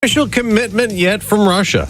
Official commitment yet from Russia.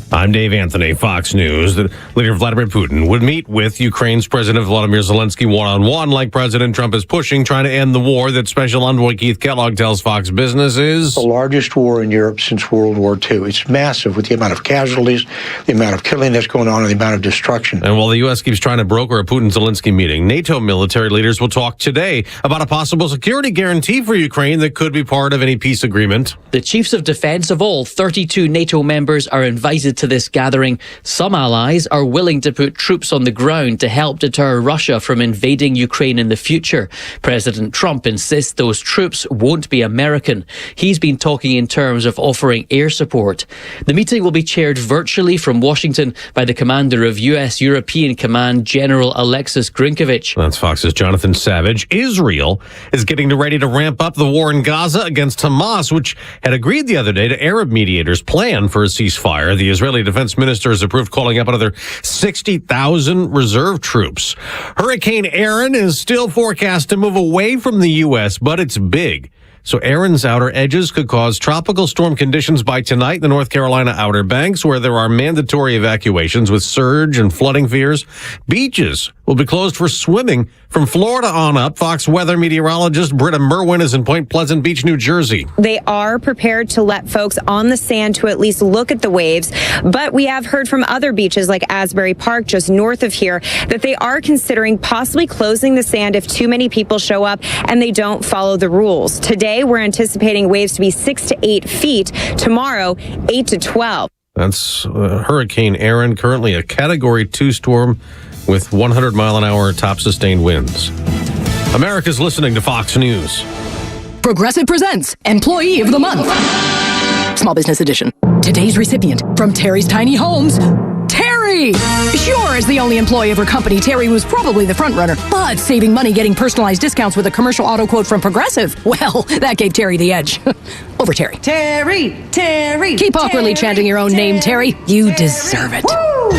I'm Dave Anthony, Fox News. The leader Vladimir Putin would meet with Ukraine's President Volodymyr Zelensky one-on-one like President Trump is pushing, trying to end the war that Special Envoy Keith Kellogg tells Fox Business is the largest war in Europe since World War II. It's massive with the amount of casualties, the amount of killing that's going on, and the amount of destruction. And while the U.S. keeps trying to broker a Putin-Zelensky meeting, NATO military leaders will talk today about a possible security guarantee for Ukraine that could be part of any peace agreement. The chiefs of defence of all 32 NATO members are invited to this gathering. Some allies are willing to put troops on the ground to help deter Russia from invading Ukraine in the future. President Trump insists those troops won't be American. He's been talking in terms of offering air support. The meeting will be chaired virtually from Washington by the commander of U.S. European Command, General Alexis Grinkovich. That's Fox's Jonathan Savage. Israel is getting ready to ramp up the war in Gaza against Hamas, which had agreed the other day to Arab mediators' plan for a ceasefire. The Israeli defense minister has approved calling up another 60,000 reserve troops. Hurricane Aaron is still forecast to move away from the U.S., but it's big. So Aaron's outer edges could cause tropical storm conditions by tonight in the North Carolina Outer Banks, where there are mandatory evacuations with surge and flooding fears. Beaches will be closed for swimming from Florida on up. Fox weather meteorologist Britta Merwin is in Point Pleasant Beach, New Jersey. They are prepared to let folks on the sand to at least look at the waves. But we have heard from other beaches like Asbury Park, just north of here, that they are considering possibly closing the sand if too many people show up and they don't follow the rules. Today, we're anticipating waves to be 6 to 8 feet. Tomorrow, 8 to 12. That's Hurricane Aaron, currently a Category 2 storm with 100-mile-an-hour top-sustained winds. America's listening to Fox News. Progressive presents Employee of the Month. Small Business Edition. Today's recipient from Terry's Tiny Homes, Terry! Sure, as the only employee of her company, Terry was probably the front runner, but saving money getting personalized discounts with a commercial auto quote from Progressive, well, that gave Terry the edge. Over Terry. Terry! Keep awkwardly chanting your own name, Terry. You deserve it. Woo!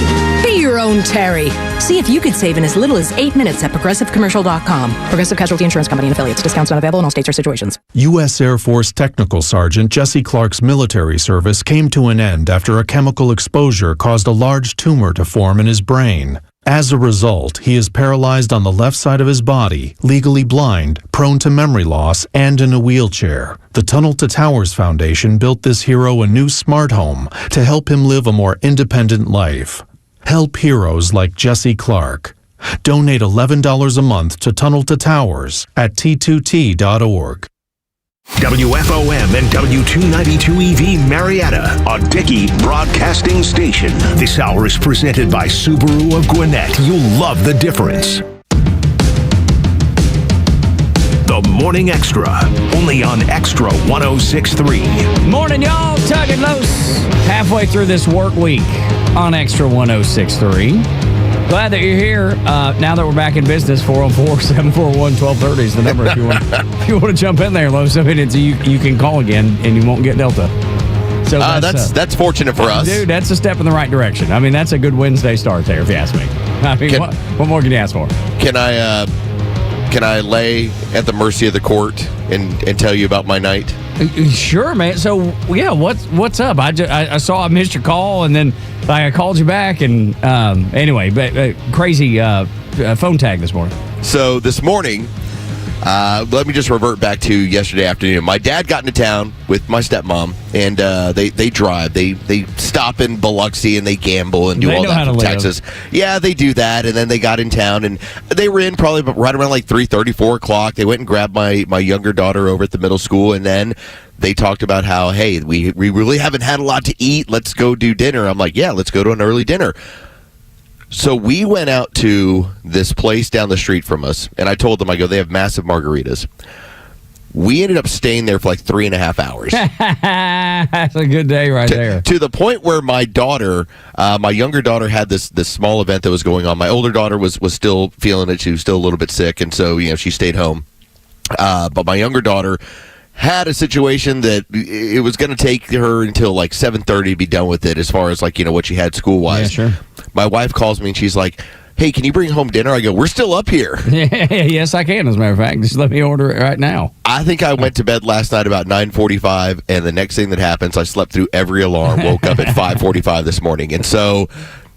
Be your own Terry. See if you could save in as little as 8 minutes at ProgressiveCommercial.com. Progressive Casualty Insurance Company and Affiliates. Discounts not available in all states or situations. U.S. Air Force Technical Sergeant Jesse Clark's military service came to an end after a chemical exposure caused a large tumor to form in his brain. As a result, he is paralyzed on the left side of his body, legally blind, prone to memory loss, and in a wheelchair. The Tunnel to Towers Foundation built this hero a new smart home to help him live a more independent life. Help heroes like Jesse Clark. Donate $11 a month to Tunnel to Towers at T2T.org. WFOM and W292EV Marietta, a Dickey Broadcasting Station. This hour is presented by Subaru of Gwinnett. You'll love the difference. The Morning Xtra, only on Xtra 106.3. Morning, y'all. Tug and Los, halfway through this work week on Xtra 106.3. Glad that you're here. Now that we're back in business, 404-741-1230 is the number if you want to jump in there, Los. I mean, you can call again and you won't get Delta. So that's fortunate for us. Dude, that's a step in the right direction. I mean, that's a good Wednesday start there, if you ask me. I mean, what more can you ask for? Can I lay at the mercy of the court and tell you about my night? Sure, man. So, yeah, what's up? I saw I missed your call, and then I called you back, and anyway, but crazy phone tag this morning. So this morning, let me just revert back to yesterday afternoon. My dad got into town with my stepmom, and they drive. They stop in Biloxi, and they gamble and do all that from Texas. Yeah, they do that, and then they got in town, and they were in probably right around like 3:30, 4 o'clock. They went and grabbed my younger daughter over at the middle school, and then they talked about how, hey, we really haven't had a lot to eat. Let's go do dinner. I'm like, yeah, let's go to an early dinner. So we went out to this place down the street from us, and I told them, I go, they have massive margaritas. We ended up staying there for like 3.5 hours. That's a good day there. To the point where my daughter, my younger daughter, had this small event that was going on. My older daughter was still feeling it. She was still a little bit sick, and so she stayed home. But my younger daughter had a situation that it was going to take her until like 7:30 to be done with it, as far as like what she had school wise. Yeah, sure. My wife calls me and she's like, hey, can you bring home dinner? I go, we're still up here. Yes, I can, as a matter of fact. Just let me order it right now. I think I went to bed last night about 9:45, and the next thing that happens, I slept through every alarm, woke up at 5:45 this morning. And so,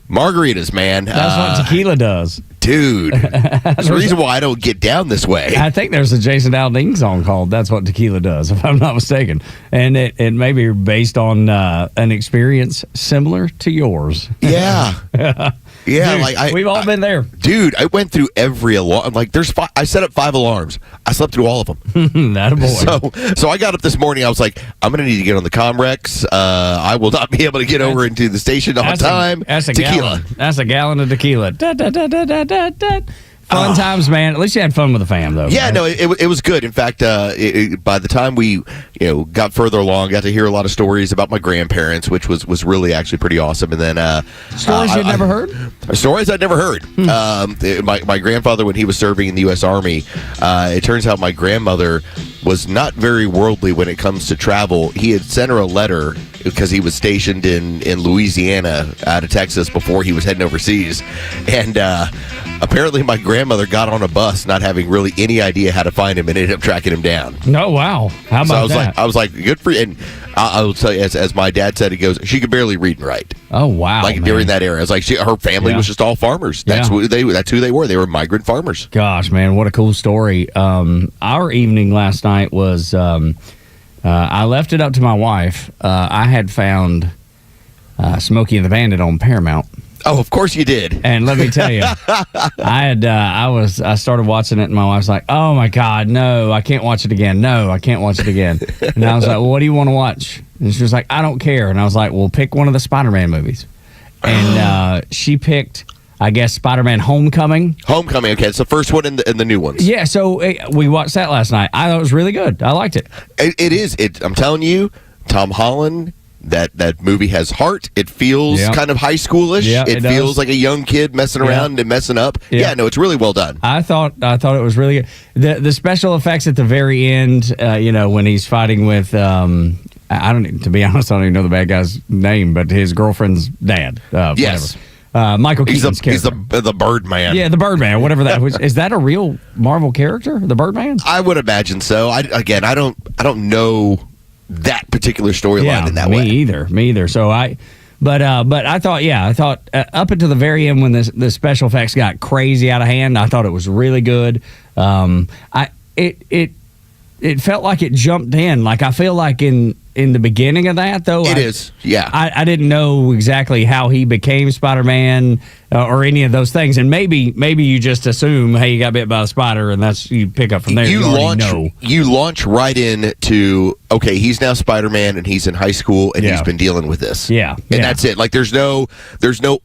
margaritas, man. That's what tequila does. Dude, there's a reason why I don't get down this way. I think there's a Jason Aldean song called "That's What Tequila Does," if I'm not mistaken, and it may be based on an experience similar to yours. Yeah, yeah. Dude, like we've all been there, dude. I went through every alarm. Like I set up 5 alarms. I slept through all of them. That a boy. So I got up this morning. I was like, I'm gonna need to get on the Comrex. I will not be able to get over into the station on time. That's a tequila. gallon. That's a gallon of tequila. Fun times, man. At least you had fun with the fam, though. Yeah, right? no, it was good. In fact, by the time we got further along, got to hear a lot of stories about my grandparents, which was really actually pretty awesome. And then stories you'd never heard. Stories I'd never heard. My grandfather, when he was serving in the U.S. Army, it turns out my grandmother was not very worldly when it comes to travel. He had sent her a letter because he was stationed in Louisiana out of Texas before he was heading overseas. And apparently my grandmother got on a bus not having really any idea how to find him and ended up tracking him down. Oh, wow. How about that? I was like, good for you. And I will tell you, as my dad said, he goes, she could barely read and write. Oh, wow. Like, man. during that era. It's like her family was just all farmers. That's who they were. They were migrant farmers. Gosh, man, what a cool story. Our evening last night was, I left it up to my wife. I had found Smokey and the Bandit on Paramount. Oh, of course you did. And let me tell you, I started watching it, and my wife's like, "Oh my God, no, I can't watch it again. No, I can't watch it again." And I was like, "Well, what do you want to watch?" And she was like, "I don't care." And I was like, "Well, pick one of the Spider-Man movies." And she picked, I guess, Spider-Man: Homecoming. Homecoming. Okay, it's the first one in the new ones. Yeah, so we watched that last night. I thought it was really good. I liked it. It is. I'm telling you, Tom Holland. That movie has heart. It feels kind of high schoolish. Yeah, it feels like a young kid messing around and messing up. Yeah, no, it's really well done. I thought it was really good. The special effects at the very end, when he's fighting with I don't, to be honest, I don't even know the bad guy's name, but his girlfriend's dad. Yes. Whatever. Michael Keaton's character. He's the Birdman. Yeah, the Birdman, whatever that was. Is that a real Marvel character, the Birdman? I would imagine so. I don't know that particular storyline in that way. Me either. So but I thought up until the very end when the special effects got crazy out of hand, I thought it was really good. It felt like it jumped in. Like I feel like in the beginning of that though, I didn't know exactly how he became Spider-Man or any of those things, and maybe you just assume, hey, you got bit by a spider, and that's you pick up from there. You launch right into, okay, he's now Spider-Man and he's in high school and he's been dealing with this. Yeah, and that's it. Like there's no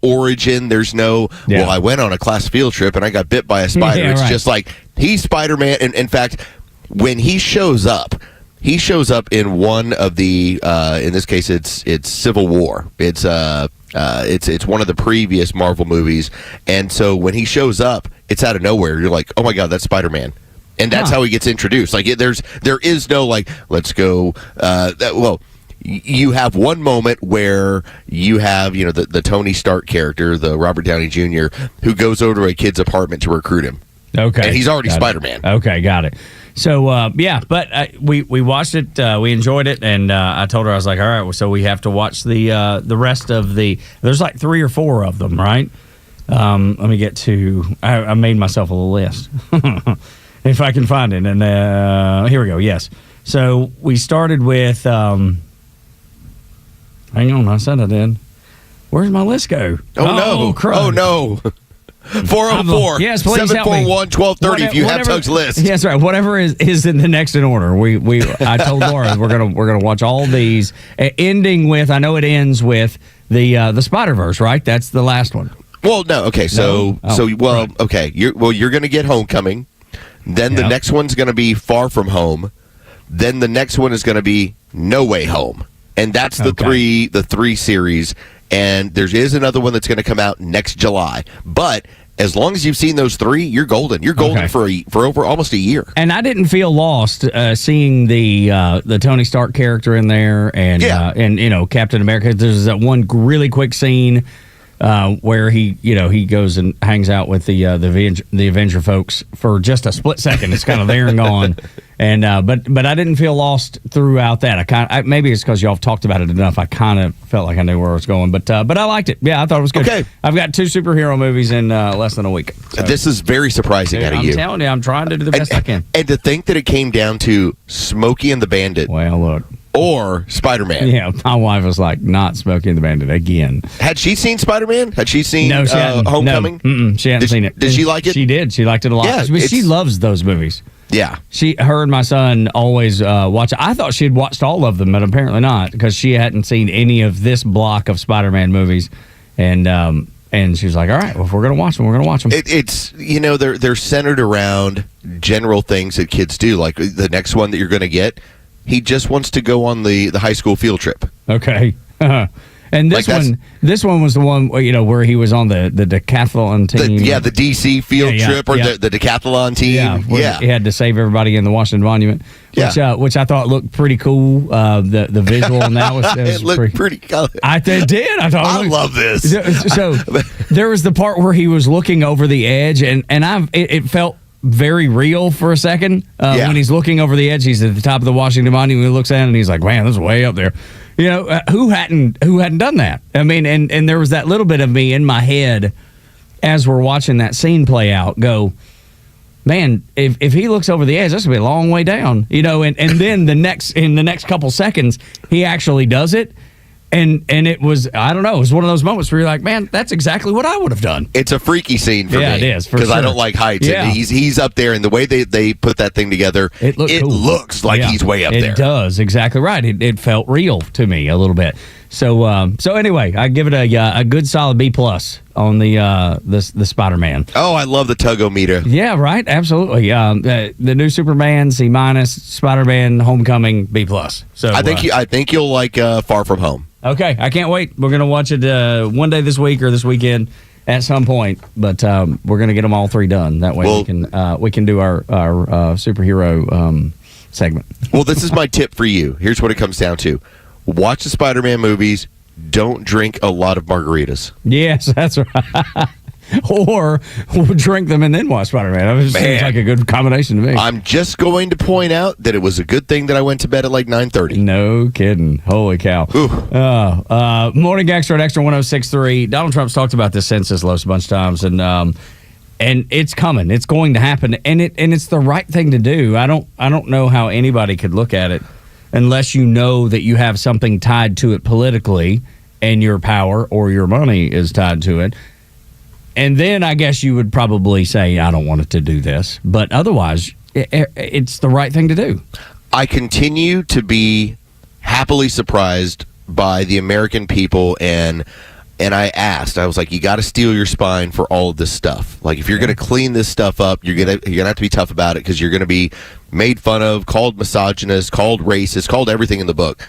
origin. There's no well, I went on a class field trip and I got bit by a spider. Yeah, it's just like he's Spider-Man, and in fact, when he shows up in one of the in this case it's Civil War. It's one of the previous Marvel movies, and so when he shows up, it's out of nowhere. You're like, oh my God, that's Spider-Man, and that's how he gets introduced. Like there is no like, let's go. You have one moment where you have the Tony Stark character, the Robert Downey Jr., who goes over to a kid's apartment to recruit him. Okay, and he's already Spider-Man. Okay, got it. So but we watched it, we enjoyed it, and I told her, I was like, all right, well, so we have to watch the rest of there's like 3 or 4 of them, right? Let me get to. I made myself a little list if I can find it, and here we go. Yes, so we started with. Hang on, I said I did. Where's my list go? Oh no! Crud. Oh no! 404 yes, please 741-1230 if you have Tug's list. Yes, right. Whatever is in the next in order. I told Laura we're gonna watch all these, ending with. I know it ends with the Spider-Verse, right? That's the last one. Well, no. Okay, okay. You're gonna get Homecoming. Then the next one's gonna be Far From Home. Then the next one is gonna be No Way Home, and that's the three series. And there is another one that's going to come out next July. But as long as you've seen those 3, you're golden. You're golden for over almost a year. And I didn't feel lost seeing the Tony Stark character in there, and Captain America. There's that one really quick scene where he goes and hangs out with the Avenger folks for just a split second. It's kind of there and gone. And but I didn't feel lost throughout that. Maybe it's because y'all have talked about it enough. I kind of felt like I knew where I was going, but I liked it. Yeah, I thought it was good. Okay. I've got 2 superhero movies in less than a week. So. This is very surprising out of you. I'm telling you, I'm trying to do the best I can. And to think that it came down to Smokey and the Bandit. Well, look. Or Spider-Man. Yeah, my wife was like, not Smokey and the Bandit again. Had she seen Spider-Man? Had she seen she hadn't. Homecoming? No, she hadn't seen it. Did she like it? She did. She liked it a lot. Yeah, but she loves those movies. Yeah. Her and my son always watch it. I thought she had watched all of them, but apparently not, because she hadn't seen any of this block of Spider-Man movies. And she was like, all right, well, if we're going to watch them, we're going to watch them. It's, they're centered around general things that kids do. Like the next one that you're going to get, he just wants to go on the high school field trip. Okay. And this one was the one where he was on the decathlon team. The DC field trip or the decathlon team. Yeah, he had to save everybody in the Washington Monument, which I thought looked pretty cool. The visual on that was it looked pretty cool. I did. I thought I love this. So there was the part where he was looking over the edge, and it felt very real for a second. When he's looking over the edge, he's at the top of the Washington Monument. He looks at it and he's like, "Man, this is way up there." Who hadn't done that? I mean, and there was that little bit of me in my head as we're watching that scene play out. Go, man, if he looks over the edge, that's gonna be a long way down. And then in the next couple seconds, he actually does it. And it was, I don't know, it was one of those moments where you're like, man, that's exactly what I would have done. It's a freaky scene for me. Yeah, it is, because I don't like heights. Yeah. And he's up there, and the way they put that thing together, it cool. looks like he's way up there. It does, exactly right. It felt real to me a little bit. So anyway, I give it a good solid B+ on the Spider-Man. Oh, I love the Tug-O-Meter. Yeah, right, absolutely. The new Superman, C-, Spider-Man, Homecoming, B+. So I think you'll like Far From Home. Okay, I can't wait. We're gonna watch it one day this week or this weekend at some point, but we're gonna get them all 3 done. That way we can do our superhero segment. Well, this is my tip for you. Here's what it comes down to: watch the Spider-Man movies. Don't drink a lot of margaritas. Yes, that's right. Or we'll drink them and then watch Spider-Man. It seems like a good combination to me. I'm just going to point out that it was a good thing that I went to bed at like 9:30. No kidding. Holy cow. Morning Xtra at Xtra 106.3. Donald Trump's talked about this census loss a bunch of times, and it's coming. It's going to happen, and it's the right thing to do. I don't know how anybody could look at it unless you know that you have something tied to it politically and your power or your money is tied to it. And then I guess you would probably say, I don't want it to do this. But otherwise, it's the right thing to do. I continue to be happily surprised by the American people, and I was like, you got to steel your spine for all of this stuff. Like, if you're going to clean this stuff up, you're gonna have to be tough about it, because you're going to be made fun of, called misogynist, called racist, called everything in the book.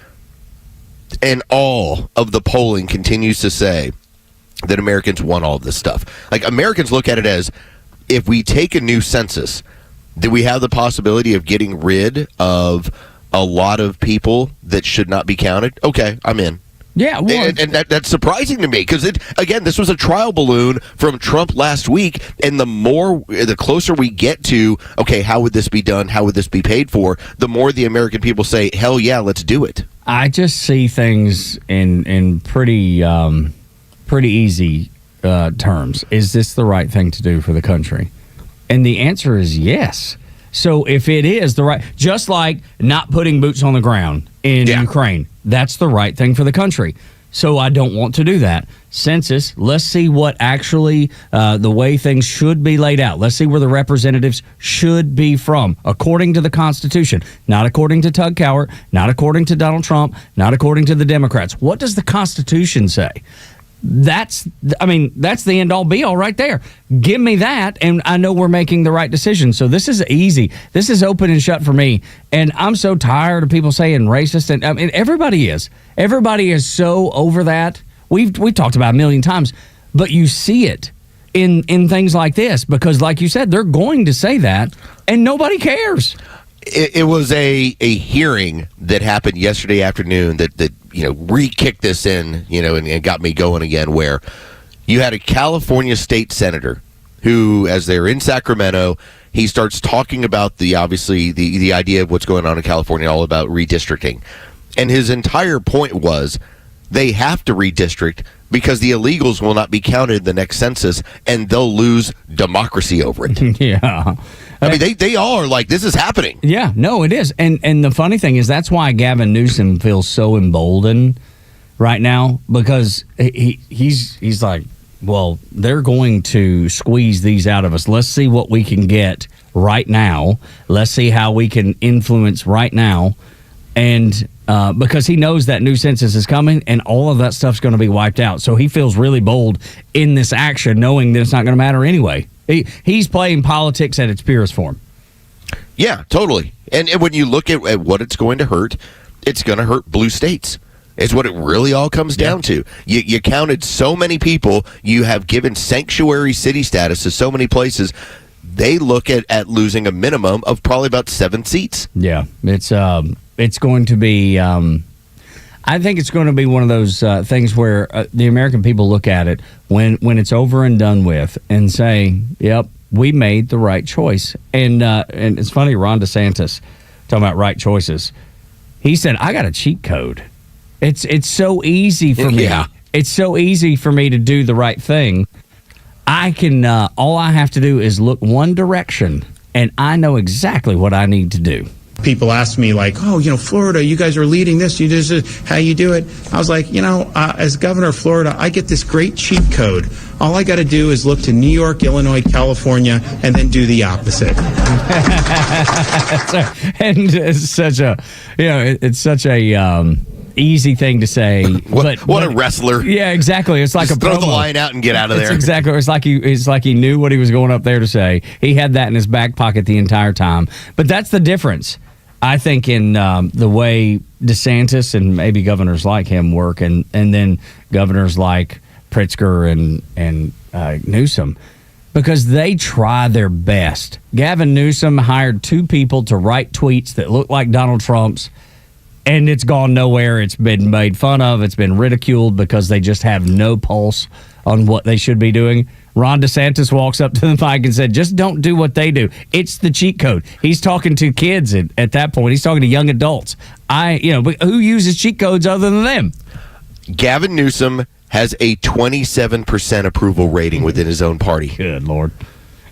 And all of the polling continues to say that Americans want all of this stuff. Like, Americans look at it as, if we take a new census, do we have the possibility of getting rid of a lot of people that should not be counted? Okay, I'm in. Yeah, well, and that's surprising to me, because this was a trial balloon from Trump last week, and the closer we get to, okay, how would this be done? How would this be paid for? The more the American people say, hell yeah, let's do it. I just see things in pretty easy terms. Is this the right thing to do for the country? And the answer is yes. So if it is the right, just like not putting boots on the ground in Ukraine, that's the right thing for the country. So I don't want to do that. Census, let's see what actually the way things should be laid out. Let's see where the representatives should be from, according to the Constitution, not according to Tug Cowart, not according to Donald Trump, not according to the Democrats. What does the Constitution say? That's the end all be all right there. Give me that, and I know we're making the right decision. So this is easy. This is open and shut for me. And I'm so tired of people saying racist. And I mean, everybody is so over that. We've talked about a million times, but you see it in things like this, because like you said, they're going to say that, and nobody cares. It was a hearing that happened yesterday afternoon that re-kicked this in, and got me going again, where You had a California state senator who, as they're in Sacramento, he starts talking about the idea of what's going on in California, all about redistricting. And his entire point was they have to redistrict because the illegals will not be counted in the next census, and they'll lose democracy over it. Yeah. I mean, they all are like, this is happening. Yeah, no, it is. And the funny thing is that's why Gavin Newsom feels so emboldened right now, because he's like, well, they're going to squeeze these out of us. Let's see what we can get right now. Let's see how we can influence right now. And because he knows that new census is coming and all of that stuff's going to be wiped out. So he feels really bold in this action, knowing that it's not going to matter anyway. He's playing politics at its purest form. Yeah, totally. And when you look at what it's going to hurt blue states. It's what it really all comes down to. You counted so many people. You have given sanctuary city status to so many places. They look at losing a minimum of probably about 7 seats. Yeah, it's going to be. I think it's going to be one of those things where the American people look at it when it's over and done with and say, "Yep, we made the right choice." And it's funny, Ron DeSantis talking about right choices. He said, "I got a cheat code. It's so easy for me. Yeah. It's so easy for me to do the right thing. I can. All I have to do is look one direction, and I know exactly what I need to do." People ask me like, oh, Florida, you guys are leading this. You just how you do it. I was like, as governor of Florida, I get this great cheat code. All I got to do is look to New York, Illinois, California, and then do the opposite. And it's such a, it's such a easy thing to say. What a wrestler! Yeah, exactly. It's like just a throw promo. the line out and get out of there. Exactly. It's like he knew what he was going up there to say. He had that in his back pocket the entire time. But that's the difference, I think, in the way DeSantis and maybe governors like him work, and then governors like Pritzker and Newsom, because they try their best. Gavin Newsom hired 2 people to write tweets that look like Donald Trump's, and it's gone nowhere. It's been made fun of. It's been ridiculed because they just have no pulse on what they should be doing. Ron DeSantis walks up to the mic and said, just don't do what they do. It's the cheat code. He's talking to kids at that point. He's talking to young adults. But who uses cheat codes other than them? Gavin Newsom has a 27% approval rating within his own party. Good Lord.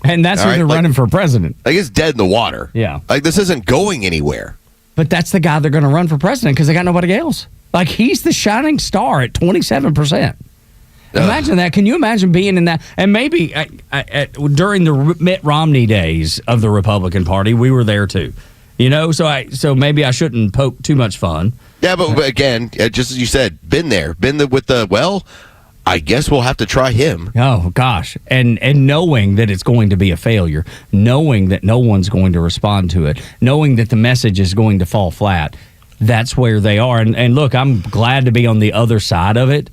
And that's who they're running for president. Like, it's dead in the water. Yeah. Like, this isn't going anywhere. But that's the guy they're going to run for president because they got nobody else. Like, he's the shining star at 27%. Imagine that. Can you imagine being in that? And maybe during the Mitt Romney days of the Republican Party, we were there too. So maybe I shouldn't poke too much fun. Yeah, but again, just as you said, been there. I guess we'll have to try him. Oh, gosh. And knowing that it's going to be a failure, knowing that no one's going to respond to it, knowing that the message is going to fall flat, that's where they are. And look, I'm glad to be on the other side of it.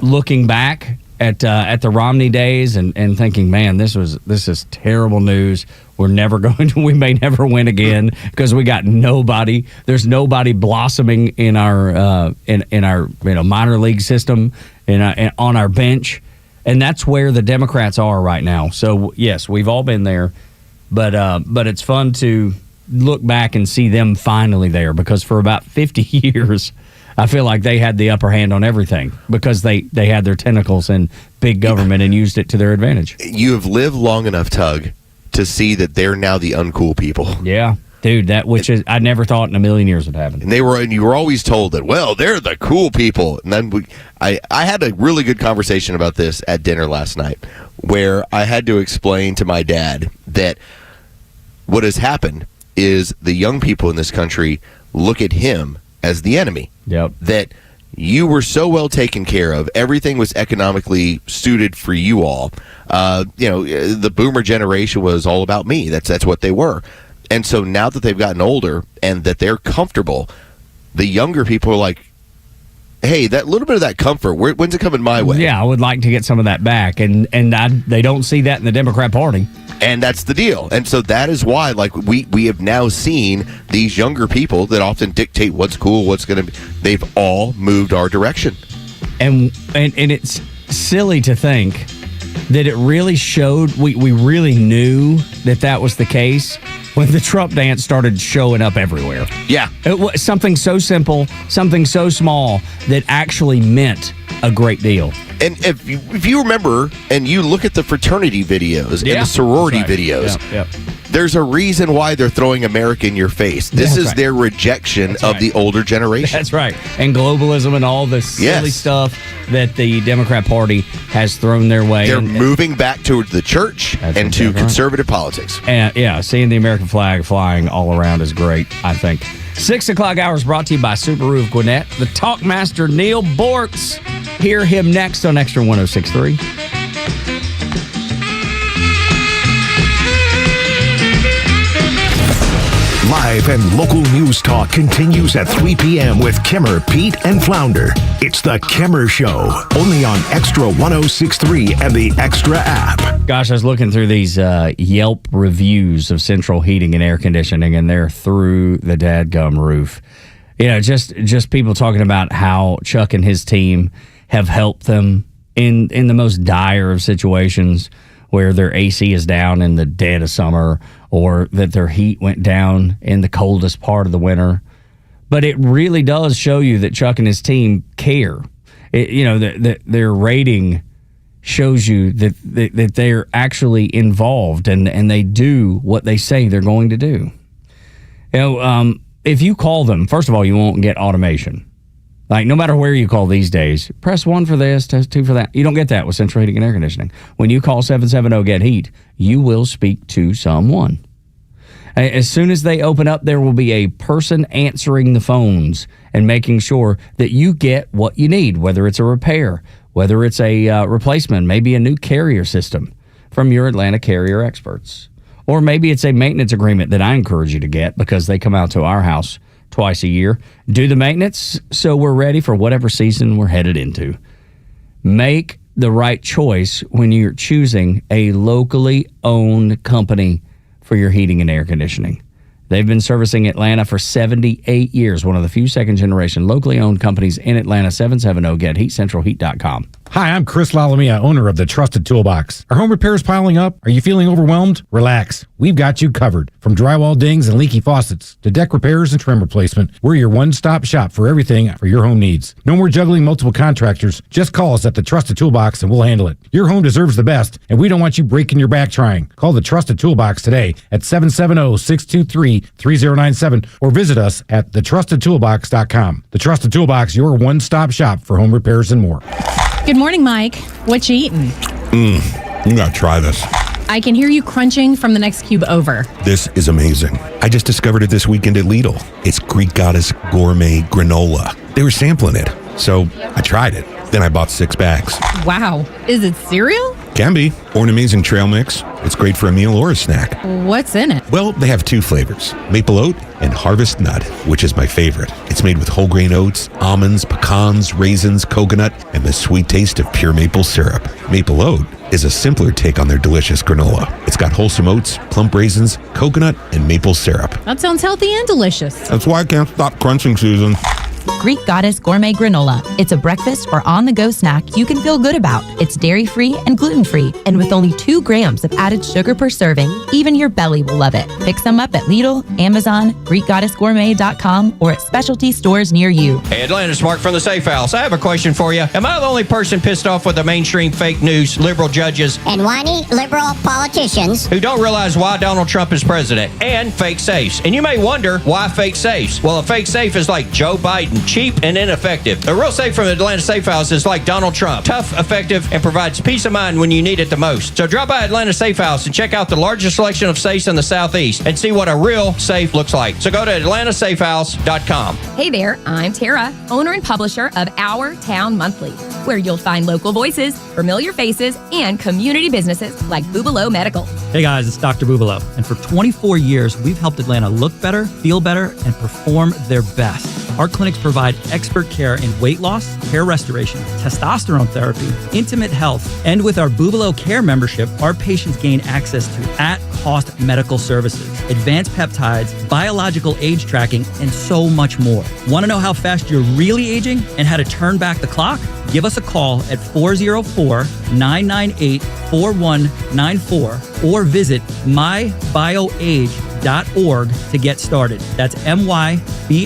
Looking back at the Romney days and thinking, man, this is terrible news. We may never win again because we got nobody. There's nobody blossoming in our minor league system on our bench, and that's where the Democrats are right now. So yes, we've all been there, but it's fun to look back and see them finally there, because for about 50 years. I feel like they had the upper hand on everything because they had their tentacles in big government and used it to their advantage. You have lived long enough, Tug, to see that they're now the uncool people. Yeah, dude, I never thought in a million years would happen. And you were always told that, well, they're the cool people. And then I had a really good conversation about this at dinner last night, where I had to explain to my dad that what has happened is the young people in this country look at him as the enemy. Yep. That you were so well taken care of. Everything was economically suited for you all. The boomer generation was all about me. That's what they were. And so now that they've gotten older and that they're comfortable, the younger people are like, hey, that little bit of that comfort, when's it coming my way? Yeah, I would like to get some of that back. And they don't see that in the Democrat Party. And that's the deal. And so that is why, like, we have now seen these younger people that often dictate what's cool, what's going to be. They've all moved our direction. And it's silly to think that it really showed, we really knew that was the case when the Trump dance started showing up everywhere. Yeah. It was something so simple, something so small that actually meant a great deal. And if you remember and you look at the fraternity videos and the sorority videos, there's a reason why they're throwing America in your face. This is their rejection of the older generation. That's right. And globalism and all the silly stuff that the Democrat Party has thrown their way. They're moving back to the church and to conservative politics. And seeing the American flag flying all around is great, I think. 6 o'clock hour is brought to you by Subaru of Gwinnett. The Talkmaster Neil Borks. Hear him next on Extra 106.3. Live and local news talk continues at 3 p.m. with Kimmer, Pete, and Flounder. It's the Kimmer Show, only on Extra 106.3 and the Extra app. Gosh, I was looking through these Yelp reviews of central heating and air conditioning, and they're through the dadgum roof. You know, just people talking about how Chuck and his team have helped them in the most dire of situations, where their AC is down in the dead of summer, or that their heat went down in the coldest part of the winter. But it really does show you that Chuck and his team care. Their rating shows you that they're actually involved and they do what they say they're going to do. If you call them, first of all, you won't get automation. Like, no matter where you call these days, press 1 for this, test 2 for that. You don't get that with central heating and air conditioning. When you call 770-GET-HEAT, you will speak to someone. As soon as they open up, there will be a person answering the phones and making sure that you get what you need, whether it's a repair, whether it's a replacement, maybe a new carrier system from your Atlanta carrier experts. Or maybe it's a maintenance agreement that I encourage you to get because they come out to our house twice a year. Do the maintenance so we're ready for whatever season we're headed into. Make the right choice when you're choosing a locally owned company for your heating and air conditioning. They've been servicing Atlanta for 78 years, one of the few second-generation locally owned companies in Atlanta. 770-GET-HEAT, centralheat.com. Hi, I'm Chris Lalamia, owner of the Trusted Toolbox. Are home repairs piling up? Are you feeling overwhelmed? Relax. We've got you covered. From drywall dings and leaky faucets to deck repairs and trim replacement, we're your one-stop shop for everything for your home needs. No more juggling multiple contractors. Just call us at the Trusted Toolbox and we'll handle it. Your home deserves the best, and we don't want you breaking your back trying. Call the Trusted Toolbox today at 770-623-3097 or visit us at thetrustedtoolbox.com. The Trusted Toolbox, your one-stop shop for home repairs and more. Good morning, Mike. What you eating? You gotta try this. I can hear you crunching from the next cube over. This is amazing. I just discovered it this weekend at Lidl. It's Greek Goddess Gourmet Granola. They were sampling it, so I tried it. Then I bought 6 bags. Wow. Is it cereal? Can be, or an amazing trail mix. It's great for a meal or a snack. What's in it? Well, they have 2 flavors, maple oat and harvest nut, which is my favorite. It's made with whole grain oats, almonds, pecans, raisins, coconut, and the sweet taste of pure maple syrup. Maple oat is a simpler take on their delicious granola. It's got wholesome oats, plump raisins, coconut, and maple syrup. That sounds healthy and delicious. That's why I can't stop crunching, Susan. Greek Goddess Gourmet Granola. It's a breakfast or on-the-go snack you can feel good about. It's dairy-free and gluten-free, and with only 2 grams of added sugar per serving, even your belly will love it. Pick some up at Lidl, Amazon, GreekGoddessGourmet.com, or at specialty stores near you. Hey, Atlanta's Mark from the Safe House. I have a question for you. Am I the only person pissed off with the mainstream fake news, liberal judges, and whiny liberal politicians who don't realize why Donald Trump is president, and fake safes? And you may wonder, why fake safes? Well, a fake safe is like Joe Biden, cheap and ineffective. A real safe from the Atlanta Safe House is like Donald Trump, tough, effective, and provides peace of mind when you need it the most. So drop by Atlanta Safe House and check out the largest selection of safes in the Southeast and see what a real safe looks like. So go to atlantasafehouse.com. Hey there, I'm Tara, owner and publisher of Our Town Monthly, where you'll find local voices, familiar faces, and community businesses like Bubalo Medical. Hey guys, it's Dr. Bubalo, and for 24 years, we've helped Atlanta look better, feel better, and perform their best. Our clinics provide expert care in weight loss, hair restoration, testosterone therapy, intimate health, and with our Bubalo Care membership, our patients gain access to at-cost medical services, advanced peptides, biological age tracking, and so much more. Want to know how fast you're really aging and how to turn back the clock? Give us a call at 404-998-4194 or visit mybioage.org to get started. That's mybioage.org.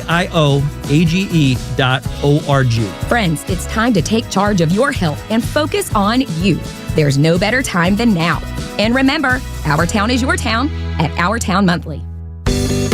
Friends, it's time to take charge of your health and focus on you. There's no better time than now. And remember, Our Town is your town at Our Town Monthly.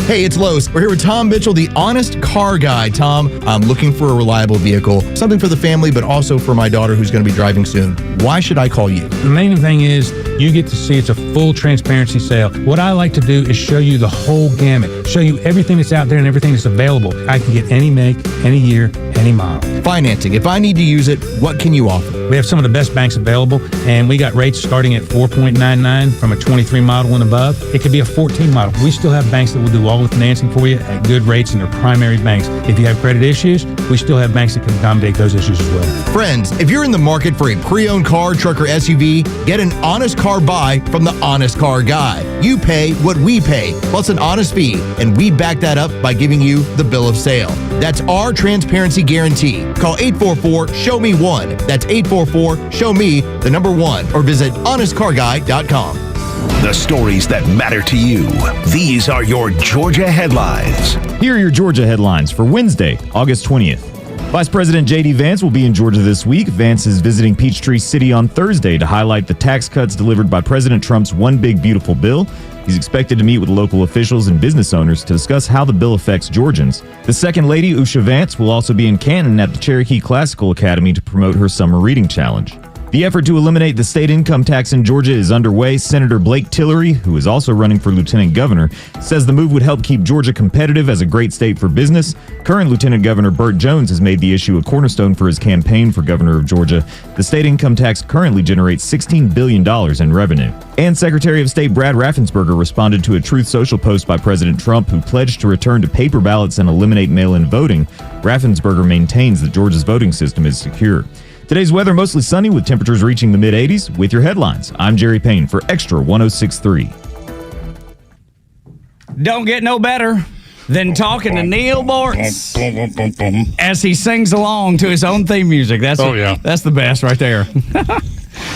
Hey, it's Los. We're here with Tom Mitchell, the honest car guy. Tom, I'm looking for a reliable vehicle, something for the family, but also for my daughter who's going to be driving soon. Why should I call you? The main thing is you get to see it's a full transparency sale. What I like to do is show you the whole gamut, show you everything that's out there and everything that's available. I can get any make, any year, any model. Financing. If I need to use it, what can you offer? We have some of the best banks available, and we got rates starting at 4.99 from a 23 model and above. It could be a 14 model. We still have banks that will do all the financing for you at good rates, and they're primary banks. If you have credit issues, we still have banks that can accommodate those issues as well. Friends, if you're in the market for a pre-owned car, truck, or SUV, get an honest car buy from the Honest Car Guy. You pay what we pay, plus an honest fee, and we back that up by giving you the bill of sale. That's our transparency guarantee. Call 844-SHOW-ME-1. That's 844-SHOW-ME, the number 1, or visit honestcarguy.com. The stories that matter to you. These are your Georgia headlines. Here are your Georgia headlines for Wednesday, August 20th. Vice President J.D. Vance will be in Georgia this week. Vance is visiting Peachtree City on Thursday to highlight the tax cuts delivered by President Trump's One Big Beautiful Bill. He's expected to meet with local officials and business owners to discuss how the bill affects Georgians. The Second Lady, Usha Vance, will also be in Canton at the Cherokee Classical Academy to promote her summer reading challenge. The effort to eliminate the state income tax in Georgia is underway. Senator Blake Tillery, who is also running for lieutenant governor, says the move would help keep Georgia competitive as a great state for business. Current Lieutenant Governor Burt Jones has made the issue a cornerstone for his campaign for governor of Georgia. The state income tax currently generates $16 billion in revenue. And Secretary of State Brad Raffensperger responded to a Truth Social post by President Trump, who pledged to return to paper ballots and eliminate mail-in voting. Raffensperger maintains that Georgia's voting system is secure. Today's weather mostly sunny with temperatures reaching the mid-80s. With your headlines, I'm Jerry Payne for Extra 106.3. Don't get no better than talking to Neil Mortz as he sings along to his own theme music. That's the best right there.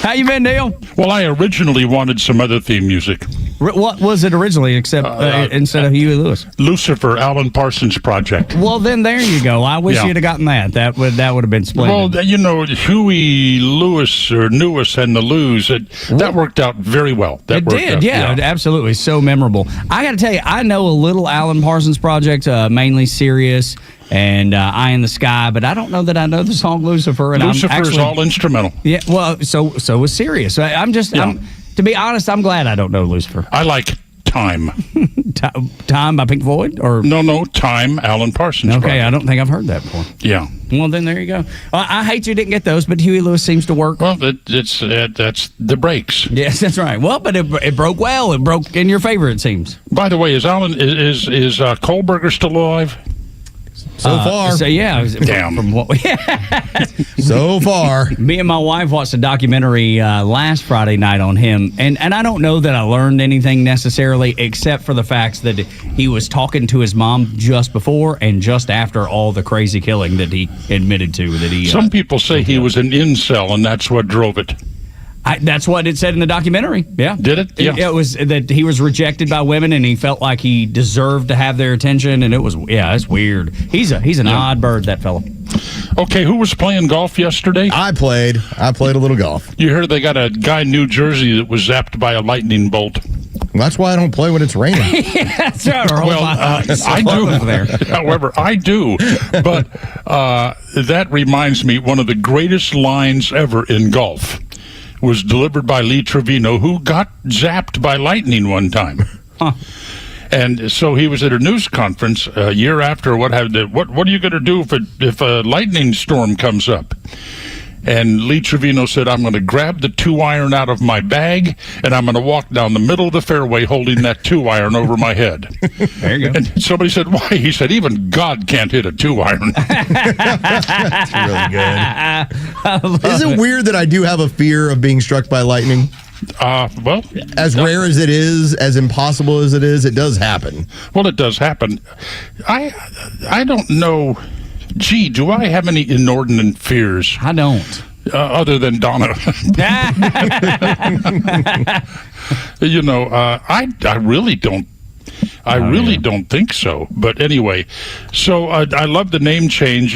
How you been, Neil? Well, I originally wanted some other theme music. What was it originally, except instead of Huey Lewis? Lucifer, Alan Parsons Project. Well, then there you go. I wish you'd have gotten that. That would have been splendid. Well, you know, Huey Lewis or Lewis and the Lose, that worked out very well. It did, yeah, absolutely. So memorable. I got to tell you, I know a little Alan Parsons Project, mainly Sirius and Eye in the Sky, but I don't know that I know the song Lucifer. And Lucifer's all instrumental. Yeah, well, so was Sirius. To be honest, I'm glad I don't know Lucifer. I like Time. Time by Pink Floyd? Or No, Time, Alan Parsons. Okay, Project. I don't think I've heard that before. Yeah. Well, then there you go. I hate you didn't get those, but Huey Lewis seems to work. Well, that's the breaks. Yes, that's right. Well, but it broke well. It broke in your favor, it seems. By the way, is Kohlberger still alive? So far. So, yeah. Damn. From what So far. Me and my wife watched a documentary last Friday night on him, and I don't know that I learned anything necessarily, except for the facts that he was talking to his mom just before and just after all the crazy killing that he admitted to. Some people say he was an incel, and that's what drove it. That's what it said in the documentary. Yeah. Did it? Yeah. It was that he was rejected by women and he felt like he deserved to have their attention, and it's weird. He's an odd bird, that fella. Okay, who was playing golf yesterday? I played a little golf. You heard they got a guy in New Jersey that was zapped by a lightning bolt. Well, that's why I don't play when it's raining. That's right. I do. However, I do. But that reminds me, one of the greatest lines ever in golf was delivered by Lee Trevino, who got zapped by lightning one time. Huh. And so he was at a news conference a year after. What are you going to do if a lightning storm comes up? And Lee Trevino said, I'm going to grab the 2-iron out of my bag, and I'm going to walk down the middle of the fairway holding that 2-iron over my head. There you go. And somebody said, why? He said, even God can't hit a 2-iron. That's really good. Is it weird that I do have a fear of being struck by lightning? Well, as rare as it is, as impossible as it is, it does happen. Well, it does happen. I don't know. Gee, do I have any inordinate fears? I don't. Other than Donna. You know, I really don't. I really don't think so. But anyway, so I love the name change.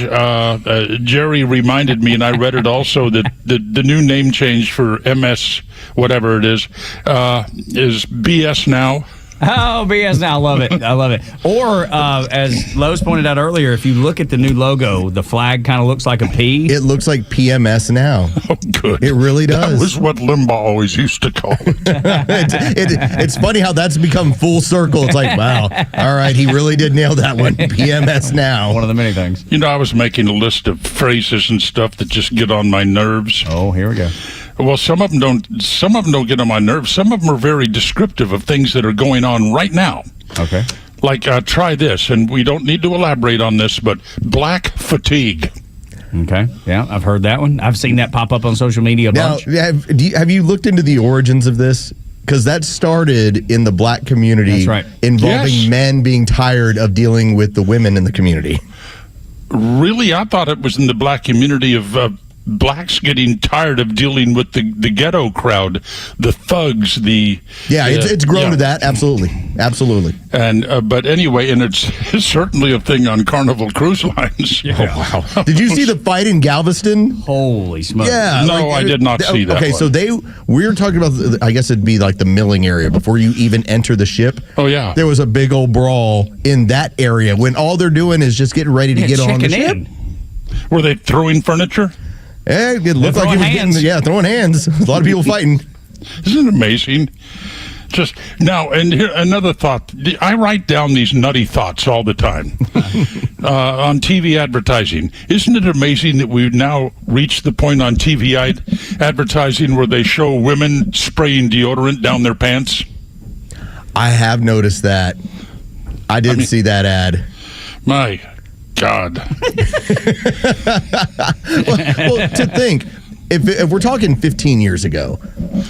Jerry reminded me, and I read it also, that the new name change for MS, whatever it is BS Now. Oh, BS Now. I love it. I love it. Or, as Lowe's pointed out earlier, if you look at the new logo, the flag kind of looks like a P. It looks like PMS Now. Oh, good. It really does. That was what Limbaugh always used to call it. It's funny how that's become full circle. It's like, wow, all right, he really did nail that one. PMS Now. One of the many things. You know, I was making a list of phrases and stuff that just get on my nerves. Oh, here we go. Well, some of them don't get on my nerves. Some of them are very descriptive of things that are going on right now. Okay. Like, try this, and we don't need to elaborate on this, but black fatigue. Okay. Yeah, I've heard that one. I've seen that pop up on social media a bunch. Have you looked into the origins of this? Because that started in the black community. That's right. Involving men being tired of dealing with the women in the community. Really? I thought it was in the black community of blacks getting tired of dealing with the ghetto crowd, the thugs, it's grown to that. Absolutely. And but anyway, and it's certainly a thing on Carnival Cruise Lines. Yeah. Oh, wow. Did you see the fight in Galveston? Holy smokes. Yeah. No, I did not see that. Okay, so we were talking about, I guess it'd be like the milling area before you even enter the ship. Oh, yeah. There was a big old brawl in that area when all they're doing is just getting ready to get on the ship. Were they throwing furniture? Yeah, it looked like he was getting, throwing hands. A lot of people fighting. Isn't it amazing? Just now, and here another thought. I write down these nutty thoughts all the time on TV advertising. Isn't it amazing that we've now reached the point on TV advertising where they show women spraying deodorant down their pants? I have noticed that. I did see that ad. My God. well, to think, if we're talking 15 years ago,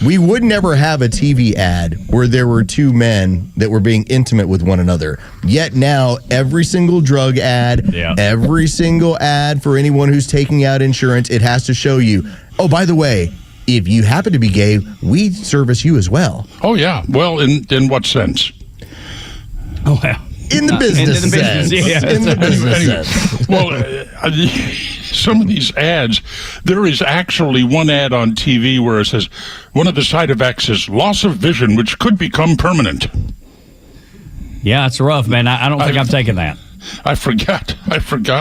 we would never have a TV ad where there were two men that were being intimate with one another. Yet now, every single drug ad, every single ad for anyone who's taking out insurance, it has to show you, oh, by the way, if you happen to be gay, we service you as well. Oh, yeah. Well, in what sense? Oh, wow. In the business sense. In the business sense. Well, some of these ads, there is actually one ad on TV where it says, one of the side effects is loss of vision, which could become permanent. Yeah, it's rough, man. I don't think I'm taking that. I forgot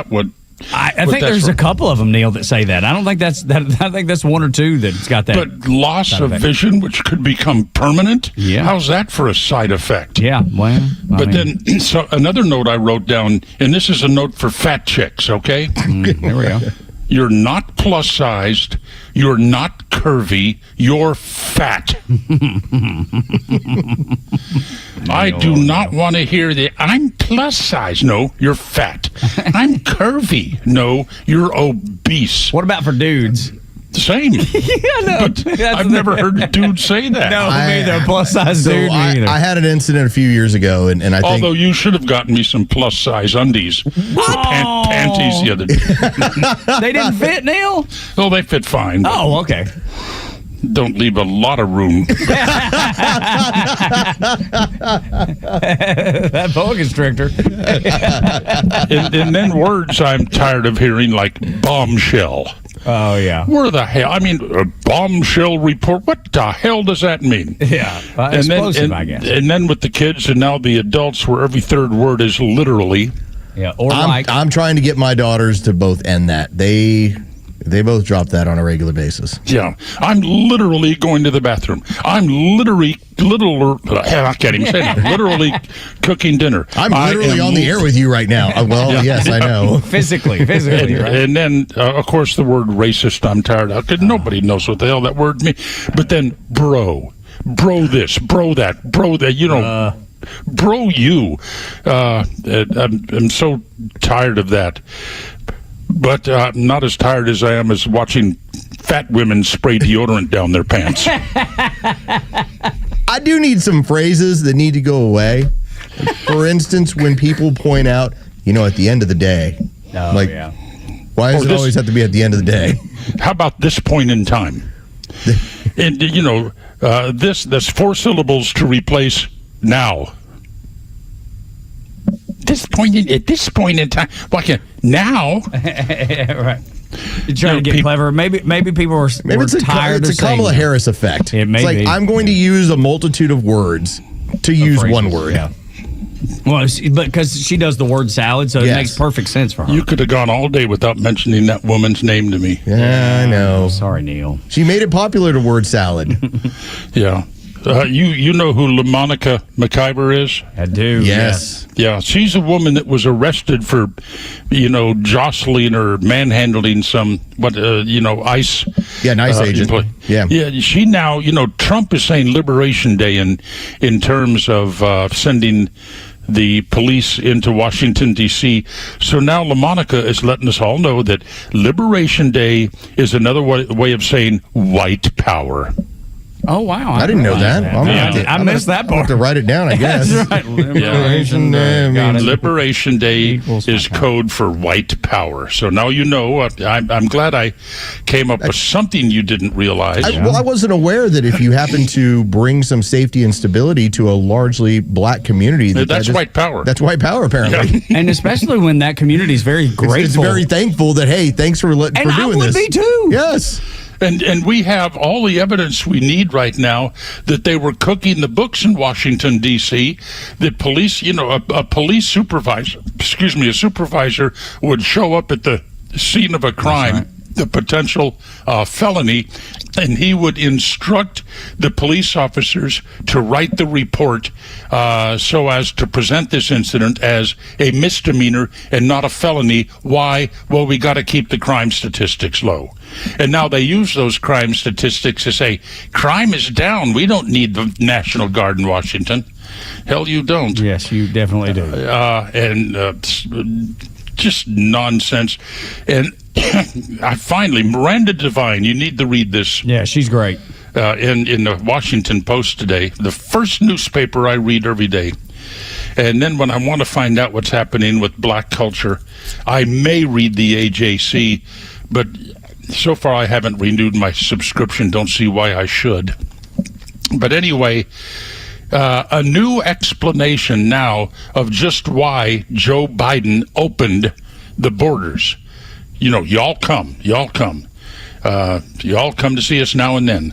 what. I think there's a couple of them, Neil, that say that. I don't think that's that. I think that's one or two that's got that. But loss of vision, which could become permanent. Yeah. How's that for a side effect? Yeah. Well. Then, so another note I wrote down, and this is a note for fat chicks. Okay. There we go. You're not plus sized. You're not curvy. You're fat. I do not want to hear the I'm plus size. No, you're fat. I'm curvy. No, you're obese. What about for dudes? Same. But I've never heard a dude say that. No, me either. Plus size dude. I had an incident a few years ago, and I think. Although you should have gotten me some plus size undies. Panties the other day. They didn't fit, Neil? Oh, they fit fine. Oh, okay. Don't leave a lot of room. That boa constrictor. And then words I'm tired of hearing, like bombshell. Oh, yeah. Where the hell? I mean, a bombshell report. What the hell does that mean? Yeah. Explosive, I guess. And then with the kids and now the adults, where every third word is literally. Yeah. Or I'm trying to get my daughters to both end that. They both drop that on a regular basis. Yeah. I'm literally going to the bathroom. I'm literally I can't even say that. Literally cooking dinner. I'm literally on the air with you right now. Well, yes, I know. Physically, right? And then, of course, the word racist, I'm tired of, because nobody knows what the hell that word means. But then, bro this, bro that, bro you. I'm so tired of that. But I'm not as tired as I am as watching fat women spray deodorant down their pants. I do need some phrases that need to go away. For instance, when people point out, at the end of the day. Why does it always have to be at the end of the day? How about this point in time? And, that's 4 syllables to replace now. At this point in time, now? Right. You're trying to get clever. Maybe people were tired of it's a Kamala Harris effect. It may be. I'm going to use a multitude of words to use one word. Yeah. Well, because she does the word salad, so it makes perfect sense for her. You could have gone all day without mentioning that woman's name to me. Yeah, I know. Sorry, Neil. She made it popular to word salad. Yeah. You know who LaMonica McIver is? I do. Yes. Yeah, she's a woman that was arrested for, jostling or manhandling some, ICE. Yeah, an ICE agent. Yeah. She now, Trump is saying Liberation Day in terms of sending the police into Washington, D.C. So now LaMonica is letting us all know that Liberation Day is another way of saying white power. Oh, wow. I didn't know that. I missed that part. I'll have to write it down, I guess. That's right. Liberation Day. Liberation Day is code for white power. So now you know. I'm glad I came up with something you didn't realize. I wasn't aware that if you happen to bring some safety and stability to a largely black community, that's white power. That's white power, apparently. Yeah. And especially when that community is very grateful. It's very thankful that, hey, thanks for doing this. And I would be too. Yes. And we have all the evidence we need right now that they were cooking the books in Washington, D.C., that police, a police supervisor, a supervisor would show up at the scene of a crime, the potential felony, and he would instruct the police officers to write the report so as to present this incident as a misdemeanor and not a felony. Why? Well, we got to keep the crime statistics low. And now they use those crime statistics to say, crime is down. We don't need the National Guard in Washington. Hell, you don't. Yes, you definitely do. Just nonsense. And Miranda Devine, you need to read this. Yeah, she's great. In the Washington Post today, the first newspaper I read every day. And then when I want to find out what's happening with black culture, I may read the AJC, but so far I haven't renewed my subscription. Don't see why I should. But anyway, a new explanation now of just why Joe Biden opened the borders. Y'all come. Y'all come to see us now and then.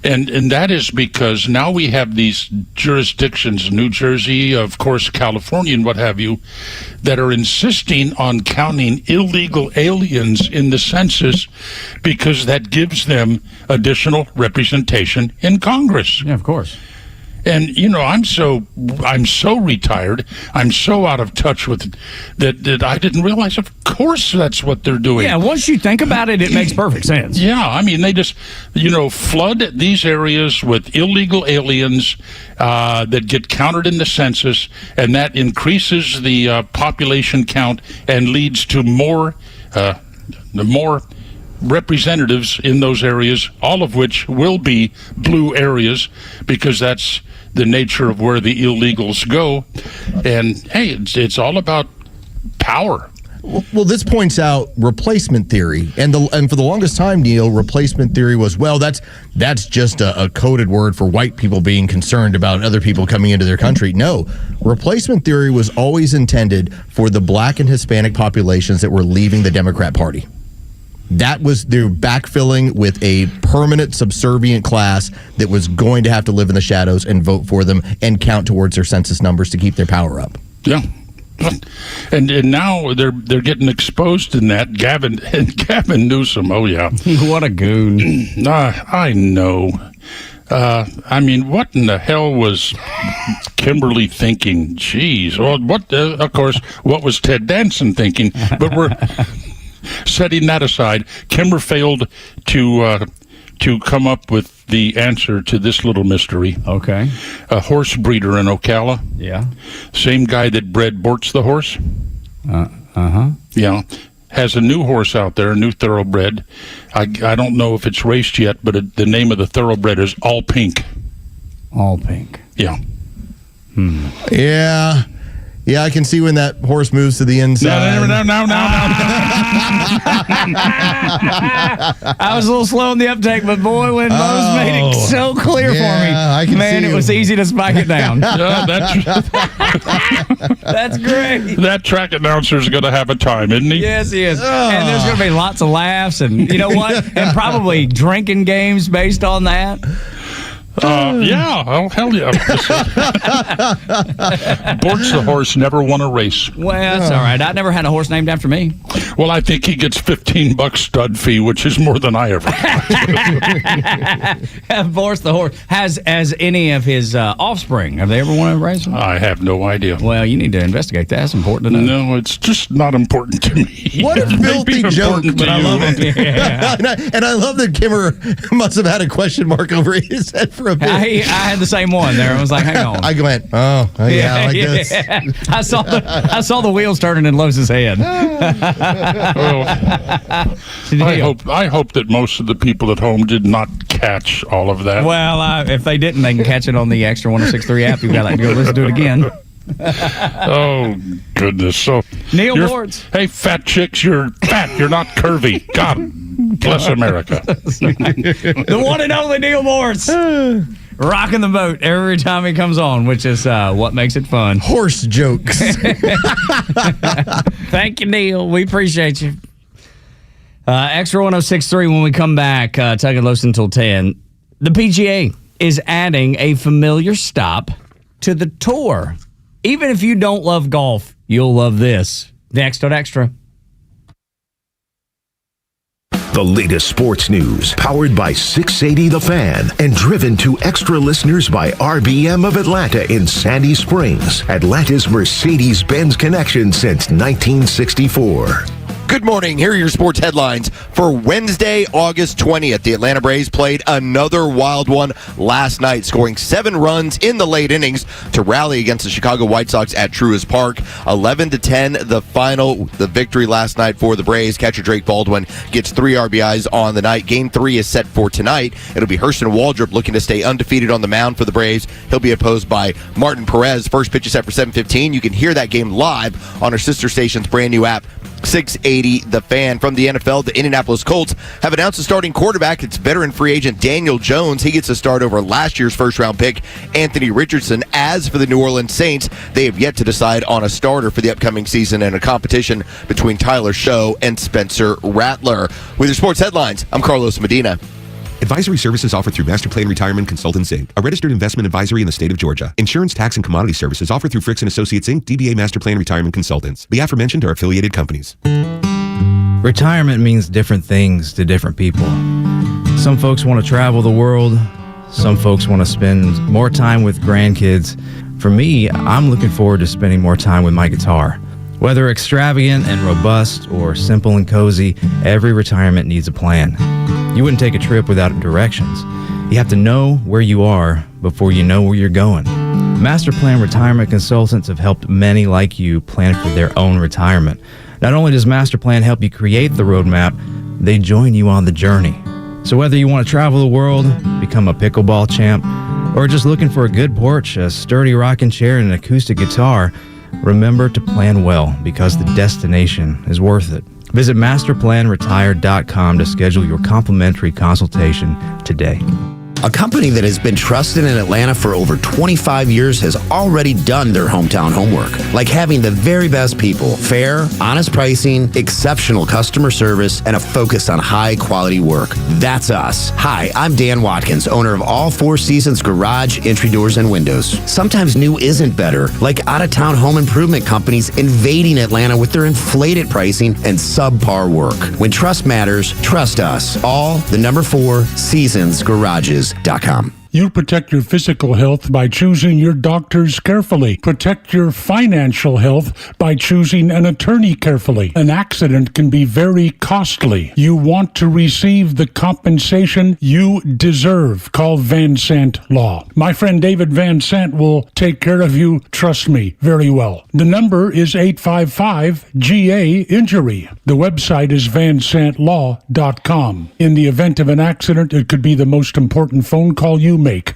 And that is because now we have these jurisdictions, New Jersey, of course, California, and what have you, that are insisting on counting illegal aliens in the census because that gives them additional representation in Congress. Yeah, of course. And I'm so retired. I'm so out of touch with that I didn't realize. Of course, that's what they're doing. Yeah, once you think about it, it makes perfect sense. Yeah, I mean, they just flood these areas with illegal aliens that get counted in the census, and that increases the population count and leads to more representatives in those areas, all of which will be blue areas because that's the nature of where the illegals go. And hey, it's all about power. Well, this points out replacement theory, and for the longest time, Neil, replacement theory was, that's just a coded word for white people being concerned about other people coming into their country. No, replacement theory was always intended for the black and Hispanic populations that were leaving the Democrat Party. That was their backfilling with a permanent subservient class that was going to have to live in the shadows and vote for them and count towards their census numbers to keep their power up. Yeah. And now they're getting exposed in that. Gavin Newsom. Oh yeah, what a goon! I know. I mean, what in the hell was Kimberly thinking? Jeez. Well, of course, what was Ted Danson thinking? But we're setting that aside. Kimber failed to come up with the answer to this little mystery. Okay. A horse breeder in Ocala. Yeah. Same guy that bred Bortz the horse. Yeah. Has a new horse out there, a new thoroughbred. I don't know if it's raced yet, but the name of the thoroughbred is All Pink. All Pink. Yeah. Yeah. Yeah, I can see when that horse moves to the inside. No. I was a little slow in the uptake, but boy, when Mo's made it so clear for me, I can see it was easy to spike it down. That's great. That track announcer's going to have a time, isn't he? Yes, he is. And there's going to be lots of laughs, and you know what? And probably drinking games based on that. Yeah, oh, hell yeah. Bortz the horse never won a race. Well, that's all right. I never had a horse named after me. Well, I think he gets $15 stud fee, which is more than I ever Bortz the horse. Has any of his offspring, have they ever won a race? I have no idea. Well, you need to investigate that. That's important to know. No, it's just not important to me. What a filthy joke, but I love it. Yeah. and I love that Kimmer must have had a question mark over his head for a bit. I had the same one there. I was like, hang on. I went, oh yeah, like this. I saw the wheels turning in Lowe's head. Well, I hope that most of the people at home did not catch all of that. Well, if they didn't, they can catch it on the Extra 106.3 app. You've got to go listen to it again. Oh goodness! So Neil Lords. Hey, fat chicks, you're fat. You're not curvy. God bless America. The one and only Neil Morse. Rocking the boat every time he comes on, which is what makes it fun. Horse jokes. Thank you, Neil. We appreciate you. Extra 106.3 when we come back. Tug and Los until 10. The PGA is adding a familiar stop to the tour. Even if you don't love golf, you'll love this. Next on Extra. The latest sports news, powered by 680 The Fan, and driven to Extra listeners by RBM of Atlanta in Sandy Springs, Atlanta's Mercedes-Benz connection since 1964. Good morning. Here are your sports headlines for Wednesday, August 20th. The Atlanta Braves played another wild one last night, scoring 7 runs in the late innings to rally against the Chicago White Sox at Truist Park. 11-10, the final, the victory last night for the Braves. Catcher Drake Baldwin gets 3 RBIs on the night. Game 3 is set for tonight. It'll be Hurston Waldrop looking to stay undefeated on the mound for the Braves. He'll be opposed by Martin Perez. First pitch is set for 7:15. You can hear that game live on our sister station's brand new app, 680 The Fan. From the NFL, the Indianapolis Colts have announced a starting quarterback. It's veteran free agent Daniel Jones. He gets a start over last year's first-round pick, Anthony Richardson. As for the New Orleans Saints, they have yet to decide on a starter for the upcoming season in a competition between Tyler Show and Spencer Rattler. With your sports headlines, I'm Carlos Medina. Advisory services offered through Master Plan Retirement Consultants, Inc., a registered investment advisory in the state of Georgia. Insurance, tax, and commodity services offered through Fricks & Associates, Inc., DBA Master Plan Retirement Consultants. The aforementioned are affiliated companies. Retirement means different things to different people. Some folks want to travel the world. Some folks want to spend more time with grandkids. For me, I'm looking forward to spending more time with my guitar. Whether extravagant and robust or simple and cozy, every retirement needs a plan. You wouldn't take a trip without directions. You have to know where you are before you know where you're going. Master Plan Retirement Consultants have helped many like you plan for their own retirement. Not only does Master Plan help you create the roadmap, they join you on the journey. So whether you want to travel the world, become a pickleball champ, or just looking for a good porch, a sturdy rocking chair, and an acoustic guitar, remember to plan well, because the destination is worth it. Visit masterplanretire.com to schedule your complimentary consultation today. A company that has been trusted in Atlanta for over 25 years has already done their hometown homework, like having the very best people, fair, honest pricing, exceptional customer service, and a focus on high-quality work. That's us. Hi, I'm Dan Watkins, owner of All Four Seasons Garage, Entry Doors, and Windows. Sometimes new isn't better, like out-of-town home improvement companies invading Atlanta with their inflated pricing and subpar work. When trust matters, trust us. All the number 4 seasonsgarages.com. You protect your physical health by choosing your doctors carefully. Protect your financial health by choosing an attorney carefully. An accident can be very costly. You want to receive the compensation you deserve. Call Van Sant Law. My friend David Van Sant will take care of you, trust me, very well. The number is 855-GA-INJURY. The website is vansantlaw.com. In the event of an accident, it could be the most important phone call you make.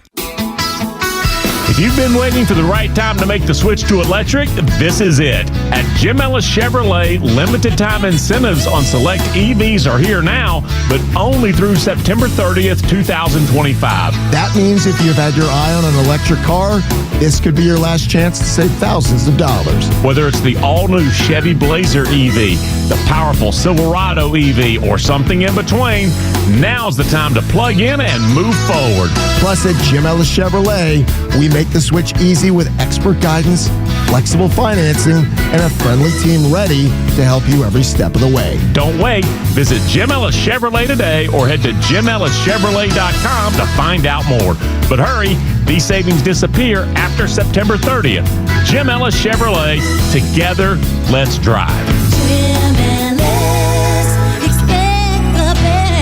If you've been waiting for the right time to make the switch to electric, this is it. At Jim Ellis Chevrolet, limited time incentives on select EVs are here now, but only through September 30th, 2025. That means if you've had your eye on an electric car, this could be your last chance to save thousands of dollars. Whether it's the all-new Chevy Blazer EV, the powerful Silverado EV, or something in between, now's the time to plug in and move forward. Plus, at Jim Ellis Chevrolet, we make the switch easy with expert guidance, flexible financing, and a friendly team ready to help you every step of the way. Don't wait. Visit Jim Ellis Chevrolet today or head to JimEllisChevrolet.com to find out more. But hurry, these savings disappear after September 30th. Jim Ellis Chevrolet, together, let's drive. Jim Ellis, expect the best.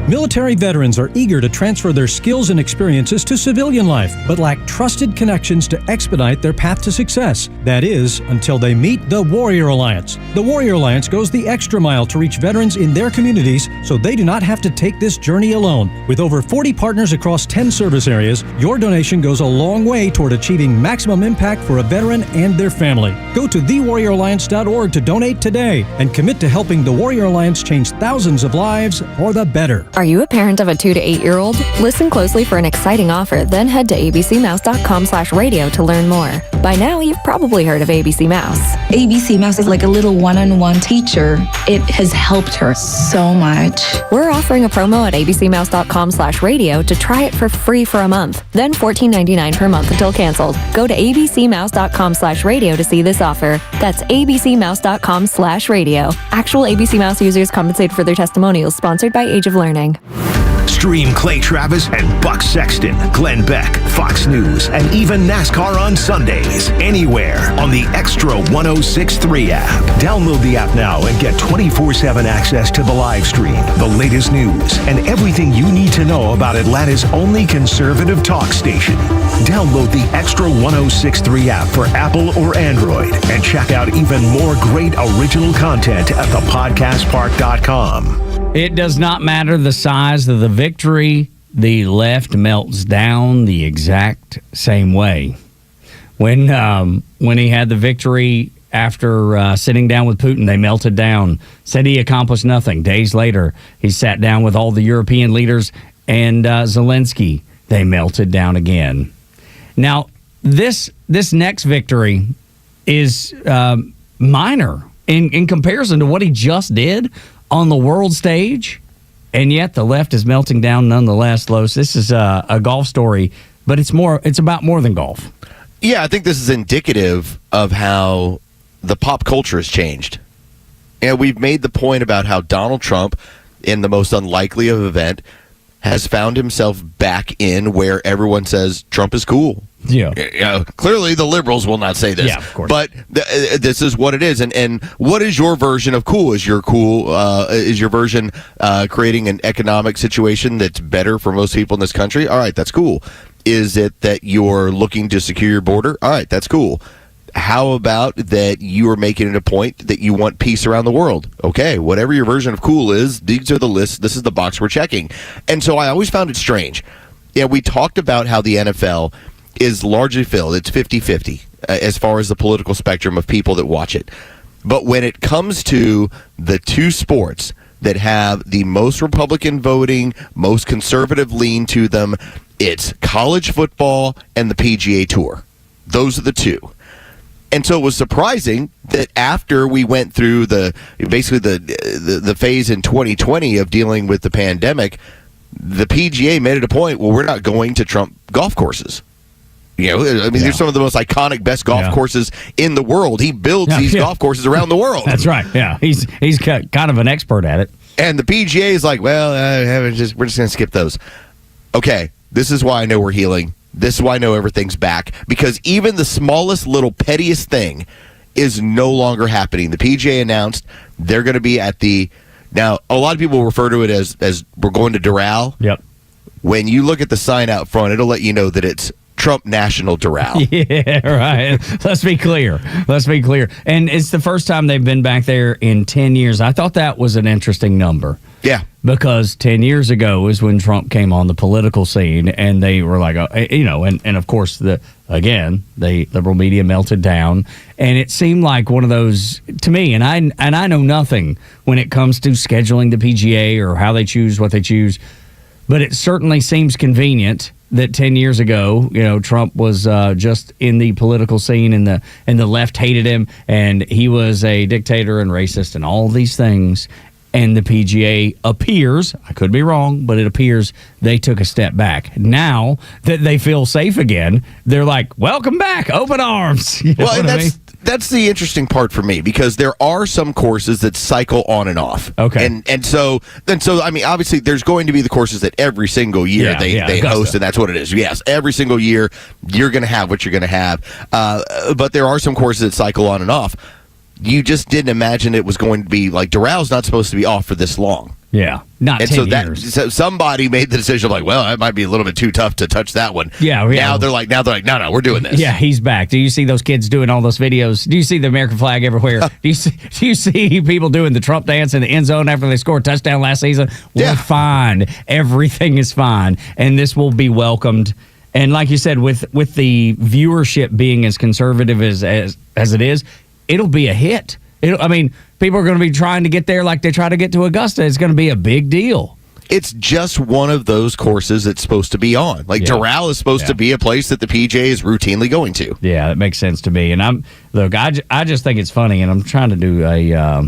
Military veterans are eager to transfer their skills and experiences to civilian life, but lack trusted connections to expedite their path to success. That is, until they meet the Warrior Alliance. The Warrior Alliance goes the extra mile to reach veterans in their communities so they do not have to take this journey alone. With over 40 partners across 10 service areas, your donation goes a long way toward achieving maximum impact for a veteran and their family. Go to thewarrioralliance.org to donate today and commit to helping the Warrior Alliance change thousands of lives for the better. Are you a parent of a 2 to 8 year old? Listen closely for an exciting offer, then head to abcmouse.com/radio to learn more. By now, you've probably heard of ABC Mouse. ABC Mouse is like a little one-on-one teacher. It has helped her so much. We're offering a promo at abcmouse.com/radio to try it for free for a month, then $14.99 per month until canceled. Go to abcmouse.com/radio to see this offer. That's abcmouse.com/radio. Actual ABC Mouse users compensated for their testimonials, sponsored by Age of Learning. Stream Clay Travis and Buck Sexton, Glenn Beck, Fox News, and even NASCAR on Sundays. Anywhere on the Extra 106.3 app. Download the app now and get 24/7 access to the live stream, the latest news, and everything you need to know about Atlanta's only conservative talk station. Download the Extra 106.3 app for Apple or Android and check out even more great original content at thepodcastpark.com. It does not matter the size of the victory, the left melts down the exact same way. When he had the victory after sitting down with Putin, they melted down, said he accomplished nothing. Days later, he sat down with all the European leaders and Zelensky. They melted down again. Now, this next victory is minor in comparison to what he just did on the world stage, and yet the left is melting down nonetheless. Los, this is a golf story, but it's about more than golf. Yeah, I think this is indicative of how the pop culture has changed. And we've made the point about how Donald Trump, in the most unlikely of event, has found himself back in where everyone says Trump is cool. Yeah. Clearly, the liberals will not say this. Yeah, of course. But this is what it is. And what is your version of cool? Is your version creating an economic situation that's better for most people in this country? All right, that's cool. Is it that you're looking to secure your border? All right, that's cool. How about that you are making it a point that you want peace around the world? Okay, whatever your version of cool is, these are the lists. This is the box we're checking. And so I always found it strange. Yeah, we talked about how the NFL is largely filled. It's 50-50 as far as the political spectrum of people that watch it. But when it comes to the two sports that have the most Republican voting, most conservative lean to them. It's college football and the PGA Tour. Those are the two. And so it was surprising that after we went through the phase in 2020 of dealing with the pandemic, the PGA made it a point, well, we're not going to Trump golf courses. They're some of the most iconic, best golf courses in the world. He builds these golf courses around the world. That's right. Yeah, he's kind of an expert at it. And the PGA is like, well, we're just going to skip those. Okay, this is why I know we're healing. This is why I know everything's back. Because even the smallest little pettiest thing is no longer happening. The PGA announced they're going to be at the... Now, a lot of people refer to it as we're going to Doral. Yep. When you look at the sign out front, it'll let you know that it's Trump National Doral. Yeah, right. Let's be clear. And it's the first time they've been back there in 10 years. I thought that was an interesting number. Yeah. Because 10 years ago is when Trump came on the political scene, and they were like, and of course, the liberal media melted down, and it seemed like one of those, to me, and I know nothing when it comes to scheduling the PGA or how they choose what they choose, but it certainly seems convenient that 10 years ago, Trump was just in the political scene, and the left hated him, and he was a dictator and racist and all these things. And the PGA appears, I could be wrong, but it appears they took a step back. Now that they feel safe again, they're like, welcome back, open arms. That's the interesting part for me, because there are some courses that cycle on and off. Okay. And so I mean, obviously there's going to be the courses that every single year they host, and that's what it is. Yes, every single year you're going to have what you're going to have. But there are some courses that cycle on and off. You just didn't imagine it was going to be like Doral's not supposed to be off for this long. Yeah, not and 10 years. So somebody made the decision like, well, it might be a little bit too tough to touch that one. Yeah. Now they're like, no, we're doing this. Yeah, he's back. Do you see those kids doing all those videos? Do you see the American flag everywhere? Do you see people doing the Trump dance in the end zone after they scored a touchdown last season? We're fine. Everything is fine, and this will be welcomed. And like you said, with the viewership being as conservative as it is, it'll be a hit. People are going to be trying to get there like they try to get to Augusta. It's going to be a big deal. It's just one of those courses that's supposed to be on. Like Doral is supposed to be a place that the PGA is routinely going to. Yeah, that makes sense to me. And I just think it's funny, and I'm trying to do I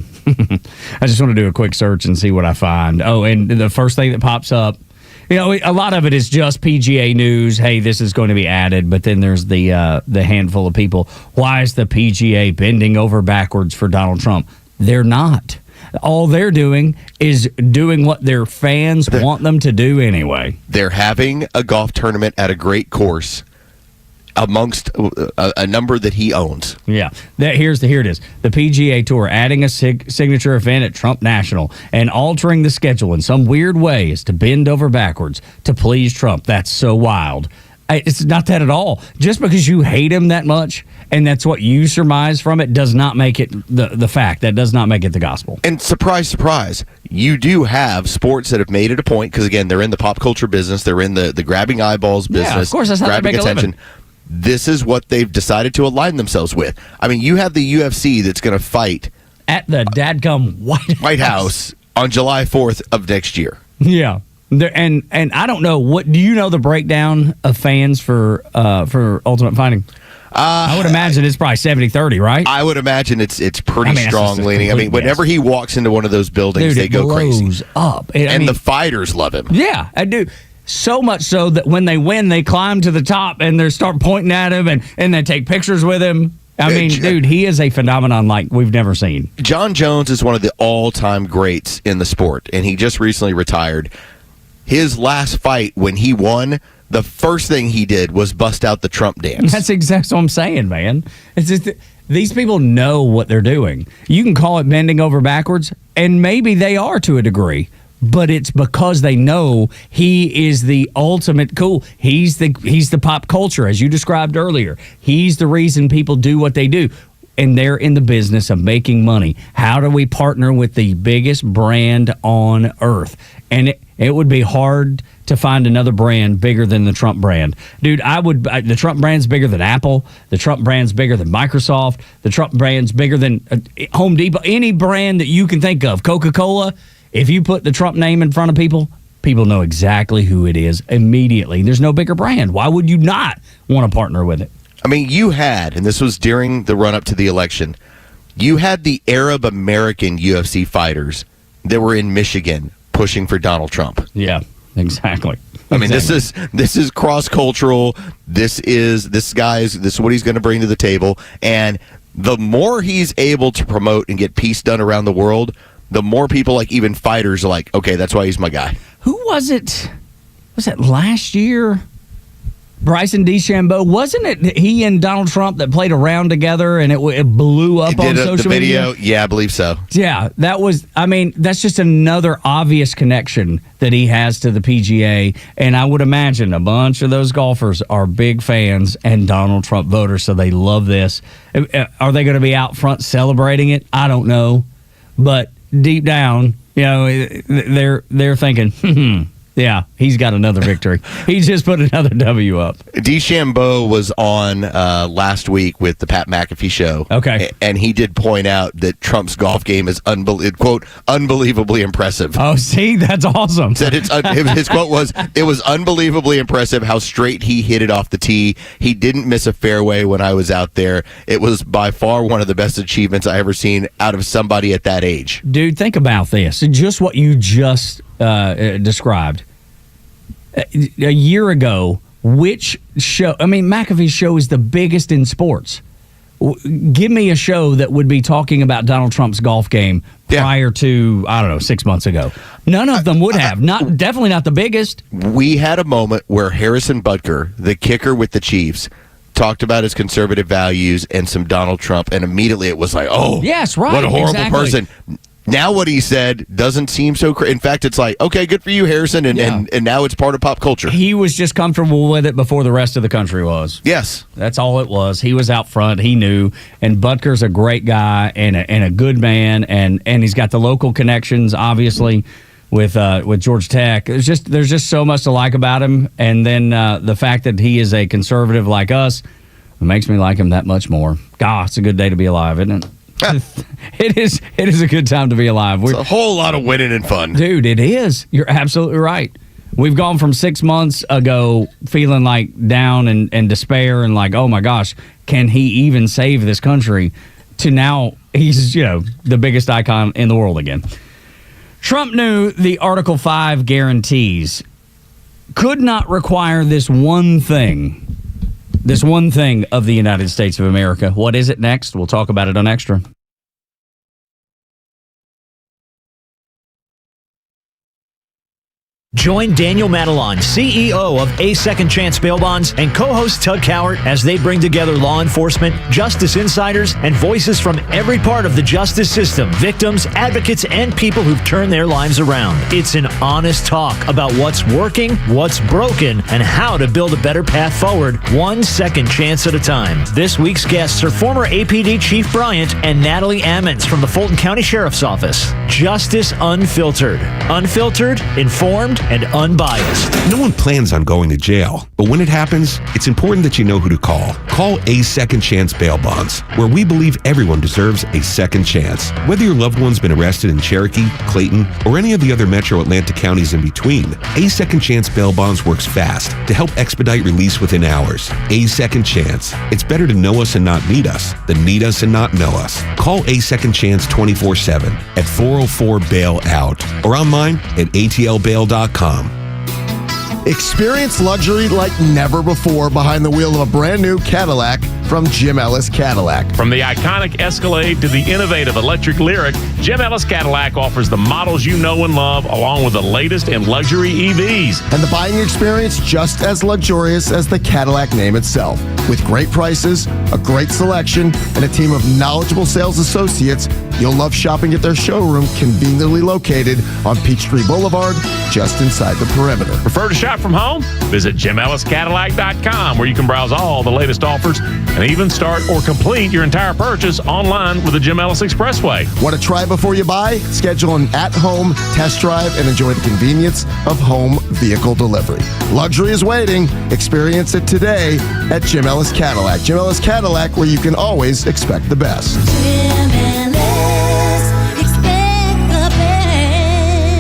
just want to do a quick search and see what I find. Oh, and the first thing that pops up, a lot of it is just PGA news. Hey, this is going to be added, but then there's the handful of people. Why is the PGA bending over backwards for Donald Trump? They're not. All they're doing is doing what their fans want them to do anyway. They're having a golf tournament at a great course amongst a number that he owns. Yeah. Here it is. The PGA Tour adding a signature event at Trump National and altering the schedule in some weird way is to bend over backwards to please Trump. That's so wild. It's not that at all. Just because you hate him that much and that's what you surmise from it does not make it the fact. That does not make it the gospel. And surprise, surprise, you do have sports that have made it a point, because, again, they're in the pop culture business. They're in the grabbing eyeballs business. Yeah, of course, that's how they make a living. This is what they've decided to align themselves with. I mean, you have the UFC that's going to fight at the dadgum White House on July 4th of next year. Yeah. And I don't know, what do you know the breakdown of fans for Ultimate Fighting? I would imagine it's probably 70-30, right? I would imagine it's pretty strong leaning. I mean, whenever he walks into one of those buildings, they go crazy. Up. And the fighters love him. Yeah, I do. So much so that when they win, they climb to the top and they start pointing at him and they take pictures with him. I mean, dude, he is a phenomenon like we've never seen. John Jones is one of the all-time greats in the sport, and he just recently retired. His last fight, when he won, the first thing he did was bust out the Trump dance. That's exactly what I'm saying, man. It's just these people know what they're doing. You can call it bending over backwards, and maybe they are to a degree, but it's because they know he is the ultimate cool. He's the pop culture, as you described earlier. He's the reason people do what they do. And they're in the business of making money. How do we partner with the biggest brand on earth? And it would be hard to find another brand bigger than the Trump brand. Dude, the Trump brand's bigger than Apple. The Trump brand's bigger than Microsoft. The Trump brand's bigger than Home Depot. Any brand that you can think of. Coca-Cola. If you put the Trump name in front of people, people know exactly who it is immediately. There's no bigger brand. Why would you not want to partner with it? I mean, you had, and this was during the run-up to the election, you had the Arab American UFC fighters that were in Michigan pushing for Donald Trump. Yeah, exactly. I mean, this is cross-cultural. This is what he's going to bring to the table. And the more he's able to promote and get peace done around the world, the more people, like even fighters, are like, okay, that's why he's my guy. Who was it? Was it last year? Bryson DeChambeau, wasn't it he and Donald Trump that played around together and it blew up on social the video? media? Yeah, I believe so. Yeah, that's just another obvious connection that he has to the PGA. And I would imagine a bunch of those golfers are big fans and Donald Trump voters, so they love this. Are they going to be out front celebrating it? I don't know. But deep down, they're thinking, yeah, he's got another victory. He just put another W up. DeChambeau was on last week with the Pat McAfee show. Okay. And he did point out that Trump's golf game is, quote, unbelievably impressive. Oh, see? That's awesome. Said his quote was, it was unbelievably impressive how straight he hit it off the tee. He didn't miss a fairway when I was out there. It was by far one of the best achievements I ever seen out of somebody at that age. Dude, think about this. Just what you just described. A year ago, which show? I mean, McAfee's show is the biggest in sports. Give me a show that would be talking about Donald Trump's golf game prior to, I don't know, 6 months ago. None of them would have. Definitely not the biggest. We had a moment where Harrison Butker, the kicker with the Chiefs, talked about his conservative values and some Donald Trump, and immediately it was like, oh, yes, right, what a horrible exactly. person. Now what he said doesn't seem so in fact, it's like, okay, good for you, Harrison, and now it's part of pop culture. He was just comfortable with it before the rest of the country was. Yes. That's all it was. He was out front. He knew. And Butker's a great guy and a good man, and he's got the local connections, obviously, with Georgia Tech. There's just so much to like about him. And then the fact that he is a conservative like us makes me like him that much more. God, it's a good day to be alive, isn't it? It is a good time to be alive. It's a whole lot of winning and fun. Dude, it is. You're absolutely right. We've gone from 6 months ago feeling like down and despair and like, oh my gosh, can he even save this country? To now he's, the biggest icon in the world again. Trump knew the Article 5 guarantees could not require this one thing of the United States of America. What is it next? We'll talk about it on Extra. Join Daniel Madelon, CEO of A Second Chance Bail Bonds, and co-host Tug Cowart as they bring together law enforcement, justice insiders, and voices from every part of the justice system, victims, advocates, and people who've turned their lives around. It's an honest talk about what's working, what's broken, and how to build a better path forward, one second chance at a time. This week's guests are former APD Chief Bryant and Natalie Ammons from the Fulton County Sheriff's Office. Justice Unfiltered. Unfiltered, informed, and unbiased. No one plans on going to jail, but when it happens, it's important that you know who to call. Call A Second Chance Bail Bonds, where we believe everyone deserves a second chance. Whether your loved one's been arrested in Cherokee, Clayton, or any of the other metro Atlanta counties in between, A Second Chance Bail Bonds works fast to help expedite release within hours. A Second Chance. It's better to know us and not need us than need us and not know us. Call A Second Chance 24/7 at 404-BAIL-OUT or online at atlbail.com. Experience luxury like never before behind the wheel of a brand new Cadillac from Jim Ellis Cadillac. From the iconic Escalade to the innovative electric Lyric, Jim Ellis Cadillac offers the models you know and love, along with the latest in luxury EVs. And the buying experience just as luxurious as the Cadillac name itself. With great prices, a great selection, and a team of knowledgeable sales associates, you'll love shopping at their showroom conveniently located on Peachtree Boulevard, just inside the perimeter. Prefer to shop from home? Visit JimEllisCadillac.com, where you can browse all the latest offers and even start or complete your entire purchase online with the Jim Ellis Expressway. Want to try before you buy? Schedule an at-home test drive and enjoy the convenience of home vehicle delivery. Luxury is waiting. Experience it today at Jim Ellis Cadillac. Jim Ellis Cadillac, where you can always expect the best. Jim Ellis, expect the best.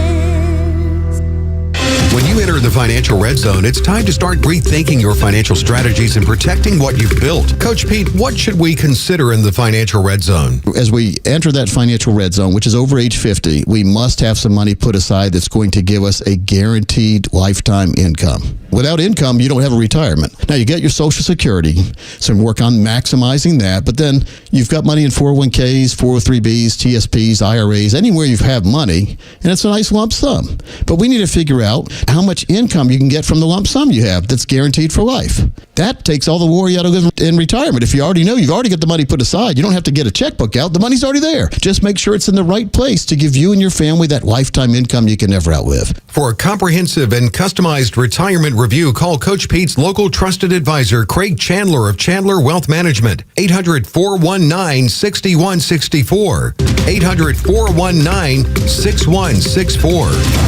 enter the financial red zone, it's time to start rethinking your financial strategies and protecting what you've built. Coach Pete, what should we consider in the financial red zone? As we enter that financial red zone, which is over age 50, we must have some money put aside that's going to give us a guaranteed lifetime income. Without income, you don't have a retirement. Now, you get your Social Security, so work on maximizing that, but then you've got money in 401ks, 403bs, TSPs, IRAs, anywhere you have money, and it's a nice lump sum. But we need to figure out how much income you can get from the lump sum you have that's guaranteed for life. That takes all the worry out of it in retirement. If you already know you've already got the money put aside, you don't have to get a checkbook out. The money's already there. Just make sure it's in the right place to give you and your family that lifetime income you can never outlive. For a comprehensive and customized retirement review, call Coach Pete's local trusted advisor, Craig Chandler of Chandler Wealth Management. 800-419-6164. 800-419-6164.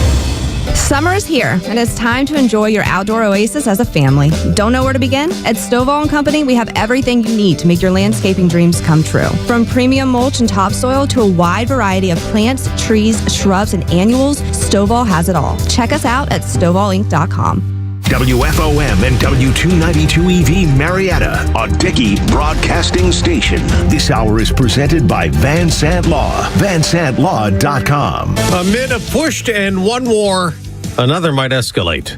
Summer is here, and it's time to enjoy your outdoor oasis as a family. Don't know where to begin? At Stovall & Company, we have everything you need to make your landscaping dreams come true. From premium mulch and topsoil to a wide variety of plants, trees, shrubs, and annuals, Stovall has it all. Check us out at StovallInc.com. WFOM and W292EV Marietta, a Dickey broadcasting station. This hour is presented by Van Sant Law, vansantlaw.com. Amid a push to end one war, another might escalate.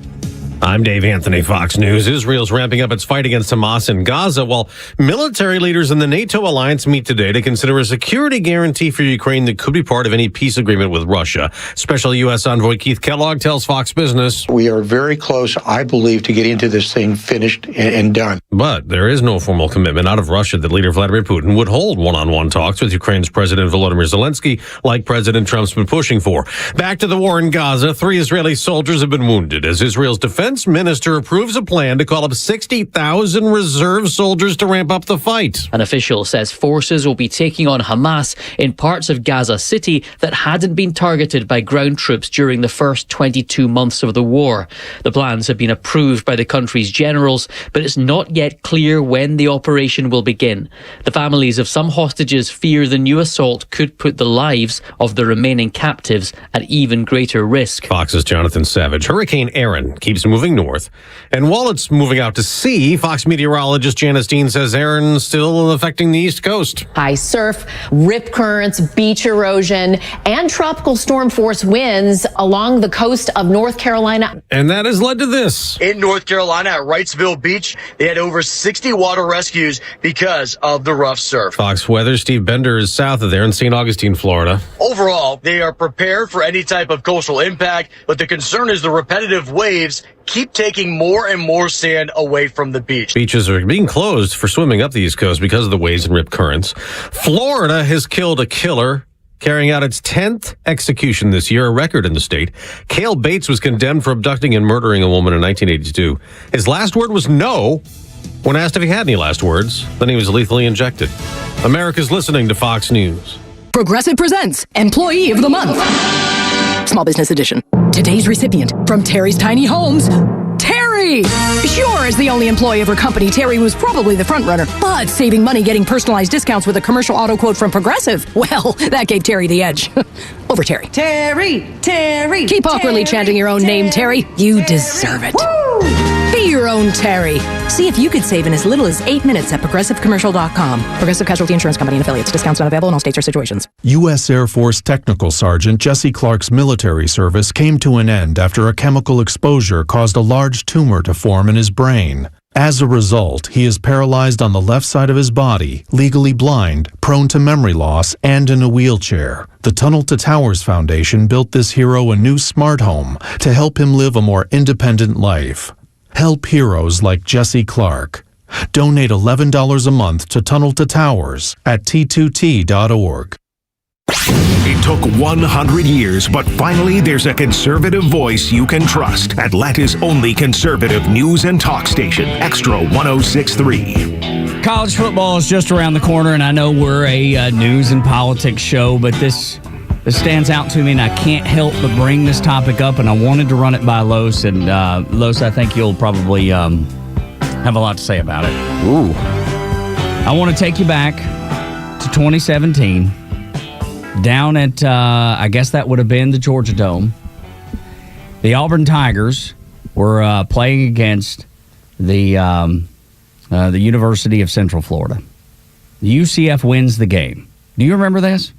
I'm Dave Anthony, Fox News. Israel's ramping up its fight against Hamas in Gaza, while military leaders in the NATO alliance meet today to consider a security guarantee for Ukraine that could be part of any peace agreement with Russia. Special U.S. Envoy Keith Kellogg tells Fox Business. We are very close, I believe, to getting to this thing finished and done. But there is no formal commitment out of Russia that leader Vladimir Putin would hold one-on-one talks with Ukraine's President Volodymyr Zelensky, like President Trump's been pushing for. Back to the war in Gaza, 3 Israeli soldiers have been wounded as Israel's defense minister approves a plan to call up 60,000 reserve soldiers to ramp up the fight. An official says forces will be taking on Hamas in parts of Gaza City that hadn't been targeted by ground troops during the first 22 months of the war. The plans have been approved by the country's generals, but it's not yet clear when the operation will begin. The families of some hostages fear the new assault could put the lives of the remaining captives at even greater risk. Fox's Jonathan Savage. Hurricane Aaron keeps moving north, and while it's moving out to sea, Fox meteorologist Janice Dean says Aaron's still affecting the East Coast. High surf, rip currents, beach erosion, and tropical storm force winds along the coast of North Carolina. And that has led to this. In North Carolina at Wrightsville Beach, they had over 60 water rescues because of the rough surf. Fox Weather Steve Bender is south of there in St. Augustine, Florida. Overall, they are prepared for any type of coastal impact, but the concern is the repetitive waves keep taking more and more sand away from the beach. Beaches are being closed for swimming up the East Coast because of the waves and rip currents. Florida has killed a killer carrying out its 10th execution this year, a record in the state. Cale Bates was condemned for abducting and murdering a woman in 1982. His last word was no. When asked if he had any last words, then he was lethally injected. America's listening to Fox News. Progressive presents Employee of the Month. Small Business Edition. Today's recipient from Terry's Tiny Homes, Terry! Sure, as the only employee of her company, Terry was probably the front runner, but saving money getting personalized discounts with a commercial auto quote from Progressive, well, that gave Terry the edge. Over Terry. Terry! Keep awkwardly chanting your own name, Terry. You deserve it. Woo! Be your own Terry. See if you could save in as little as 8 minutes at ProgressiveCommercial.com. Progressive Casualty Insurance Company and affiliates. Discounts not available in all states or situations. U.S. Air Force Technical Sergeant Jesse Clark's military service came to an end after a chemical exposure caused a large tumor to form in his brain. As a result, he is paralyzed on the left side of his body, legally blind, prone to memory loss, and in a wheelchair. The Tunnel to Towers Foundation built this hero a new smart home to help him live a more independent life. Help heroes like Jesse Clark. Donate $11 a month to Tunnel to Towers at T2T.org. It took 100 years, but finally there's a conservative voice you can trust. Atlanta's only conservative news and talk station, Extra 106.3. College football is just around the corner, and I know we're a news and politics show, but this stands out to me, and I can't help but bring this topic up, and I wanted to run it by Los, and Los, I think you'll probably have a lot to say about it. Ooh. I want to take you back to 2017, down at, I guess that would have been the Georgia Dome. The Auburn Tigers were playing against the University of Central Florida. UCF wins the game. Do you remember this?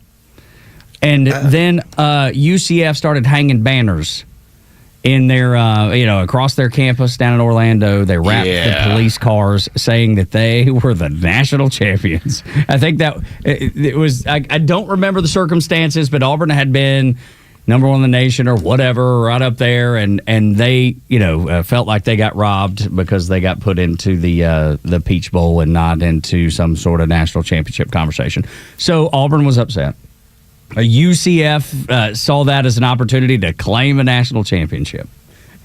And then UCF started hanging banners in their, across their campus down in Orlando. They wrapped the police cars saying that they were the national champions. I think that it was, I don't remember the circumstances, but Auburn had been number one in the nation or whatever, right up there, and they, felt like they got robbed because they got put into the Peach Bowl and not into some sort of national championship conversation. So Auburn was upset. UCF saw that as an opportunity to claim a national championship.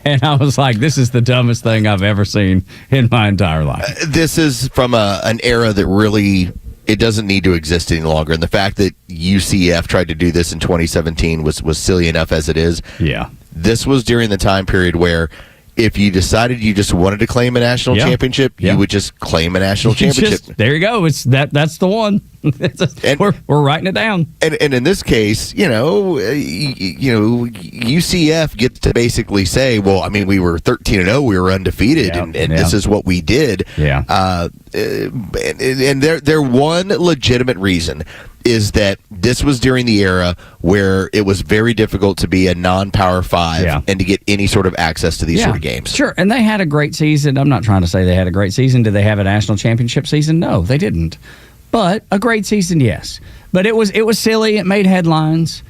And I was like, this is the dumbest thing I've ever seen in my entire life. This is from an era that really, it doesn't need to exist any longer. And the fact that UCF tried to do this in 2017 was silly enough as it is. Yeah. This was during the time period where if you decided you just wanted to claim a national championship, you would just claim a national championship. There you go. It's that's the one. We're writing it down. And in this case, UCF gets to basically say, well, I mean, we were 13-0, we were undefeated, and this is what we did. Yeah. And their one legitimate reason is that this was during the era where it was very difficult to be a non-Power 5 and to get any sort of access to these sort of games. Sure, and they had a great season. I'm not trying to say they had a great season. Did they have a national championship season? No, they didn't. But a great season, yes. But it was silly. It made headlines.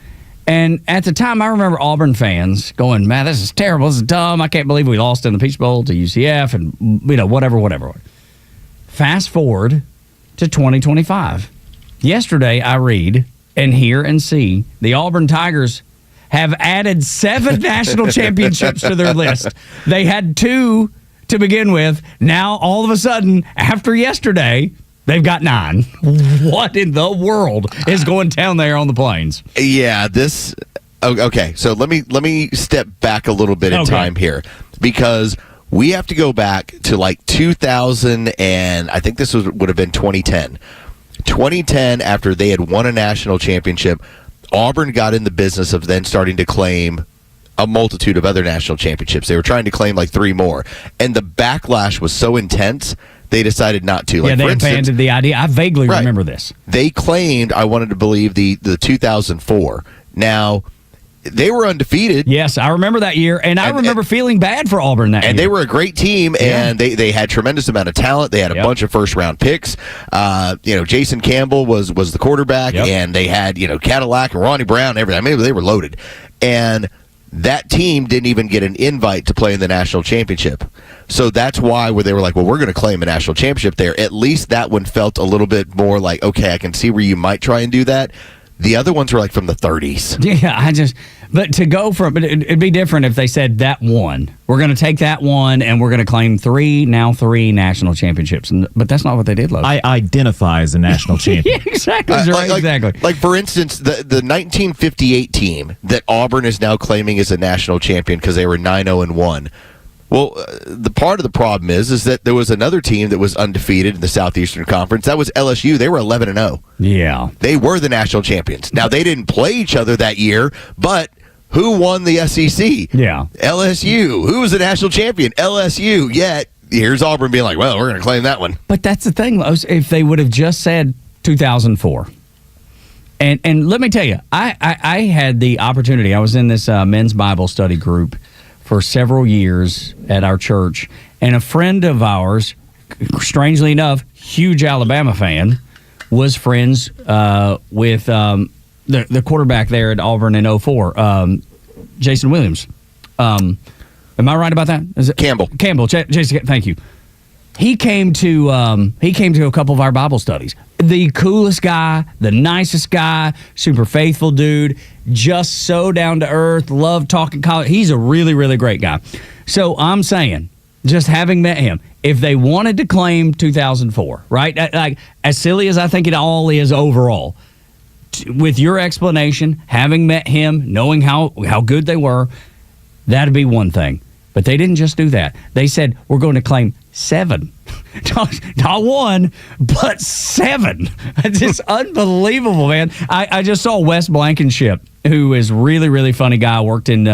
And at the time, I remember Auburn fans going, man, this is terrible. This is dumb. I can't believe we lost in the Peach Bowl to UCF and, whatever. Fast forward to 2025. Yesterday, I read and hear and see the Auburn Tigers have added 7 national championships to their list. They had 2 to begin with. Now, all of a sudden, after yesterday, they've got 9. What in the world is going down there on the plains? Yeah, this. Okay, so let me step back a little bit in time here, because we have to go back to like 2000, and I think this would have been 2010. 2010, after they had won a national championship, Auburn got in the business of then starting to claim a multitude of other national championships. They were trying to claim like 3 more, and the backlash was so intense they decided not to. They abandoned the idea. I vaguely remember this. They claimed, I wanted to believe, the 2004. Now, they were undefeated. Yes, I remember that year, and I remember feeling bad for Auburn that year. And they were a great team, and they had tremendous amount of talent. They had a bunch of first-round picks. Jason Campbell was the quarterback, and they had Cadillac and Ronnie Brown and everything. I mean, they were loaded. And that team didn't even get an invite to play in the national championship. So that's why they were like, well, we're going to claim a national championship there. At least that one felt a little bit more like, okay, I can see where you might try and do that. The other ones were like from the 30s. Yeah, but to go from, but it'd be different if they said that one. We're going to take that one and we're going to claim 3 national championships. But that's not what they did, Los. I identify as a national champion. Yeah, exactly. Exactly. Like, for instance, the 1958 team that Auburn is now claiming as a national champion because they were 9-0-1. Well, the part of the problem is that there was another team that was undefeated in the Southeastern Conference. That was LSU. They were 11-0. Yeah. They were the national champions. Now, they didn't play each other that year, but who won the SEC? Yeah. LSU. Who was the national champion? LSU. Yet, here's Auburn being like, well, we're going to claim that one. But that's the thing, Los. If they would have just said 2004. And let me tell you, I had the opportunity. I was in this men's Bible study group for several years at our church, and a friend of ours, strangely enough, huge Alabama fan, was friends with the quarterback there at Auburn in 2004, Jason Williams. Am I right about that? Is it Campbell? Jason, thank you. He came to a couple of our Bible studies. The coolest guy, the nicest guy, super faithful dude, just so down to earth, loved talking college. He's a really, really great guy. So I'm saying, just having met him, if they wanted to claim 2004, right? Like, as silly as I think it all is overall, with your explanation, having met him, knowing how good they were, that'd be one thing. But they didn't just do that. They said, we're going to claim 7. Not 1, but 7. It's just unbelievable, man. I just saw Wes Blankenship, who is really, really funny guy, worked in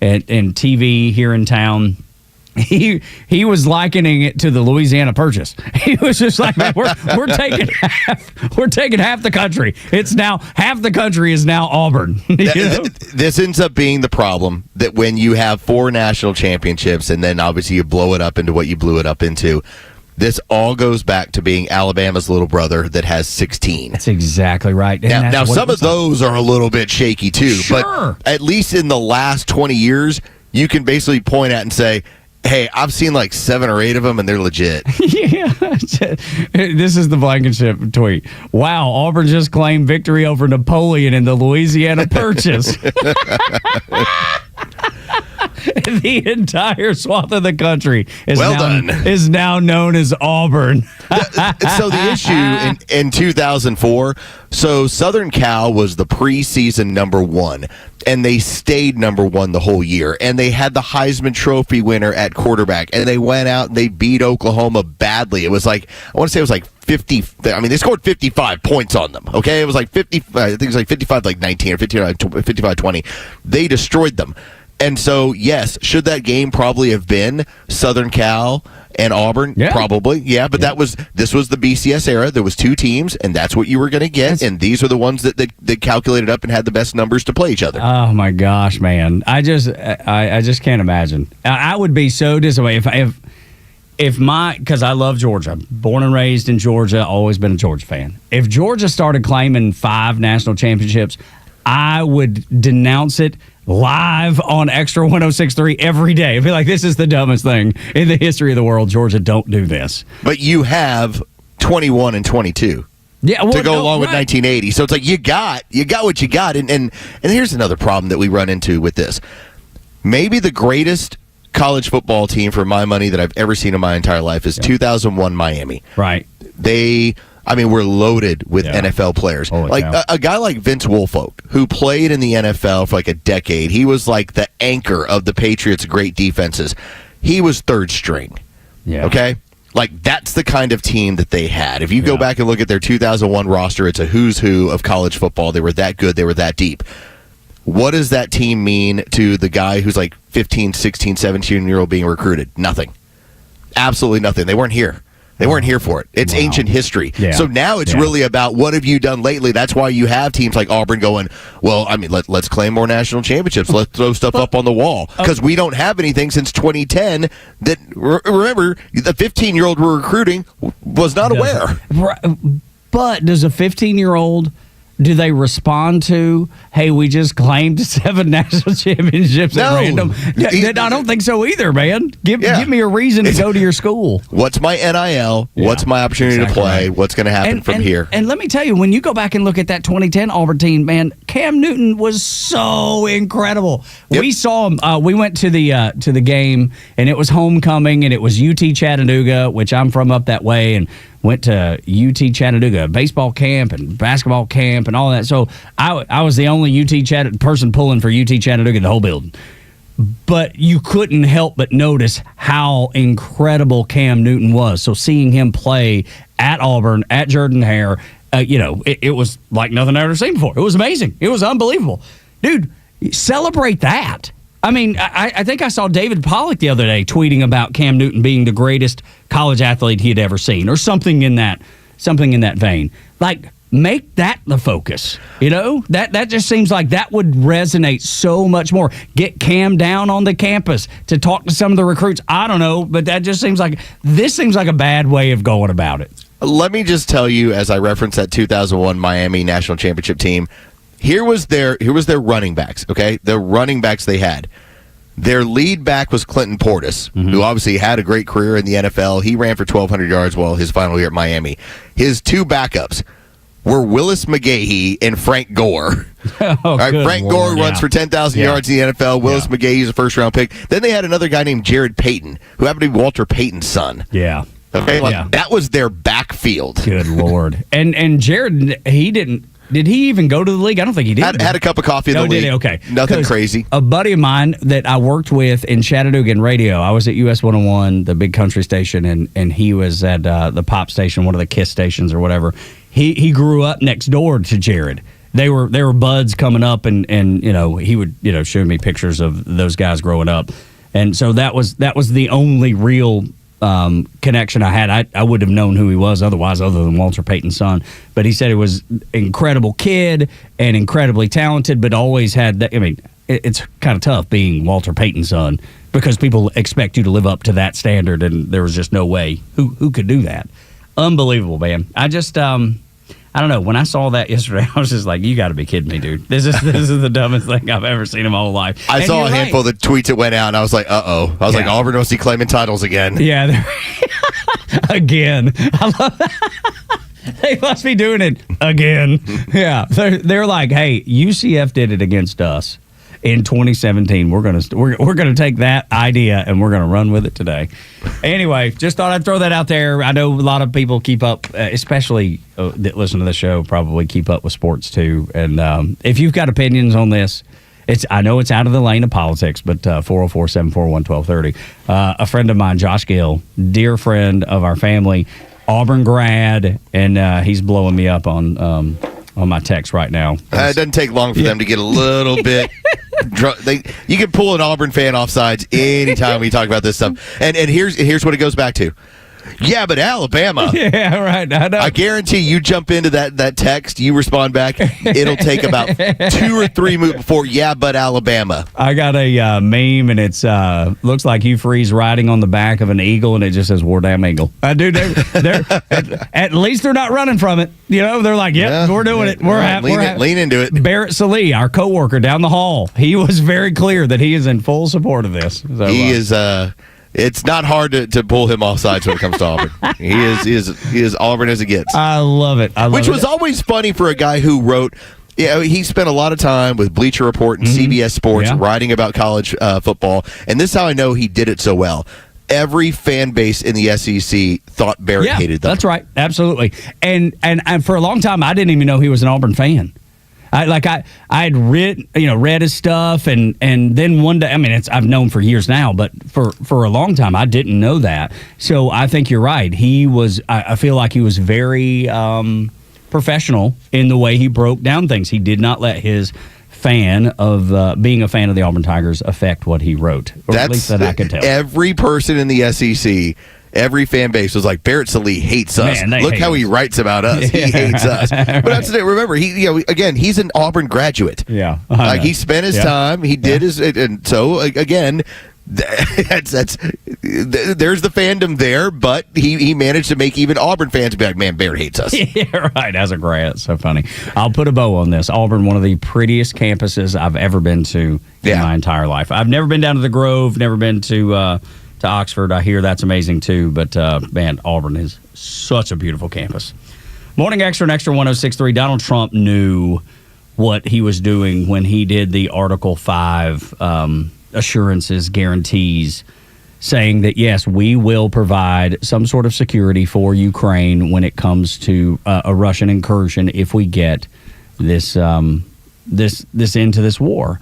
and TV here in town. He was likening it to the Louisiana Purchase. He was just like, man, we're taking half the country. It's now half the country is now Auburn. This ends up being the problem that when you have 4 national championships and then obviously you blow it up into what you blew it up into. This all goes back to being Alabama's little brother that has 16. That's exactly right. Now some of those are a little bit shaky too, Sure. but at least in the last 20 years, you can basically point at and say, hey, I've seen like 7 or 8 of them, and they're legit. Yeah. This is the Blankenship tweet. Wow, Auburn just claimed victory over Napoleon in the Louisiana Purchase. The entire swath of the country is now known as Auburn. So the issue in 2004, so Southern Cal was the preseason number 1, and they stayed number 1 the whole year, and they had the Heisman Trophy winner at quarterback, and they went out and they beat Oklahoma badly. It was like, I want to say it was like 50. I mean, they scored 55 points on them. Okay, it was like 50. I think it was like 55-19 or 55-20. They destroyed them. And so, yes, should that game probably have been Southern Cal and Auburn? Yeah. Probably, yeah. But this was the BCS era. There was 2 teams, and that's what you were going to get. And these are the ones that calculated up and had the best numbers to play each other. Oh my gosh, man! I just can't imagine. I would be so disappointed if because I love Georgia, born and raised in Georgia, always been a Georgia fan. If Georgia started claiming 5 national championships, I would denounce it live on Extra 106.3 every day. I'd be like, this is the dumbest thing in the history of the world. Georgia, don't do this. But you have 21 and 22. Yeah, to go along with 1980. So it's like you got what you got. And here's another problem that we run into with this. Maybe the greatest college football team for my money that I've ever seen in my entire life is 2001 Miami. Right. We're loaded with NFL players. Holy cow. A guy like Vince Wilfork, who played in the NFL for like a decade. He was like the anchor of the Patriots' great defenses. He was 3rd string. Yeah. Okay? Like, that's the kind of team that they had. If you go back and look at their 2001 roster, it's a who's who of college football. They were that good. They were that deep. What does that team mean to the guy who's like 15, 16, 17-year-old being recruited? Nothing. Absolutely nothing. They weren't here. They weren't here for it. It's ancient history. Yeah. So now it's really about what have you done lately. That's why you have teams like Auburn going, well, I mean, let's claim more national championships. Let's throw stuff up on the wall. Because we don't have anything since 2010 that, remember, the 15-year-old we're recruiting was not aware. But does a 15-year-old, do they respond to, hey, we just claimed 7 national championships at random? I don't think so either, man. Give me a reason to go to your school. What's my NIL? What's my opportunity to play? What's going to happen from here? And let me tell you, when you go back and look at that 2010 Auburn team, man, Cam Newton was so incredible. Yep. We saw him. We went to the game, and it was homecoming, and it was UT Chattanooga, which I'm from up that way, and went to UT Chattanooga baseball camp and basketball camp and all that. So I was the only person pulling for UT Chattanooga in the whole building. But you couldn't help but notice how incredible Cam Newton was. So seeing him play at Auburn, at Jordan-Hare, it was like nothing I've ever seen before. It was amazing. It was unbelievable. Dude, celebrate that. I mean, I think I saw David Pollack the other day tweeting about Cam Newton being the greatest college athlete he had ever seen, or something in that vein. Like, make that the focus. That just seems like that would resonate so much more. Get Cam down on the campus to talk to some of the recruits. I don't know, but that just seems like a bad way of going about it. Let me just tell you, as I referenced that 2001 Miami national championship team. Here was their running backs, okay? The running backs they had. Their lead back was Clinton Portis, who obviously had a great career in the NFL. He ran for 1,200 yards while his final year at Miami. His 2 backups were Willis McGahee and Frank Gore. All right, Frank Gore runs for 10,000 yards in the NFL. Willis McGahee's a first-round pick. Then they had another guy named Jared Payton, who happened to be Walter Payton's son. Yeah. Okay, that was their backfield. Good Lord. And Jared, did he even go to the league? I don't think he did. Had a cup of coffee in the league. Did he? Okay. Nothing crazy. A buddy of mine that I worked with in Chattanooga in radio, I was at US 101, the big country station, and he was at the pop station, one of the KISS stations or whatever. He grew up next door to Jared. they were buds coming up, and he would show me pictures of those guys growing up, and so that was the only real connection I had. I would have known who he was otherwise, other than Walter Payton's son. But he said he was an incredible kid and incredibly talented, but always had that. I mean, it's kind of tough being Walter Payton's son because people expect you to live up to that standard, and there was just no way who could do that. Unbelievable, man. I just I don't know. When I saw that yesterday, I was just like, "You got to be kidding me, dude! This is the dumbest thing I've ever seen in my whole life." I saw a handful of the tweets that went out, and I was like, "Uh-oh!" I was like, "Auburn must be claiming titles again." Yeah, again. I love that. They must be doing it again. Yeah, they're like, "Hey, UCF did it against us in 2017. We're gonna take that idea and we're gonna run with it today." Anyway, just thought I'd throw that out there. I know a lot of people keep up, especially that listen to the show, probably keep up with sports too. And if you've got opinions on this, I know it's out of the lane of politics, but 404-741-1230. A friend of mine, Josh Gill, dear friend of our family, Auburn grad, and he's blowing me up on my text right now. It doesn't take long for them to get a little bit drunk. You can pull an Auburn fan off sides anytime we talk about this stuff. And here's what it goes back to. Yeah, but Alabama. Yeah, right. I know. I guarantee you jump into that text, you respond back, it'll take about 2 or 3 moves before, yeah, but Alabama. I got a meme, and it's looks like Hugh Freeze riding on the back of an eagle, and it just says, "War damn eagle." Dude, they're at least they're not running from it. They're like, "Yep, we're doing it. Lean into it." Barrett Salee, our coworker down the hall, he was very clear that he is in full support of this. So, he is. It's not hard to pull him off sides when it comes to Auburn. He is Auburn as it gets. I love it. Which was always funny for a guy who wrote. Yeah, he spent a lot of time with Bleacher Report and CBS Sports writing about college football, and this is how I know he did it so well. Every fan base in the SEC thought Barrett hated them. That's right, absolutely. And for a long time, I didn't even know he was an Auburn fan. I had read his stuff, and then one day, I mean, I've known for years now, but for a long time I didn't know that. So I think you're right. He was. I feel like he was very professional in the way he broke down things. He did not let his fan of being a fan of the Auburn Tigers affect what he wrote, or at least that I could tell. Every person in the SEC. Every fan base was like, Barrett Salee hates us. Man, look how he writes about us. He hates us. But that's it. Remember, he's an Auburn graduate. Yeah, like he spent his time. He did his, and so again, there's the fandom there. But he managed to make even Auburn fans be like, man, Barrett hates us. Yeah, right. As a grad, so funny. I'll put a bow on this. Auburn, one of the prettiest campuses I've ever been to in my entire life. I've never been down to the Grove. Never been to Oxford. I hear that's amazing too, but man, Auburn is such a beautiful campus. Morning Extra and Extra 106.3. Donald Trump knew what he was doing when he did the Article 5 assurances, guarantees, saying that yes, we will provide some sort of security for Ukraine when it comes to a Russian incursion if we get this into this war.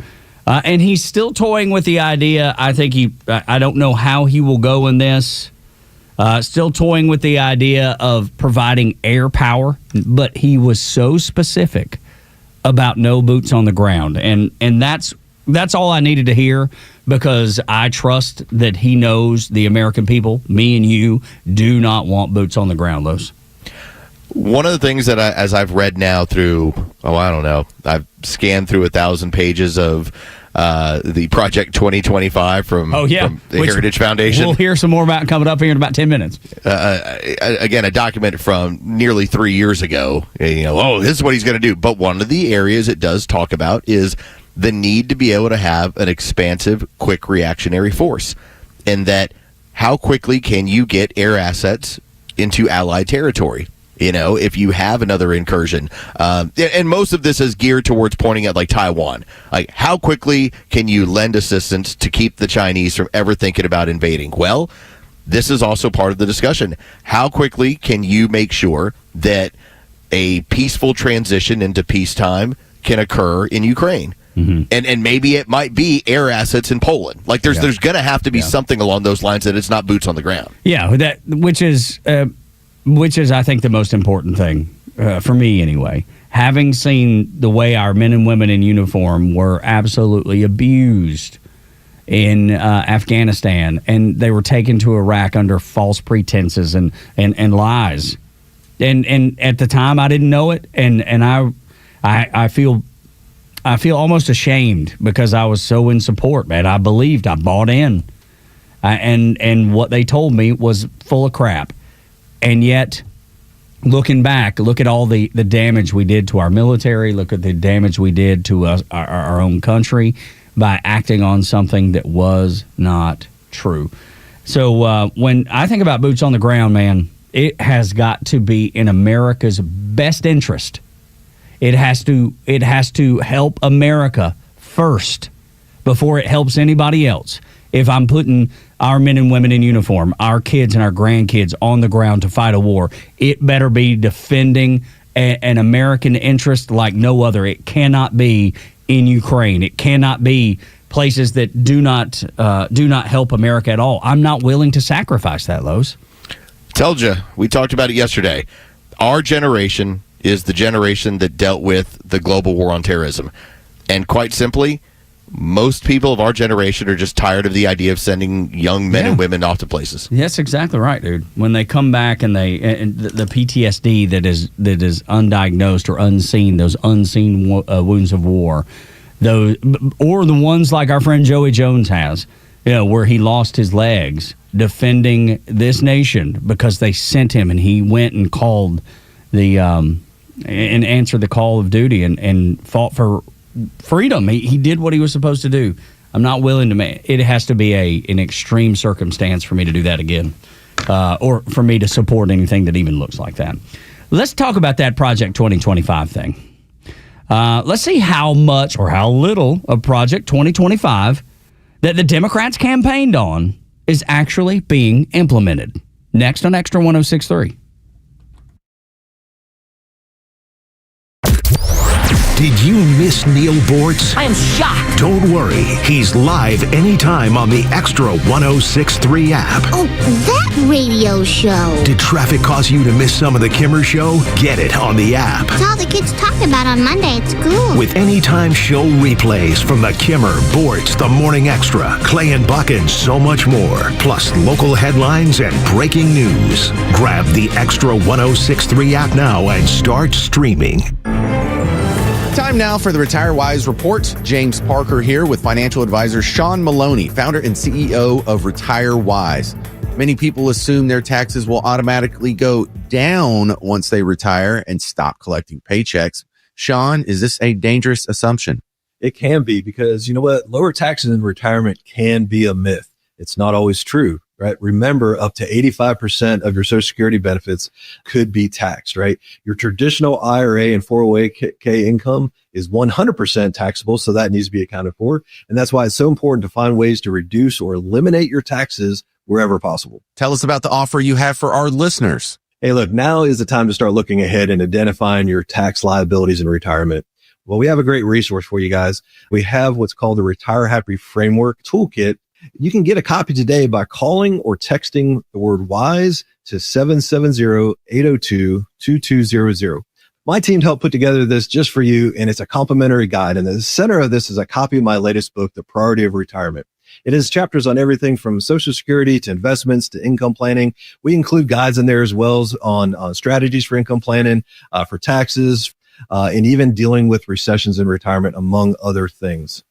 And he's still toying with the idea. I think I don't know how he will go in this. Still toying with the idea of providing air power, but he was so specific about no boots on the ground, and that's all I needed to hear, because I trust that he knows the American people, me and you, do not want boots on the ground, Los. One of the things that as I've read now through, I don't know, I've scanned through 1,000 pages of the Project 2025 from the Heritage Foundation. We'll hear some more about coming up here in about 10 minutes. Again, a document from nearly 3 years ago. This is what he's going to do. But one of the areas it does talk about is the need to be able to have an expansive, quick reactionary force. And that how quickly can you get air assets into Allied territory? If you have another incursion. And most of this is geared towards pointing at like Taiwan. Like, how quickly can you lend assistance to keep the Chinese from ever thinking about invading? Well, this is also part of the discussion. How quickly can you make sure that a peaceful transition into peacetime can occur in Ukraine? Mm-hmm. And maybe it might be air assets in Poland. Like, there's going to have to be something along those lines that it's not boots on the ground. Yeah, which is, I think, the most important thing for me anyway, having seen the way our men and women in uniform were absolutely abused in Afghanistan, and they were taken to Iraq under false pretenses and lies. And at the time, I didn't know it, and I feel almost ashamed because I was so in support, man. I believed, I bought in, and what they told me was full of crap. And yet, looking back, look at all the damage we did to our military. Look at the damage we did to our own country by acting on something that was not true. So when I think about boots on the ground, man, it has got to be in America's best interest. It has to help America first before it helps anybody else. If I'm putting our men and women in uniform, our kids and our grandkids on the ground to fight a war, it better be defending an American interest like no other. It cannot be in Ukraine. It cannot be places that do not help America at all. I'm not willing to sacrifice that, Los. Told you. We talked about it yesterday. Our generation is the generation that dealt with the global war on terrorism. And quite simply, most people of our generation are just tired of the idea of sending young men and women off to places. That's exactly right, dude. When they come back and the PTSD that is undiagnosed or unseen, those unseen wounds of war, those, or the ones like our friend Joey Jones has, where he lost his legs defending this nation because they sent him and he went and called and answered the call of duty and fought for freedom. He did what he was supposed to do. I'm not willing to it has to be an extreme circumstance for me to do that again, or for me to support anything that even looks like that. Let's talk about that Project 2025 thing. Let's see how much or how little of Project 2025 that the Democrats campaigned on is actually being implemented. Next on Extra 106.3. Did you miss Neil Bortz? I am shocked. Don't worry. He's live anytime on the Extra 106.3 app. Oh, that radio show. Did traffic cause you to miss some of the Kimmer Show? Get it on the app. It's all the kids talk about on Monday at school. With anytime show replays from the Kimmer, Bortz, the Morning Extra, Clay and Buck, and so much more. Plus local headlines and breaking news. Grab the Extra 106.3 app now and start streaming. Time now for the Retire Wise Report. James Parker here with financial advisor Sean Maloney, founder and CEO of Retire Wise. Many people assume their taxes will automatically go down once they retire and stop collecting paychecks. Sean, is this a dangerous assumption? It can be, because you know what? Lower taxes in retirement can be a myth. It's not always true, right? Remember, up to 85% of your Social Security benefits could be taxed, right? Your traditional IRA and 401k income is 100% taxable, so that needs to be accounted for. And that's why it's so important to find ways to reduce or eliminate your taxes wherever possible. Tell us about the offer you have for our listeners. Hey, look, now is the time to start looking ahead and identifying your tax liabilities in retirement. Well, we have a great resource for you guys. We have what's called the Retire Happy Framework Toolkit. You can get a copy today by calling or texting the word WISE to 770-802-2200. My team helped put together this just for you, and it's a complimentary guide. And the center of this is a copy of my latest book, The Priority of Retirement. It has chapters on everything from Social Security to investments to income planning. We include guides in there as well as on strategies for income planning, for taxes, and even dealing with recessions in retirement, among other things.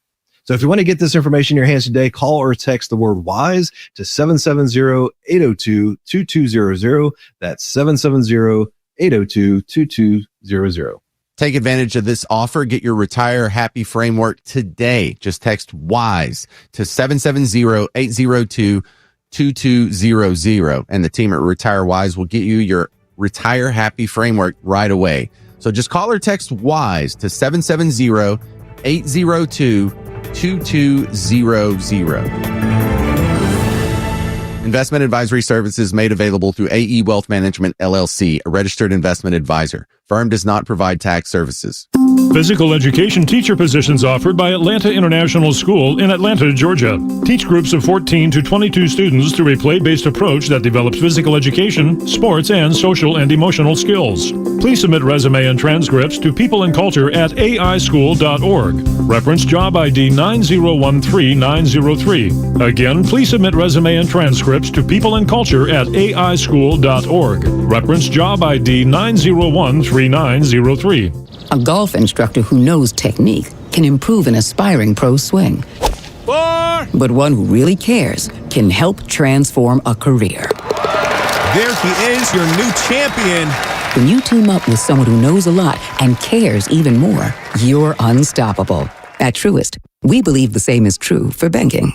So if you want to get this information in your hands today, call or text the word WISE to 770-802-2200. That's 770-802-2200. Take advantage of this offer. Get your Retire Happy Framework today. Just text WISE to 770-802-2200. And the team at Retire Wise will get you your Retire Happy Framework right away. So just call or text WISE to 770-802-2200. Investment advisory services made available through AE Wealth Management, LLC, a registered investment advisor. Firm does not provide tax services. Physical education teacher positions offered by Atlanta International School in Atlanta, Georgia. Teach groups of 14 to 22 students through a play-based approach that develops physical education, sports, and social and emotional skills. Please submit resume and transcripts to peopleandculture@aischool.org. Reference job ID 9013903. Again, please submit resume and transcripts to peopleandculture@aischool.org. Reference job ID 9013903. A golf instructor who knows technique can improve an aspiring pro swing. But one who really cares can help transform a career. There he is, your new champion. When you team up with someone who knows a lot and cares even more, you're unstoppable. At Truist, we believe the same is true for banking.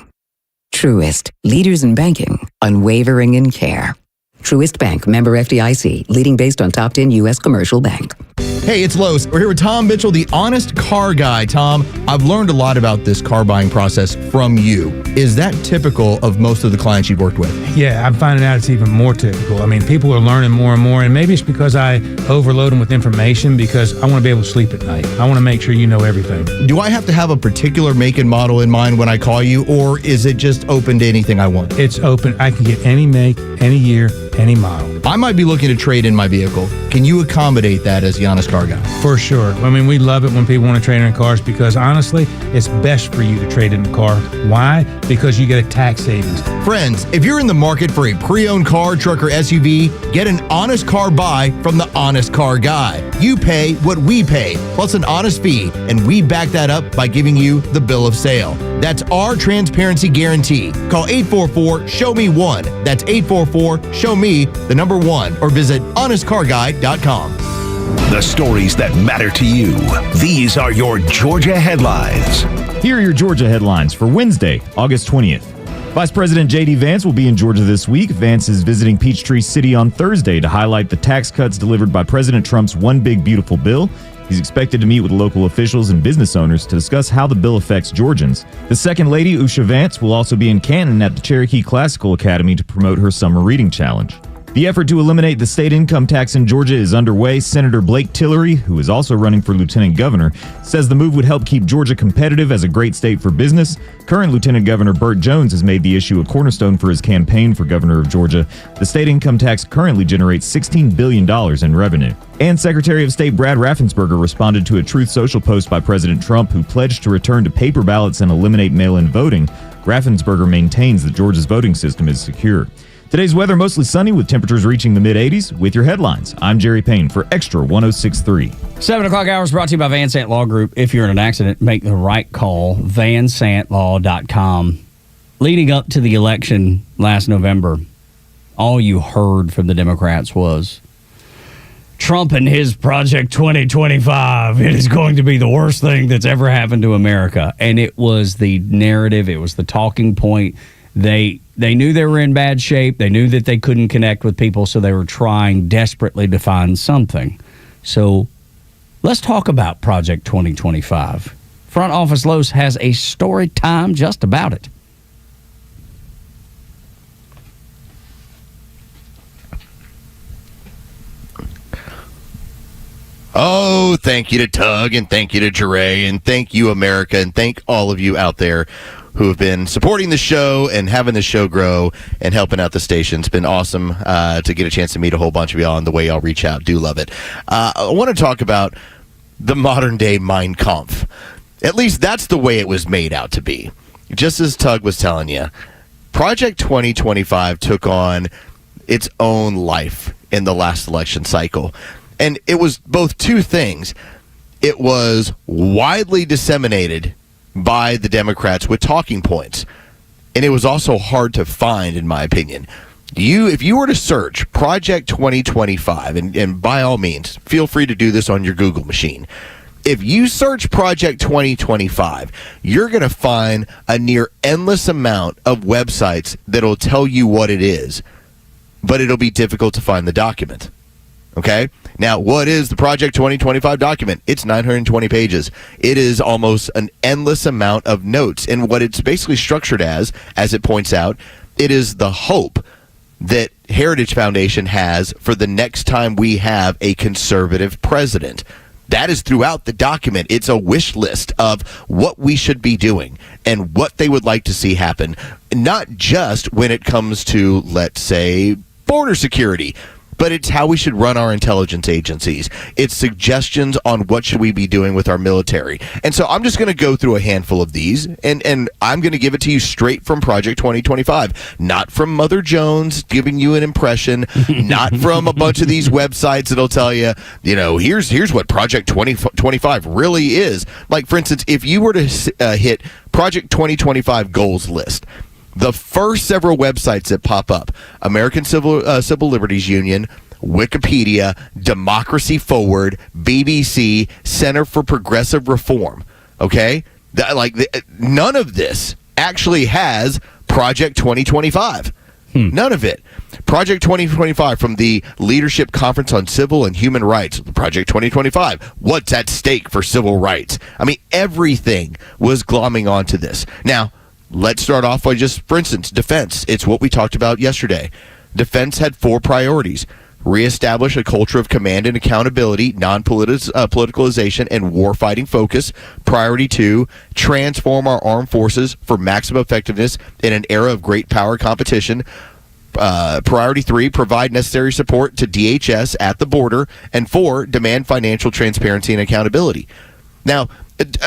Truist, leaders in banking, unwavering in care. Truist Bank, member FDIC, leading based on top 10 U.S. commercial bank. Hey, it's Los. We're here with Tom Mitchell, the honest car guy. Tom, I've learned a lot about this car buying process from you. Is that typical of most of the clients you've worked with? Yeah, I'm finding out it's even more typical. I mean, people are learning more and more, and maybe it's because I overload them with information because I want to be able to sleep at night. I want to make sure you know everything. Do I have to have a particular make and model in mind when I call you, or is it just open to anything I want? It's open. I can get any make, any year, any model. I might be looking to trade in my vehicle. Can you accommodate that as the honest car guy? For sure. I mean, we love it when people want to trade in cars because honestly, it's best for you to trade in a car. Why? Because you get a tax savings. Friends, if you're in the market for a pre-owned car, truck, or SUV, get an honest car buy from the honest car guy. You pay what we pay, plus an honest fee, and we back that up by giving you the bill of sale. That's our transparency guarantee. Call 844-SHOW-ME-1. That's 844-SHOW-ME-1, or visit honestcarguy.com. The stories that matter to you. These are your Georgia headlines. Here are your Georgia headlines for Wednesday, August 20th. Vice President J.D. Vance will be in Georgia this week. Vance is visiting Peachtree City on Thursday to highlight the tax cuts delivered by President Trump's One Big Beautiful Bill. He's expected to meet with local officials and business owners to discuss how the bill affects Georgians. The Second Lady, Usha Vance, will also be in Canton at the Cherokee Classical Academy to promote her summer reading challenge. The effort to eliminate the state income tax in Georgia is underway. Senator Blake Tillery, who is also running for lieutenant governor, says the move would help keep Georgia competitive as a great state for business. Current Lieutenant Governor Burt Jones has made the issue a cornerstone for his campaign for governor of Georgia. The state income tax currently generates $16 billion in revenue. And Secretary of State Brad Raffensperger responded to a Truth Social post by President Trump, who pledged to return to paper ballots and eliminate mail-in voting. Raffensperger maintains that Georgia's voting system is secure. Today's weather mostly sunny with temperatures reaching the mid-80s. With your headlines, I'm Jerry Payne for Extra 106.3. 7 o'clock hours brought to you by Van Sant Law Group. If you're in an accident, make the right call. vansantlaw.com. Leading up to the election last November, all you heard from the Democrats was Trump and his Project 2025. It is going to be the worst thing that's ever happened to America. And it was the narrative. It was the talking point. They knew they were in bad shape. They knew that they couldn't connect with people, so they were trying desperately to find something. So let's talk about Project 2025. Front Office Los has a story time just about it. Oh, thank you to Tug, and thank you to Jeray, and thank you, America, and thank all of you out there who have been supporting the show and having the show grow and helping out the station. It's been awesome to get a chance to meet a whole bunch of y'all and the way y'all reach out. Do love it. I want to talk about the modern-day Mein Kampf. At least that's the way it was made out to be. Just as Tug was telling you, Project 2025 took on its own life in the last election cycle. And it was both two things. It was widely disseminated by the Democrats with talking points. And it was also hard to find, in my opinion. If you were to search Project 2025, and by all means, feel free to do this on your Google machine. If you search Project 2025, you're going to find a near endless amount of websites that'll tell you what it is, but it'll be difficult to find the document. Okay? Now, what is the Project 2025 document? It's 920 pages. It is almost an endless amount of notes. And what it's basically structured as it points out, it is the hope that Heritage Foundation has for the next time we have a conservative president. That is throughout the document. It's a wish list of what we should be doing and what they would like to see happen, not just when it comes to, let's say, border security, but it's how we should run our intelligence agencies. It's suggestions on what should we be doing with our military. And so I'm just going to go through a handful of these, and I'm going to give it to you straight from Project 2025, not from Mother Jones giving you an impression, not from a bunch of these websites that'll tell you, here's what Project 2025 really is. Like, for instance, if you were to hit Project 2025 goals list, the first several websites that pop up, American Civil Liberties Union, Wikipedia, Democracy Forward, BBC, Center for Progressive Reform, okay? None of this actually has Project 2025. None of it. Project 2025 from the Leadership Conference on Civil and Human Rights. Project 2025. What's at stake for civil rights? I mean, everything was glomming onto this. Now, let's start off by just, for instance, defense. It's what we talked about yesterday. Defense had 4 priorities. Reestablish a culture of command and accountability, non-politicalization, and warfighting focus. Priority 2, transform our armed forces for maximum effectiveness in an era of great power competition. Priority 3, provide necessary support to DHS at the border. And 4, demand financial transparency and accountability. Now,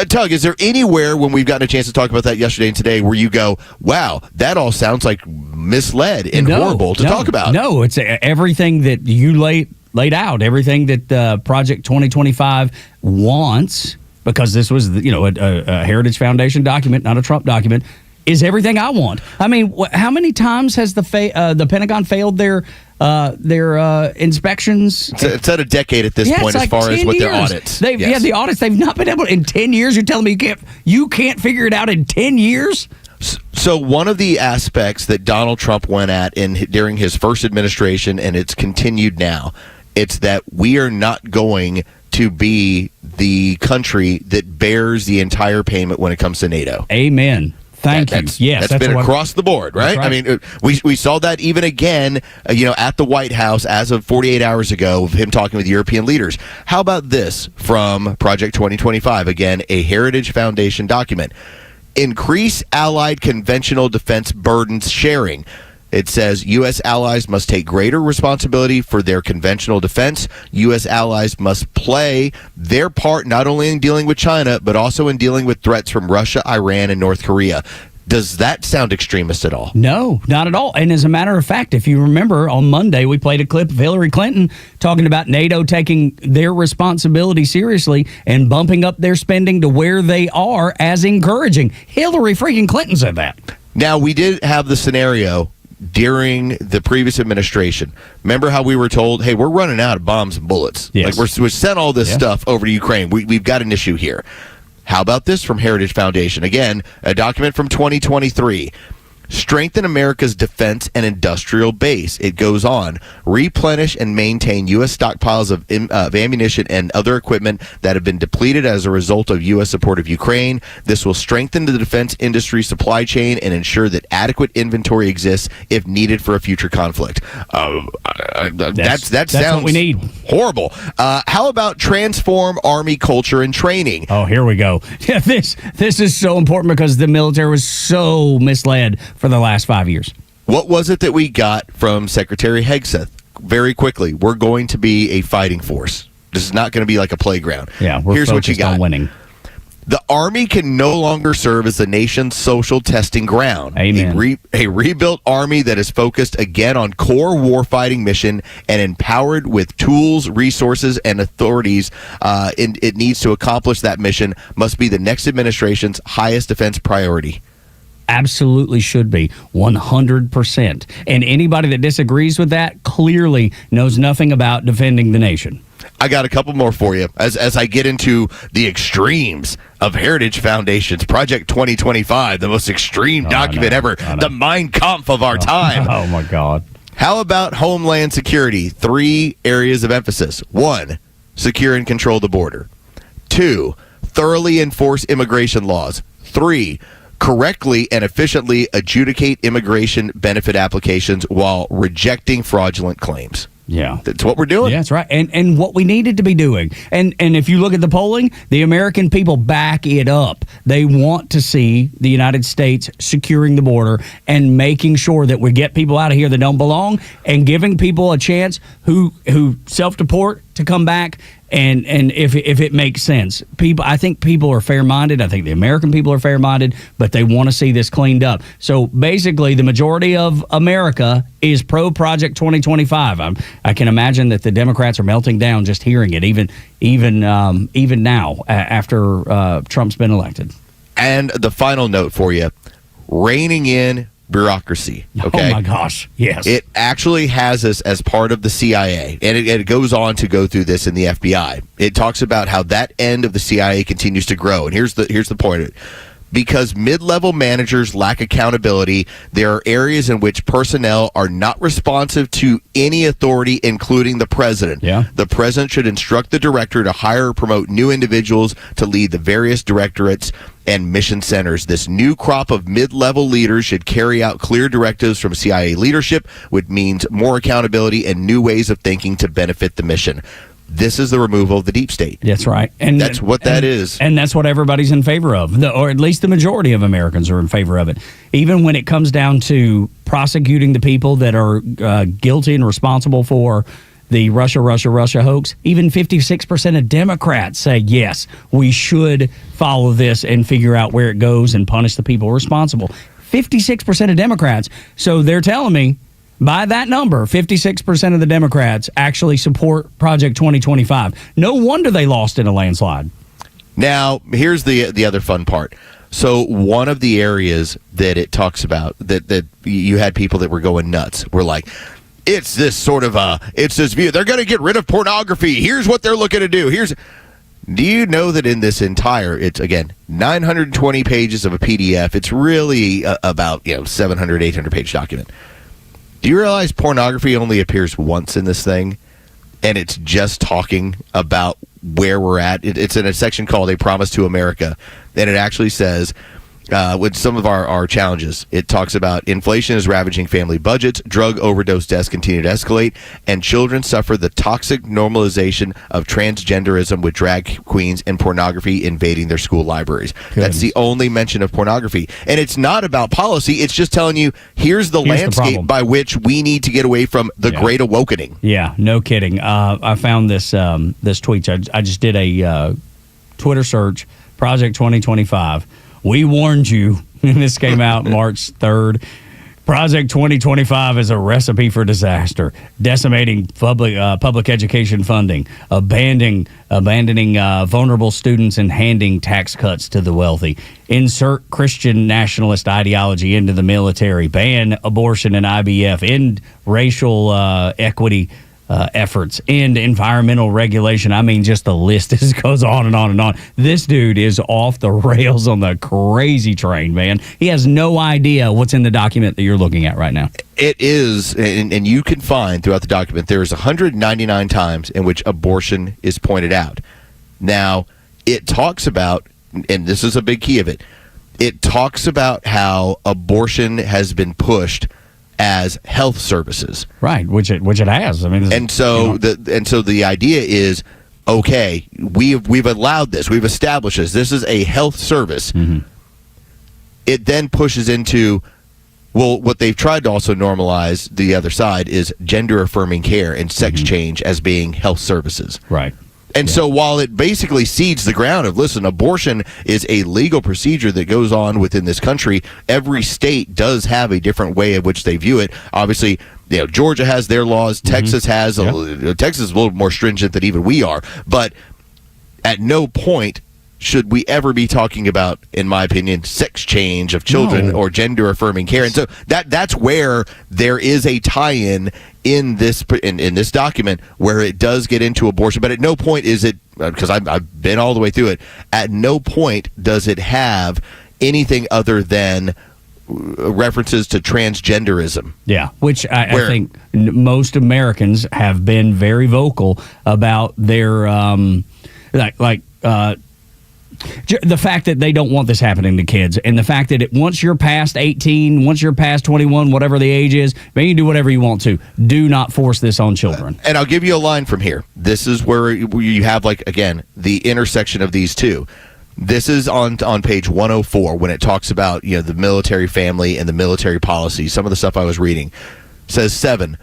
Tug, is there anywhere when we've gotten a chance to talk about that yesterday and today where you go, wow, that all sounds like misled and horrible to talk about? No, it's everything that you laid out, everything that Project 2025 wants, because this was a Heritage Foundation document, not a Trump document, is everything I want. I mean, how many times has the Pentagon failed their inspections? It's at a decade at this point, as far as what their audits. Yeah, the audits, they've not been able in 10 years. You're telling me you can't figure it out in 10 years? So one of the aspects that Donald Trump went at during his first administration, and it's continued now, it's that we are not going to be the country that bears the entire payment when it comes to NATO. Amen. Thank you. Yes, that's been across the board, right? I mean, we saw that even again, at the White House as of 48 hours ago of him talking with European leaders. How about this from Project 2025? Again, a Heritage Foundation document. Increase allied conventional defense burdens sharing. It says U.S. allies must take greater responsibility for their conventional defense. U.S. allies must play their part not only in dealing with China, but also in dealing with threats from Russia, Iran, and North Korea. Does that sound extremist at all? No, not at all. And as a matter of fact, if you remember, on Monday, we played a clip of Hillary Clinton talking about NATO taking their responsibility seriously and bumping up their spending to where they are as encouraging. Hillary freaking Clinton said that. Now, we did have the scenario during the previous administration. Remember how we were told, hey, we're running out of bombs and bullets. Yes. Like we sent all this stuff over to Ukraine. We've got an issue here. How about this from Heritage Foundation? Again, a document from 2023. Strengthen America's defense and industrial base. It goes on. Replenish and maintain U.S. stockpiles of ammunition and other equipment that have been depleted as a result of U.S. support of Ukraine. This will strengthen the defense industry supply chain and ensure that adequate inventory exists if needed for a future conflict. That sounds what we need. Horrible. How about transform Army culture and training? Oh, here we go. Yeah, this is so important because the military was so misled for the last 5 years. What was it that we got from Secretary Hegseth? Very quickly, we're going to be a fighting force. This is not going to be like a playground. Yeah, here's what you got. On winning. The Army can no longer serve as the nation's social testing ground. Amen. A rebuilt Army that is focused again on core warfighting mission and empowered with tools, resources, and authorities it needs to accomplish that mission must be the next administration's highest defense priority. Absolutely should be 100%. And anybody that disagrees with that clearly knows nothing about defending the nation. I got a couple more for you as I get into the extremes of Heritage Foundation's Project 2025, the most extreme document ever, the Mein Kampf of our time. Oh, my God. How about Homeland Security? 3 areas of emphasis. 1, secure and control the border. 2, thoroughly enforce immigration laws. 3, correctly and efficiently adjudicate immigration benefit applications while rejecting fraudulent claims. Yeah. That's what we're doing. Yeah, that's right. And what we needed to be doing. And if you look at the polling, the American people back it up. They want to see the United States securing the border and making sure that we get people out of here that don't belong and giving people a chance who self-deport to come back. And if it makes sense, I think people are fair-minded. I think the American people are fair-minded, but they want to see this cleaned up. So basically, the majority of America is pro-Project 2025. I can imagine that the Democrats are melting down just hearing it, even now after Trump's been elected. And the final note for you: reining in bureaucracy. Okay? Oh my gosh, yes. It actually has this as part of the CIA, and it goes on to go through this in the FBI. It talks about how that end of the CIA continues to grow, and here's the point of it. Because mid-level managers lack accountability, there are areas in which personnel are not responsive to any authority, including the president. Yeah. The president should instruct the director to hire or promote new individuals to lead the various directorates and mission centers. This new crop of mid-level leaders should carry out clear directives from CIA leadership, which means more accountability and new ways of thinking to benefit the mission. This is the removal of the deep state. That's right. And that's what that is. And that's what everybody's in favor of, or at least the majority of Americans are in favor of it. Even when it comes down to prosecuting the people that are guilty and responsible for the Russia hoax, even 56% of Democrats say, yes, we should follow this and figure out where it goes and punish the people responsible. 56% of Democrats. So they're telling me, by that number, 56% of the Democrats actually support Project 2025. No wonder they lost in a landslide. Now, here's the other fun part. So one of the areas that it talks about that you had people that were going nuts were like, it's this view. They're going to get rid of pornography. Here's what they're looking to do. Do you know that in this it's again 920 pages of a PDF. It's really about 700, 800 page document. Do you realize pornography only appears once in this thing? And it's just talking about where we're at. It's in a section called A Promise to America. And it actually says, with some of our challenges, it talks about inflation is ravaging family budgets, drug overdose deaths continue to escalate, and children suffer the toxic normalization of transgenderism with drag queens and pornography invading their school libraries. Goodness. That's the only mention of pornography. And it's not about policy. It's just telling you, here's the landscape by which we need to get away from the Great Awakening. Yeah, no kidding. I found this tweet. I just did a Twitter search, Project 2025. We warned you, and this came out March 3rd. Project 2025 is a recipe for disaster, decimating public education funding, abandoning vulnerable students, and handing tax cuts to the wealthy. Insert Christian nationalist ideology into the military, ban abortion and IVF, end racial equity efforts, end environmental regulation. I mean, just the list just goes on and on and on. This dude is off the rails on the crazy train, man. He has no idea what's in the document that you're looking at right now. It is, and you can find throughout the document, there's 199 times in which abortion is pointed out. Now, it talks about, and this is a big key of it, it talks about how abortion has been pushed as health services, right? Which it has. I mean, and so the idea is, okay, we've allowed this, we've established this. This is a health service. Mm-hmm. It then pushes into, well, what they've tried to also normalize the other side is gender affirming care and sex change as being health services, right? And so while it basically seeds the ground of, listen, abortion is a legal procedure that goes on within this country, every state does have a different way of which they view it. Obviously, Georgia has their laws. Texas has Texas is a little more stringent than even we are. But at no point should we ever be talking about, in my opinion, sex change of children or gender affirming care. And so that's where there is a tie-in in this document where it does get into abortion. But at no point is it, because I've been all the way through it, at no point does it have anything other than references to transgenderism. Yeah, which I think most Americans have been very vocal about their The fact that they don't want this happening to kids, and the fact that once you're past 18, once you're past 21, whatever the age is, man, you can do whatever you want to. Do not force this on children. And I'll give you a line from here. This is where you have, like, again, the intersection of these two. This is on page 104 when it talks about, the military family and the military policy. Some of the stuff I was reading says 7.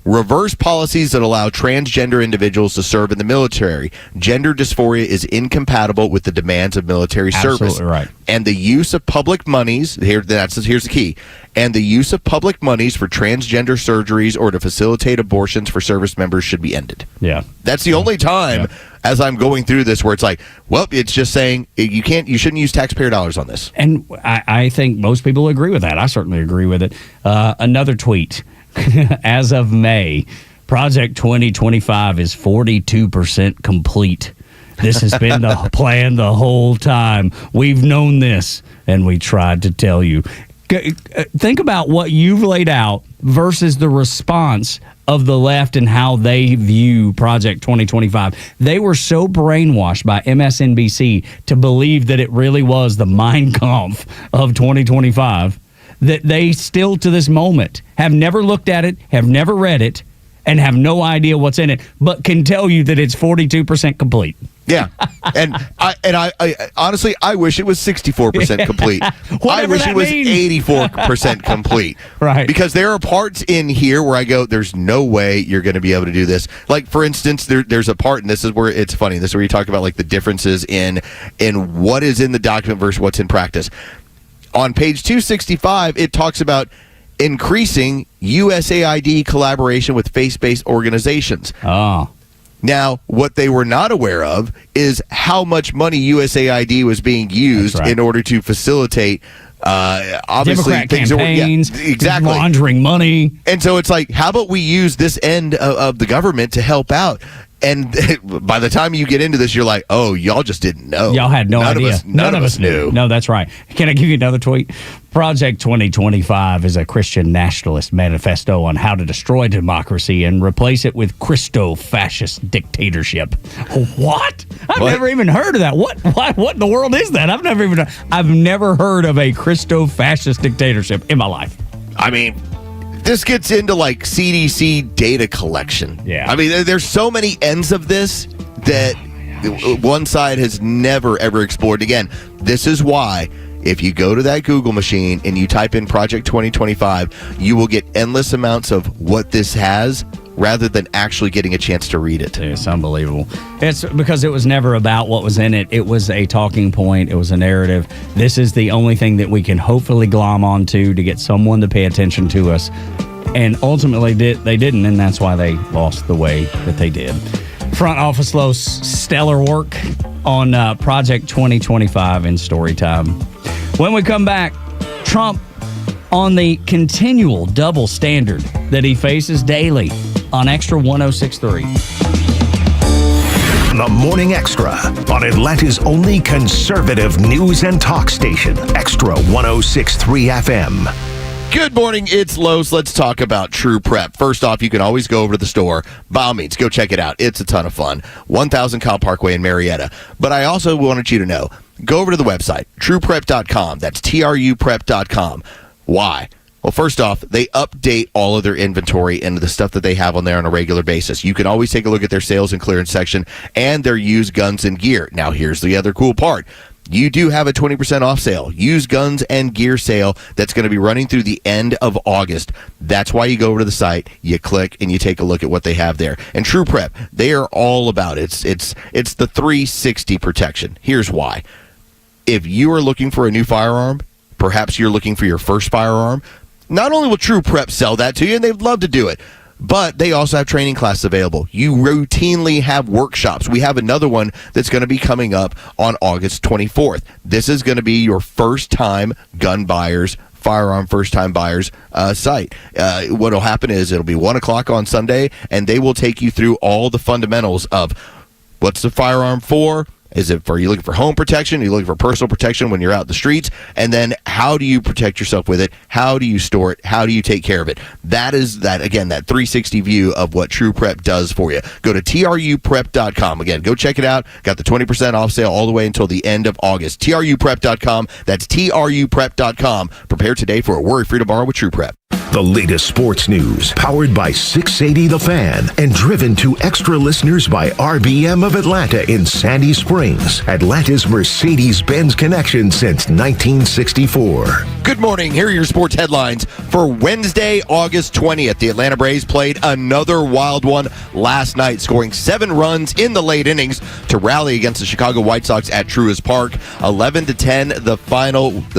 Reverse policies that allow transgender individuals to serve in the military. Gender dysphoria is incompatible with the demands of military service. Absolutely right. And the use of public monies, here's the key, and the use of public monies for transgender surgeries or to facilitate abortions for service members should be ended. Yeah. That's the only time as I'm going through this where it's like, well, it's just saying you shouldn't use taxpayer dollars on this. And I think most people agree with that. I certainly agree with it. Another tweet. As of May, Project 2025 is 42% complete. This has been the plan the whole time. We've known this, and we tried to tell you. Think about what you've laid out versus the response of the left and how they view Project 2025. They were so brainwashed by MSNBC to believe that it really was the Mein Kampf of 2025 that they still to this moment have never looked at it, have never read it, and have no idea what's in it, but can tell you that it's 42% complete. Yeah. And I honestly, I wish it was 64% complete. I wish it was 84% complete. Right. Because there are parts in here where I go, there's no way you're going to be able to do this. Like, for instance, there's a part, and this is where it's funny, this is where you talk about, like, the differences in what is in the document versus what's in practice. On page 265, it talks about increasing USAID collaboration with faith-based organizations. Oh. Now, what they were not aware of is how much money USAID was being used in order to facilitate obviously Democrat things campaigns, exactly laundering money. And so it's like, how about we use this end of the government to help out? And by the time you get into this, you're like, oh, y'all just didn't know. Y'all had no idea. None of us knew. No, that's right. Can I give you another tweet? Project 2025 is a Christian nationalist manifesto on how to destroy democracy and replace it with Christo-fascist dictatorship. What? I've never even heard of that. What in the world is that? I've never heard of a Christo-fascist dictatorship in my life. I mean, this gets into like CDC data collection. Yeah. I mean, there's so many ends of this that one side has never, ever explored. Again, this is why if you go to that Google machine and you type in Project 2025, you will get endless amounts of what this has rather than actually getting a chance to read it. It's unbelievable. It's because it was never about what was in it. It was a talking point. It was a narrative. This is the only thing that we can hopefully glom onto to get someone to pay attention to us. And ultimately, they didn't, and that's why they lost the way that they did. Front Office Los, stellar work on Project 2025 in Storytime. When we come back, Trump on the continual double standard that he faces daily on Extra 106.3. The Morning Extra on Atlanta's only conservative news and talk station, Extra 106.3 FM. Good morning, it's Los. Let's talk about True Prep. First off, you can always go over to the store. By all means, go check it out. It's a ton of fun. 1000 Kyle Parkway in Marietta. But I also wanted you to know, go over to the website, trueprep.com. That's truprep.com. Why? Well, first off, they update all of their inventory and the stuff that they have on there on a regular basis. You can always take a look at their sales and clearance section and their used guns and gear. Now, here's the other cool part. You do have a 20% off sale, used guns and gear sale that's going to be running through the end of August. That's why you go over to the site, you click, and you take a look at what they have there. And True Prep, they are all about it. It's the 360 protection. Here's why. If you are looking for a new firearm, perhaps you're looking for your first firearm, not only will True Prep sell that to you, and they'd love to do it, but they also have training classes available. You routinely have workshops. We have another one that's going to be coming up on August 24th. This is going to be your first-time gun buyers, firearm first-time buyers site. What will happen is it'll be 1 o'clock on Sunday, and they will take you through all the fundamentals of what's the firearm for, Are you looking for home protection? Are you looking for personal protection when you're out in the streets? And then how do you protect yourself with it? How do you store it? How do you take care of it? That 360 view of what True Prep does for you. Go to truprep.com. Again, go check it out. Got the 20% off sale all the way until the end of August. truprep.com. That's truprep.com. Prepare today for a worry-free tomorrow with True Prep. The latest sports news, powered by 680 The Fan, and driven to extra listeners by RBM of Atlanta in Sandy Springs, Atlanta's Mercedes-Benz connection since 1964. Good morning. Here are your sports headlines for Wednesday, August 20th. The Atlanta Braves played another wild one last night, scoring 7 runs in the late innings to rally against the Chicago White Sox at Truist Park. 11-10, the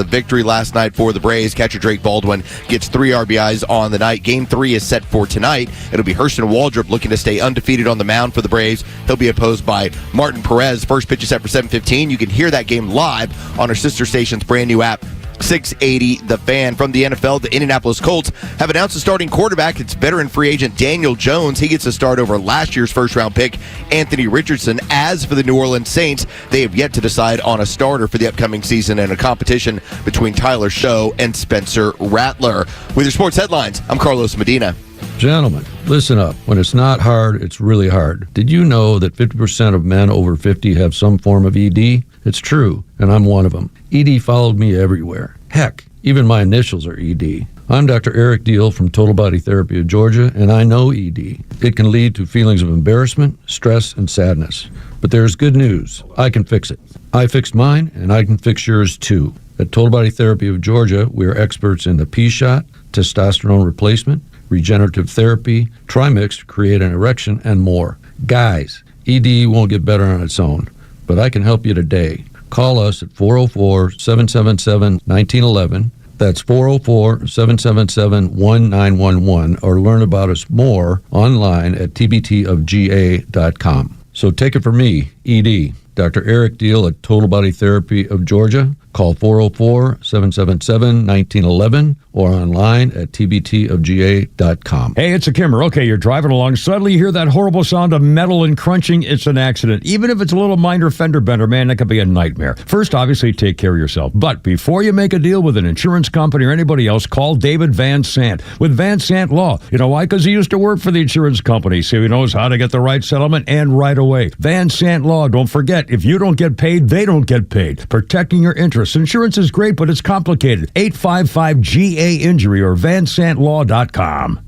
victory last night for the Braves. Catcher Drake Baldwin gets 3 RBIs on the night. Game 3 is set for tonight. It'll be Hurston Waldrop looking to stay undefeated on the mound for the Braves. He'll be opposed by Martin Perez. First pitch is set for 7:15. You can hear that game live on our sister station's brand new app, 680 The Fan. From the NFL, the Indianapolis Colts have announced a starting quarterback. It's veteran free agent Daniel Jones. He gets a start over last year's first-round pick, Anthony Richardson. As for the New Orleans Saints, they have yet to decide on a starter for the upcoming season in a competition between Tyler Show and Spencer Rattler. With your sports headlines, I'm Carlos Medina. Gentlemen, listen up. When it's not hard, it's really hard. Did you know that 50% of men over 50 have some form of ED? It's true, and I'm one of them. ED followed me everywhere. Heck, even my initials are ED. I'm Dr. Eric Deal from Total Body Therapy of Georgia, and I know ED. It can lead to feelings of embarrassment, stress, and sadness. But there's good news. I can fix it. I fixed mine, and I can fix yours too. At Total Body Therapy of Georgia, we are experts in the P-shot, testosterone replacement, regenerative therapy, Trimix to create an erection, and more. Guys, ED won't get better on its own, but I can help you today. Call us at 404-777-1911. That's 404-777-1911, or learn about us more online at tbtofga.com. So take it from me, ED, Dr. Eric Deal at Total Body Therapy of Georgia. Call 404-777-1911 or online at tbtofga.com. Hey, it's a Kimmer. Okay, you're driving along. Suddenly you hear that horrible sound of metal and crunching. It's an accident. Even if it's a little minor fender bender, man, that could be a nightmare. First, obviously, take care of yourself. But before you make a deal with an insurance company or anybody else, call David Van Sant with Van Sant Law. You know why? Because he used to work for the insurance company, so he knows how to get the right settlement and right away. Van Sant Law. Don't forget, if you don't get paid, they don't get paid. Protecting your interests. Insurance is great, but it's complicated. 855-GA-INJURY or vansantlaw.com.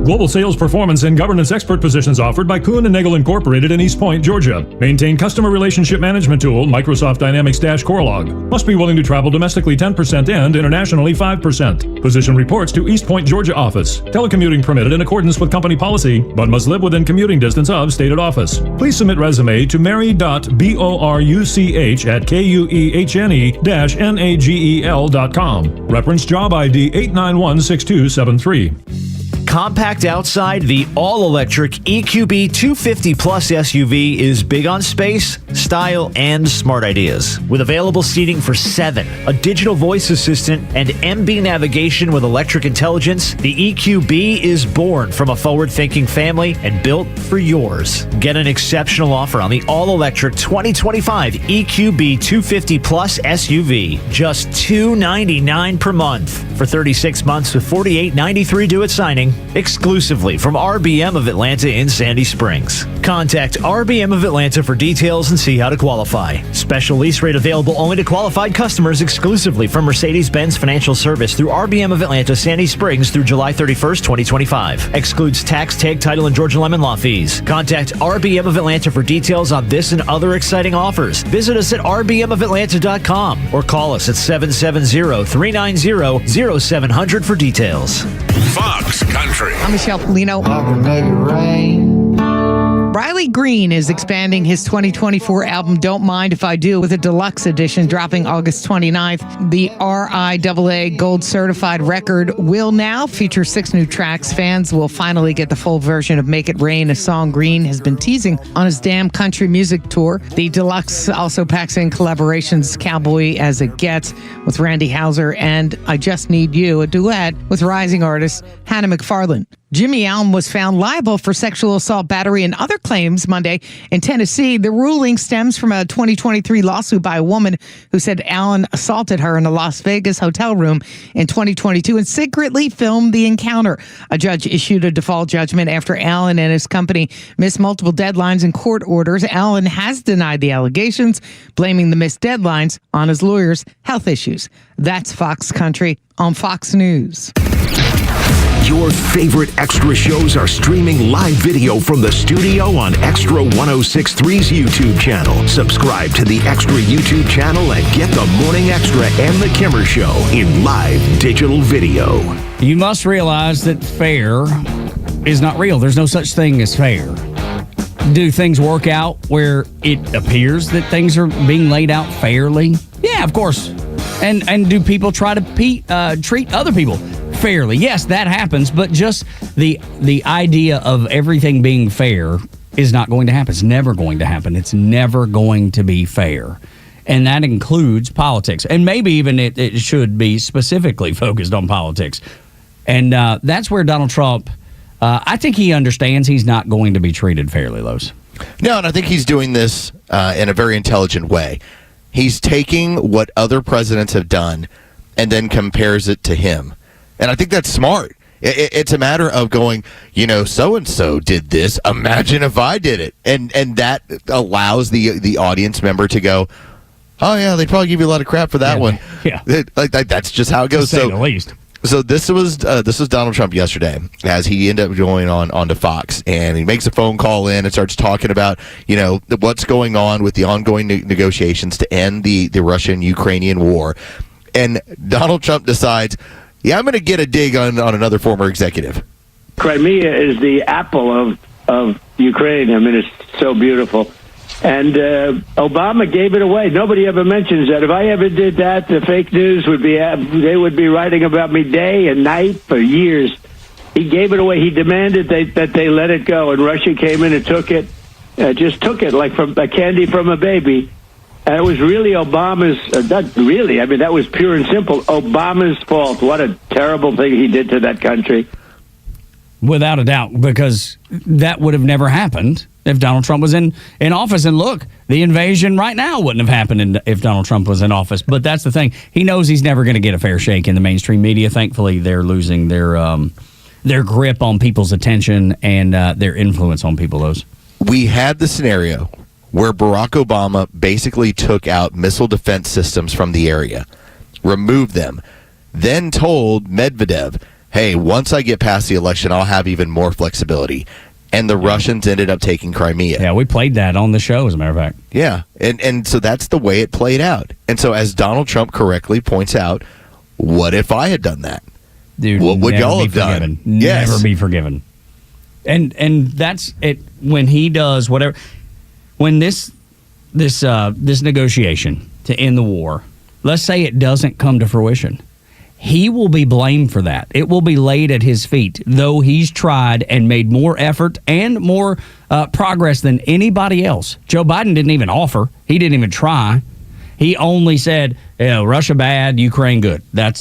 Global sales, performance, and governance expert positions offered by Kuhn & Nagel Incorporated in East Point, Georgia. Maintain customer relationship management tool, Microsoft Dynamics -Corelog. Must be willing to travel domestically 10% and internationally 5%. Position reports to East Point, Georgia office. Telecommuting permitted in accordance with company policy, but must live within commuting distance of stated office. Please submit resume to mary.boruch-kuehne-nagel.com. Reference job ID 8916273. Compact outside, the all-electric EQB 250 Plus SUV is big on space, style, and smart ideas. With available seating for 7, a digital voice assistant, and MB navigation with electric intelligence, the EQB is born from a forward-thinking family and built for yours. Get an exceptional offer on the all-electric 2025 EQB 250 Plus SUV, just $299 per month for 36 months with $48.93 due at signing. Exclusively from RBM of Atlanta in Sandy Springs. Contact RBM of Atlanta for details and see how to qualify. Special lease rate available only to qualified customers exclusively from Mercedes-Benz Financial Service through RBM of Atlanta, Sandy Springs through July 31st, 2025. Excludes tax, tag, title, and Georgia Lemon Law fees. Contact RBM of Atlanta for details on this and other exciting offers. Visit us at rbmofatlanta.com or call us at 770-390-0700 for details. Fox Country. I'm Michelle Polino. Riley Green is expanding his 2024 album Don't Mind If I Do with a deluxe edition dropping August 29th. The RIAA Gold Certified record will now feature 6 new tracks. Fans will finally get the full version of Make It Rain, a song Green has been teasing on his Damn Country Music Tour. The deluxe also packs in collaborations Cowboy as It Gets with Randy Houser and I Just Need You, a duet with rising artist Hannah McFarlane. Jimmy Allen was found liable for sexual assault, battery, and other claims Monday in Tennessee. The ruling stems from a 2023 lawsuit by a woman who said Allen assaulted her in a Las Vegas hotel room in 2022 and secretly filmed the encounter. A judge issued a default judgment after Allen and his company missed multiple deadlines and court orders. Allen has denied the allegations, blaming the missed deadlines on his lawyer's health issues. That's Fox Country on Fox News. Your favorite Extra shows are streaming live video from the studio on Extra 106.3's YouTube channel. Subscribe to the Extra YouTube channel and get the Morning Extra and the Kimmer Show in live digital video. You must realize that fair is not real. There's no such thing as fair. Do things work out where it appears that things are being laid out fairly? Yeah, of course. And do people try to treat other people fairly? Yes, that happens, but just the idea of everything being fair is not going to happen. It's never going to happen. It's never going to be fair. And that includes politics. And maybe even it should be specifically focused on politics. And that's where Donald Trump, I think he understands he's not going to be treated fairly, Los. No, and I think he's doing this in a very intelligent way. He's taking what other presidents have done and then compares it to him. And I think that's smart. It's a matter of going, so-and-so did this. Imagine if I did it. And that allows the audience member to go, oh, yeah, they'd probably give you a lot of crap for that one. Yeah. That's just how it goes. To say the least. So this was Donald Trump yesterday, as he ended up going onto Fox, and he makes a phone call in and starts talking about what's going on with the ongoing negotiations to end the Russian-Ukrainian war, and Donald Trump decides, yeah, I'm going to get a dig on another former executive. Crimea is the apple of Ukraine. I mean, it's so beautiful. And Obama gave it away. Nobody ever mentions that. If I ever did that, the fake news they would be writing about me day and night for years. He gave it away. He demanded that they let it go, and Russia came in and took it, just took it like from a candy from a baby. And it was really Obama's, not really, I mean, that was pure and simple, Obama's fault. What a terrible thing he did to that country. Without a doubt, because that would have never happened if Donald Trump was in office. And look, the invasion right now wouldn't have happened if Donald Trump was in office. But that's the thing. He knows he's never going to get a fair shake in the mainstream media. Thankfully, they're losing their grip on people's attention and their influence on people. We had the scenario where Barack Obama basically took out missile defense systems from the area, removed them, then told Medvedev, hey, once I get past the election, I'll have even more flexibility. And the Russians ended up taking Crimea. Yeah, we played that on the show, as a matter of fact. Yeah, and so that's the way it played out. And so as Donald Trump correctly points out, what if I had done that? Dude, what would y'all have done? Yes. Never be forgiven. And that's it when he does whatever. When this negotiation to end the war, let's say it doesn't come to fruition, he will be blamed for that. It will be laid at his feet, though he's tried and made more effort and more progress than anybody else. Joe Biden didn't even offer. He didn't even try. He only said, Russia bad, Ukraine good. Keep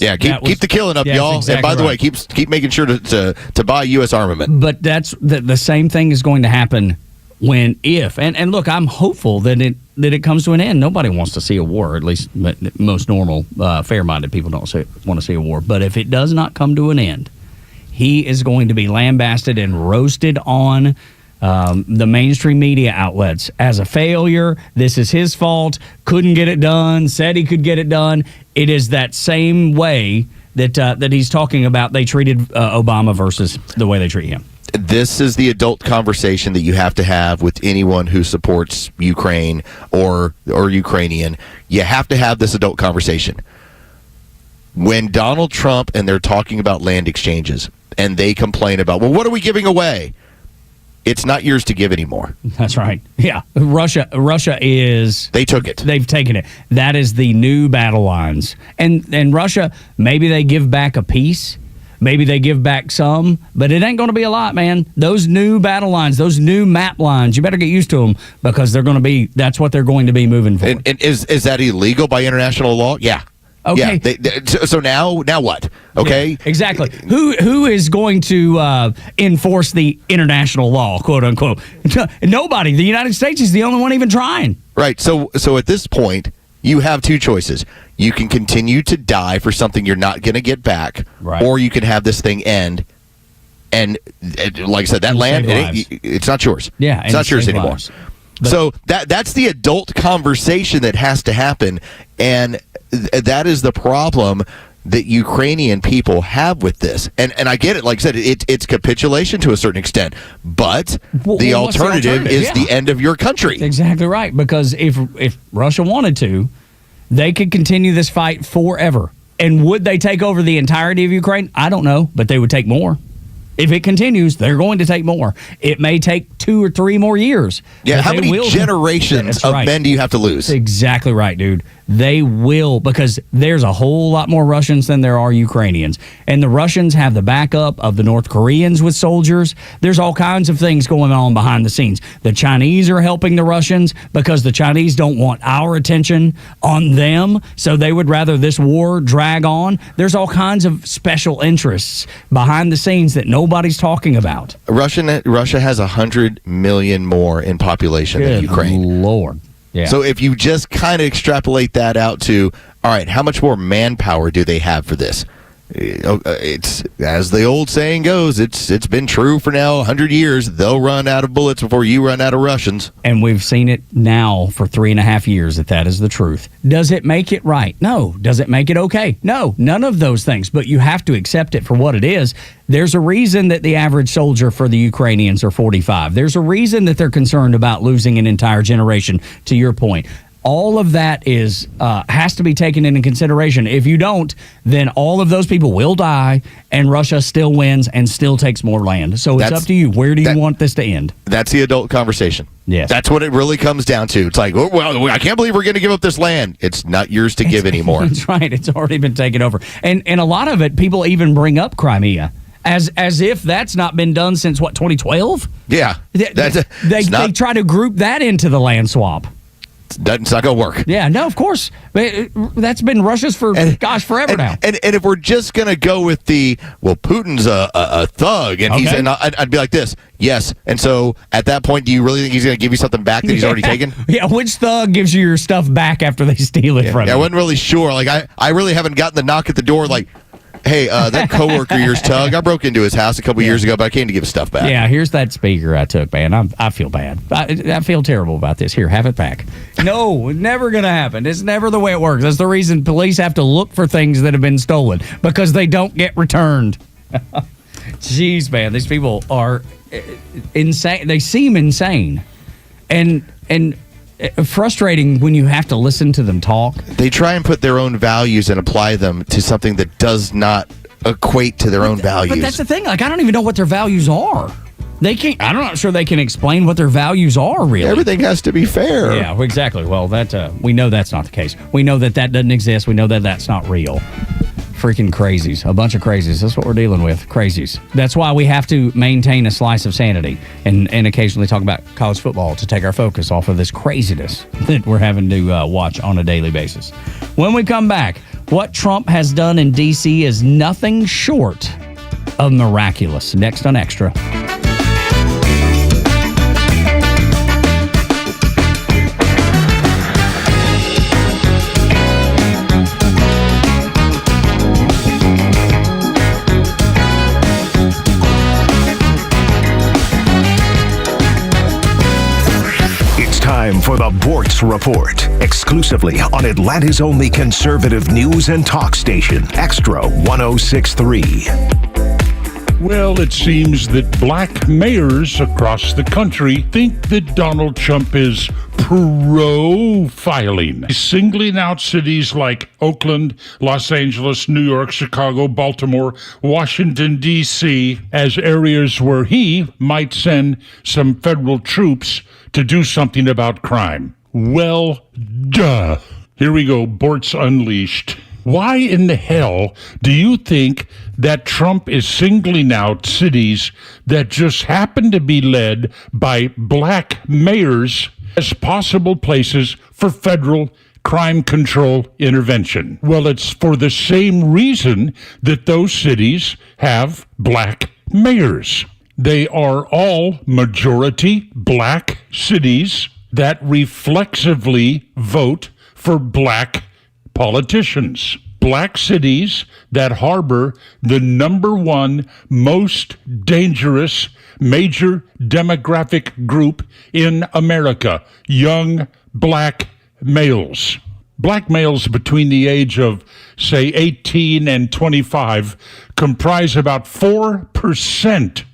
the killing up, y'all. Exactly, and by the way, keep making sure to buy U.S. armament. But that's the same thing is going to happen if look, I'm hopeful that it comes to an end. Nobody wants to see a war, at least most normal, fair-minded people don't want to see a war. But if it does not come to an end, he is going to be lambasted and roasted on the mainstream media outlets as a failure. This is his fault. Couldn't get it done. Said he could get it done. It is that same way that he's talking about they treated Obama versus the way they treat him. This is the adult conversation that you have to have with anyone who supports Ukraine or Ukrainian. You have to have this adult conversation. When Donald Trump and they're talking about land exchanges and they complain about, well, what are we giving away? It's not yours to give anymore. That's right. Yeah. Russia is... They took it. They've taken it. That is the new battle lines. And Russia, maybe they give back a piece. Maybe they give back some, but it ain't going to be a lot, man. Those new battle lines, those new map lines, you better get used to them because that's what they're going to be moving forward. And is that illegal by international law? Yeah. Okay. Yeah, so now what? Okay. Yeah, exactly. Who is going to enforce the international law, quote unquote? Nobody. The United States is the only one even trying. Right. So at this point, you have two choices. You can continue to die for something you're not going to get back, or you can have this thing end. And like I said, that land, it's not yours. Yeah, it's not yours anymore. So that's the adult conversation that has to happen, and that is the problem that Ukrainian people have with this. And I get it. Like I said, it's capitulation to a certain extent, but the alternative is the end of your country. That's exactly right. Because if Russia wanted to, they could continue this fight forever. And would they take over the entirety of Ukraine? I don't know, but they would take more. If it continues, they're going to take more. It may take 2 or 3 more years. Yeah, how many generations of men do you have to lose? That's exactly right, dude. They will, because there's a whole lot more Russians than there are Ukrainians. And the Russians have the backup of the North Koreans with soldiers. There's all kinds of things going on behind the scenes. The Chinese are helping the Russians because the Chinese don't want our attention on them, so they would rather this war drag on. There's all kinds of special interests behind the scenes that nobody's talking about. Russia has 100 million more in population than Ukraine. Lord. Yeah. So if you just kind of extrapolate that out to, all right, how much more manpower do they have for this? It's, as the old saying goes, it's been true for now 100 years. They'll run out of bullets before you run out of Russians. And we've seen it now for 3.5 years that is the truth. Does it make it right? No. Does it make it okay? No. None of those things. But you have to accept it for what it is. There's a reason that the average soldier for the Ukrainians are 45. There's a reason that they're concerned about losing an entire generation, to your point. All of that is has to be taken into consideration. If you don't, then all of those people will die, and Russia still wins and still takes more land. So it's up to you. Where do you want this to end? That's the adult conversation. Yes. That's what it really comes down to. It's like, well, I can't believe we're going to give up this land. It's not yours to give anymore. That's right. It's already been taken over. And a lot of it, people even bring up Crimea. As if that's not been done since, 2012? Yeah. They try to group that into the land swap. It's not going to work. Yeah, no, of course. That's been Russia's for, forever now. And if we're just going to go with Putin's a thug, and I'd be like this, yes. And so at that point, do you really think he's going to give you something back that he's already taken? Yeah, which thug gives you your stuff back after they steal it from you? I wasn't really sure. Like, I really haven't gotten the knock at the door, like, hey, that coworker of yours, Tug, I broke into his house a couple years ago, but I came to give his stuff back. Yeah, here's that speaker I took, man. I feel bad. I feel terrible about this. Here, have it back. No, never going to happen. It's never the way it works. That's the reason police have to look for things that have been stolen, because they don't get returned. Jeez, man, these people are insane. They seem insane. And frustrating when you have to listen to them talk. They try and put their own values and apply them to something that does not equate to their own values. But that's the thing. Like, I don't even know what their values are. They can't. I'm not sure they can explain what their values are, really. Everything has to be fair. Yeah, exactly. Well, we know that's not the case. We know that doesn't exist. We know that that's not real. Freaking crazies. A bunch of crazies. That's what we're dealing with. Crazies. That's why we have to maintain a slice of sanity and occasionally talk about college football to take our focus off of this craziness that we're having to watch on a daily basis. When we come back, what Trump has done in D.C. is nothing short of miraculous. Next on Extra. Time for the Bortz Report, exclusively on Atlanta's only conservative news and talk station, Extra 106.3. Well, it seems that black mayors across the country think that Donald Trump is profiling, singling out cities like Oakland, Los Angeles, New York, Chicago, Baltimore, Washington, D.C. as areas where he might send some federal troops to do something about crime. Well, duh. Here we go, Bortz Unleashed. Why in the hell do you think that Trump is singling out cities that just happen to be led by black mayors as possible places for federal crime control intervention. Well, it's for the same reason that those cities have black mayors. They are all majority black cities that reflexively vote for black politicians. Black cities that harbor the number one most dangerous major demographic group in America, young black males. Black males between the age of, say, 18 and 25 comprise about 4%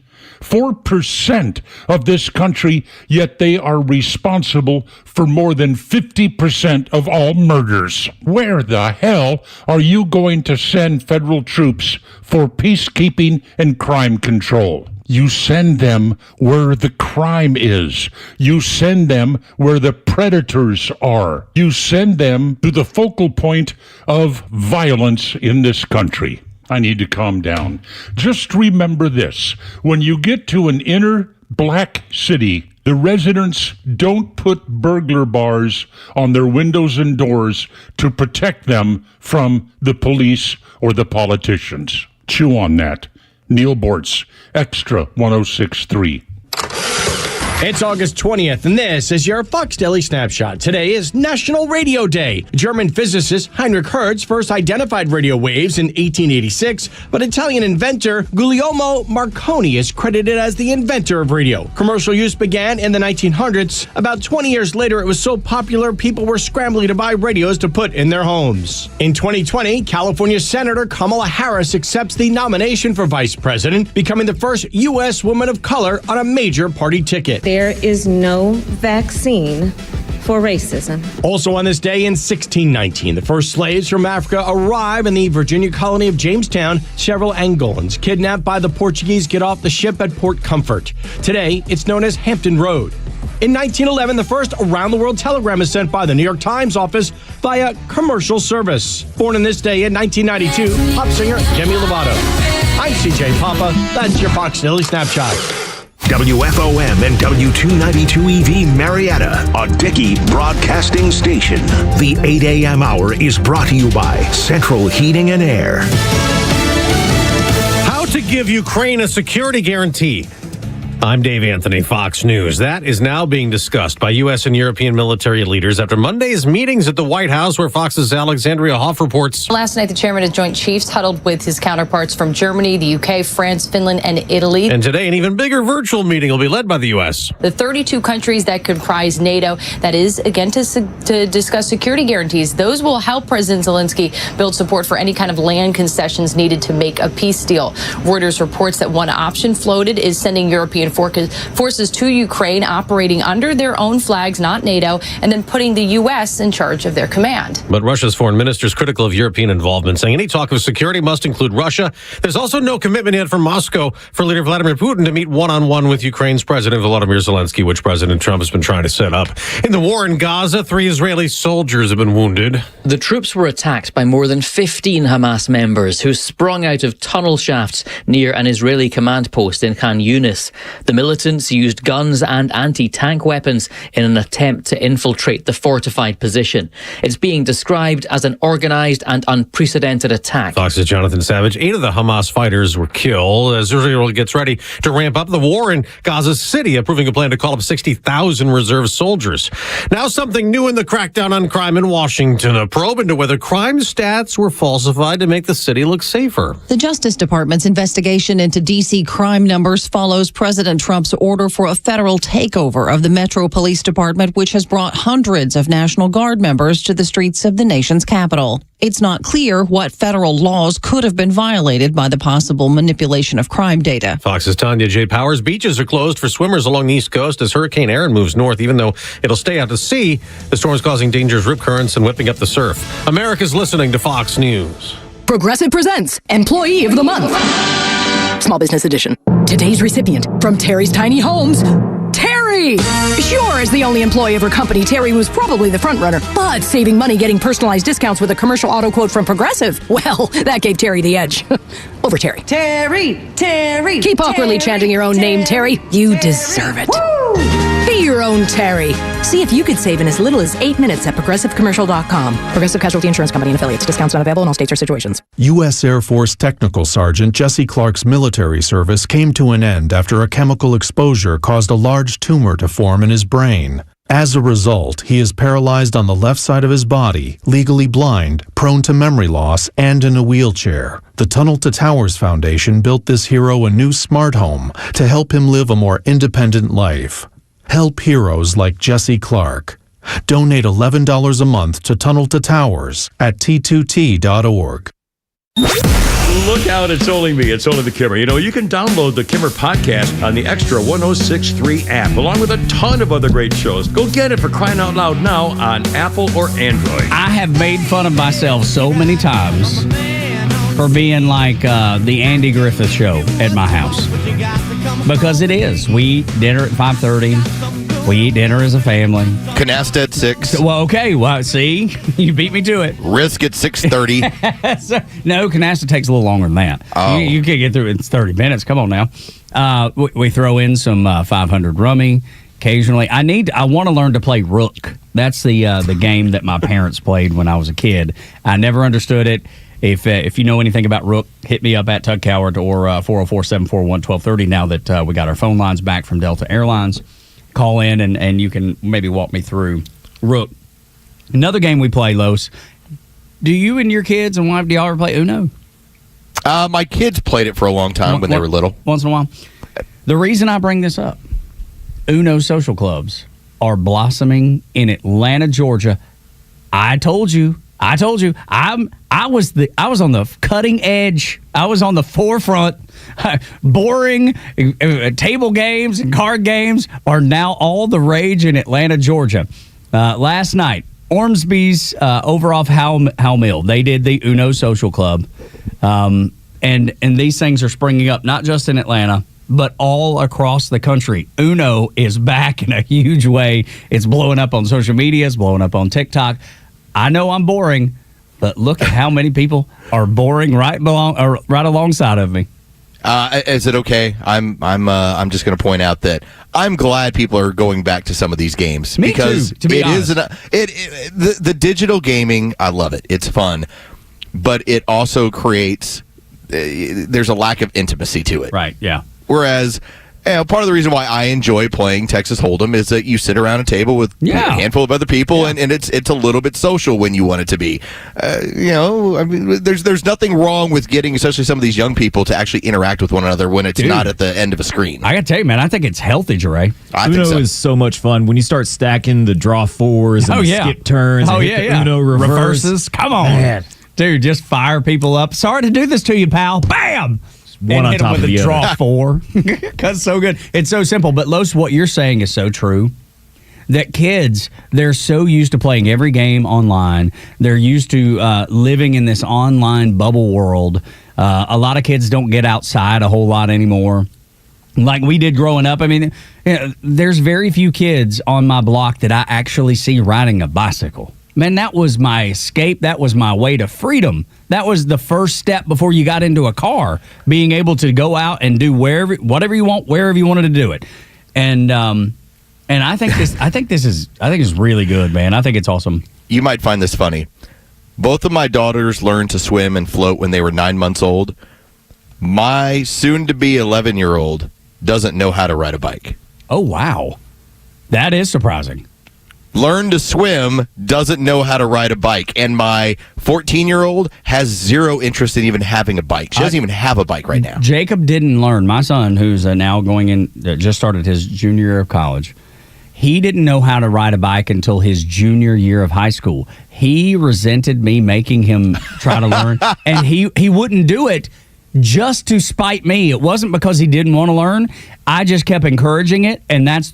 of this country, yet they are responsible for more than 50% of all murders. Where the hell are you going to send federal troops for peacekeeping and crime control? You send them where the crime is. You send them where the predators are. You send them to the focal point of violence in this country. I need to calm down. Just remember this. When you get to an inner black city, the residents don't put burglar bars on their windows and doors to protect them from the police or the politicians. Chew on that. Neil Bortz, Extra 106.3. It's August 20th, and this is your Fox Daily Snapshot. Today is National Radio Day. German physicist Heinrich Hertz first identified radio waves in 1886, but Italian inventor Guglielmo Marconi is credited as the inventor of radio. Commercial use began in the 1900s. About 20 years later, it was so popular, people were scrambling to buy radios to put in their homes. In 2020, California Senator Kamala Harris accepts the nomination for vice president, becoming the first U.S. woman of color on a major party ticket. There is no vaccine for racism. Also on this day in 1619, the first slaves from Africa arrive in the Virginia colony of Jamestown. Several Angolans kidnapped by the Portuguese get off the ship at Port Comfort. Today, it's known as Hampton Road. In 1911, the first around-the-world telegram is sent by the New York Times office via commercial service. Born on this day in 1992, pop singer Demi Lovato. I'm CJ Papa. That's your Fox Daily Snapshot. WFOM and W292EV Marietta, a Dickey broadcasting station. The 8 a.m. hour is brought to you by Central Heating and Air. How to give Ukraine a security guarantee. I'm Dave Anthony, Fox News. That is now being discussed by U.S. and European military leaders after Monday's meetings at the White House, where Fox's Alexandria Hoff reports. Last night, the chairman of Joint Chiefs huddled with his counterparts from Germany, the UK, France, Finland, and Italy. And today, an even bigger virtual meeting will be led by the U.S. The 32 countries that comprise NATO, that is, again, to discuss security guarantees. Those will help President Zelensky build support for any kind of land concessions needed to make a peace deal. Reuters reports that one option floated is sending European forces to Ukraine operating under their own flags, not NATO, and then putting the U.S. in charge of their command. But Russia's foreign minister is critical of European involvement, saying any talk of security must include Russia. There's also no commitment yet from Moscow for leader Vladimir Putin to meet one-on-one with Ukraine's President Volodymyr Zelensky, which President Trump has been trying to set up. In the war in Gaza, 3 Israeli soldiers have been wounded. The troops were attacked by more than 15 Hamas members who sprung out of tunnel shafts near an Israeli command post in Khan Yunis. The militants used guns and anti-tank weapons in an attempt to infiltrate the fortified position. It's being described as an organised and unprecedented attack. Fox's Jonathan Savage. 8 of the Hamas fighters were killed as Israel gets ready to ramp up the war in Gaza City, approving a plan to call up 60,000 reserve soldiers. Now something new in the crackdown on crime in Washington. A probe into whether crime stats were falsified to make the city look safer. The Justice Department's investigation into D.C. crime numbers follows President Trump's order for a federal takeover of the Metro Police Department, which has brought hundreds of National Guard members to the streets of the nation's capital. It's not clear what federal laws could have been violated by the possible manipulation of crime data. Fox's Tanya J. Powers. Beaches are closed for swimmers along the East Coast as Hurricane Erin moves north, even though it'll stay out to sea. The storm is causing dangerous rip currents and whipping up the surf. America's listening to Fox News. Progressive presents Employee of the Month. Small Business Edition. Today's recipient from Terry's Tiny Homes, Terry! Sure, as the only employee of her company, Terry was probably the front runner, but saving money getting personalized discounts with a commercial auto quote from Progressive, well, that gave Terry the edge. Over Terry. Terry! Keep awkwardly chanting your own name, Terry. You deserve it. Woo! Be your your own Terry. See if you could save in as little as 8 minutes at progressivecommercial.com. Progressive Casualty Insurance Company and affiliates. Discounts not available in all states or situations. U.S. Air Force Technical Sergeant Jesse Clark's military service came to an end after a chemical exposure caused a large tumor to form in his brain. As a result, he is paralyzed on the left side of his body, legally blind, prone to memory loss, and in a wheelchair. The Tunnel to Towers Foundation built this hero a new smart home to help him live a more independent life. Help heroes like Jesse Clark. Donate $11 a month to Tunnel to Towers at T2T.org. Look out, it's only me. It's only the Kimmer. You know, you can download the Kimmer podcast on the Extra 106.3 app, along with a ton of other great shows. Go get it, for crying out loud, now on Apple or Android. I have made fun of myself so many times for being like the Andy Griffith Show at my house. Because it is. We eat dinner at 5:30. We eat dinner as a family. Canasta at 6. Well, okay. Well, see, you beat me to it. Risk at 6:30. No, Canasta takes a little longer than that. Oh. You can't get through it in 30 minutes. Come on now. We throw in some 500 rummy occasionally. I want to learn to play Rook. That's the game that my parents played when I was a kid. I never understood it. If you know anything about Rook, hit me up at Tug Coward or 404-741-1230 now that we got our phone lines back from Delta Airlines. Call in and you can maybe walk me through Rook. Another game we play, Los. Do you and your kids and wife, do y'all ever play Uno? My kids played it for a long time when they were little. Once in a while. The reason I bring this up, Uno social clubs are blossoming in Atlanta, Georgia. I told you. I was on the cutting edge. I was on the forefront. Boring table games and card games are now all the rage in Atlanta, Georgia. Last night, Ormsby's over off Howell Mill, they did the Uno Social Club. And these things are springing up not just in Atlanta, but all across the country. Uno is back in a huge way. It's blowing up on social media. It's blowing up on TikTok. I know I'm boring, but look at how many people are boring right alongside of me. Is it okay? I'm just going to point out that I'm glad people are going back to some of these games. Me because too, to be honest. The digital gaming, I love it. It's fun, but it also creates there's a lack of intimacy to it. Right? Yeah. Whereas, part of the reason why I enjoy playing Texas Hold'em is that you sit around a table with a handful of other people, and it's a little bit social when you want it to be. I mean, there's nothing wrong with getting, especially some of these young people, to actually interact with one another when it's not at the end of a screen. I got to tell you, man, I think it's healthy, Jure. Uno is so much fun when you start stacking the draw fours and the skip turns and hit the Uno reverses. Come on, man. Dude, just fire people up. Sorry to do this to you, pal. Bam! One on top of the other. Draw 4. That's so good. It's so simple. But, Los, what you're saying is so true. That kids, they're so used to playing every game online. They're used to living in this online bubble world. A lot of kids don't get outside a whole lot anymore. Like we did growing up. I mean, there's very few kids on my block that I actually see riding a bicycle. Man, that was my escape. That was my way to freedom. That was the first step before you got into a car, being able to go out and do whatever you want, wherever you wanted to do it. And I think this is really good, man. I think it's awesome. You might find this funny. Both of my daughters learned to swim and float when they were 9 months old. My soon-to-be 11-year-old doesn't know how to ride a bike. Oh, wow. That is surprising. Learned to swim, doesn't know how to ride a bike. And my 14-year-old has zero interest in even having a bike. She doesn't even have a bike right now. Jacob didn't learn. My son, who's now going in, just started his junior year of college, he didn't know how to ride a bike until his junior year of high school. He resented me making him try to learn, and he wouldn't do it just to spite me. It wasn't because he didn't want to learn. I just kept encouraging it, and that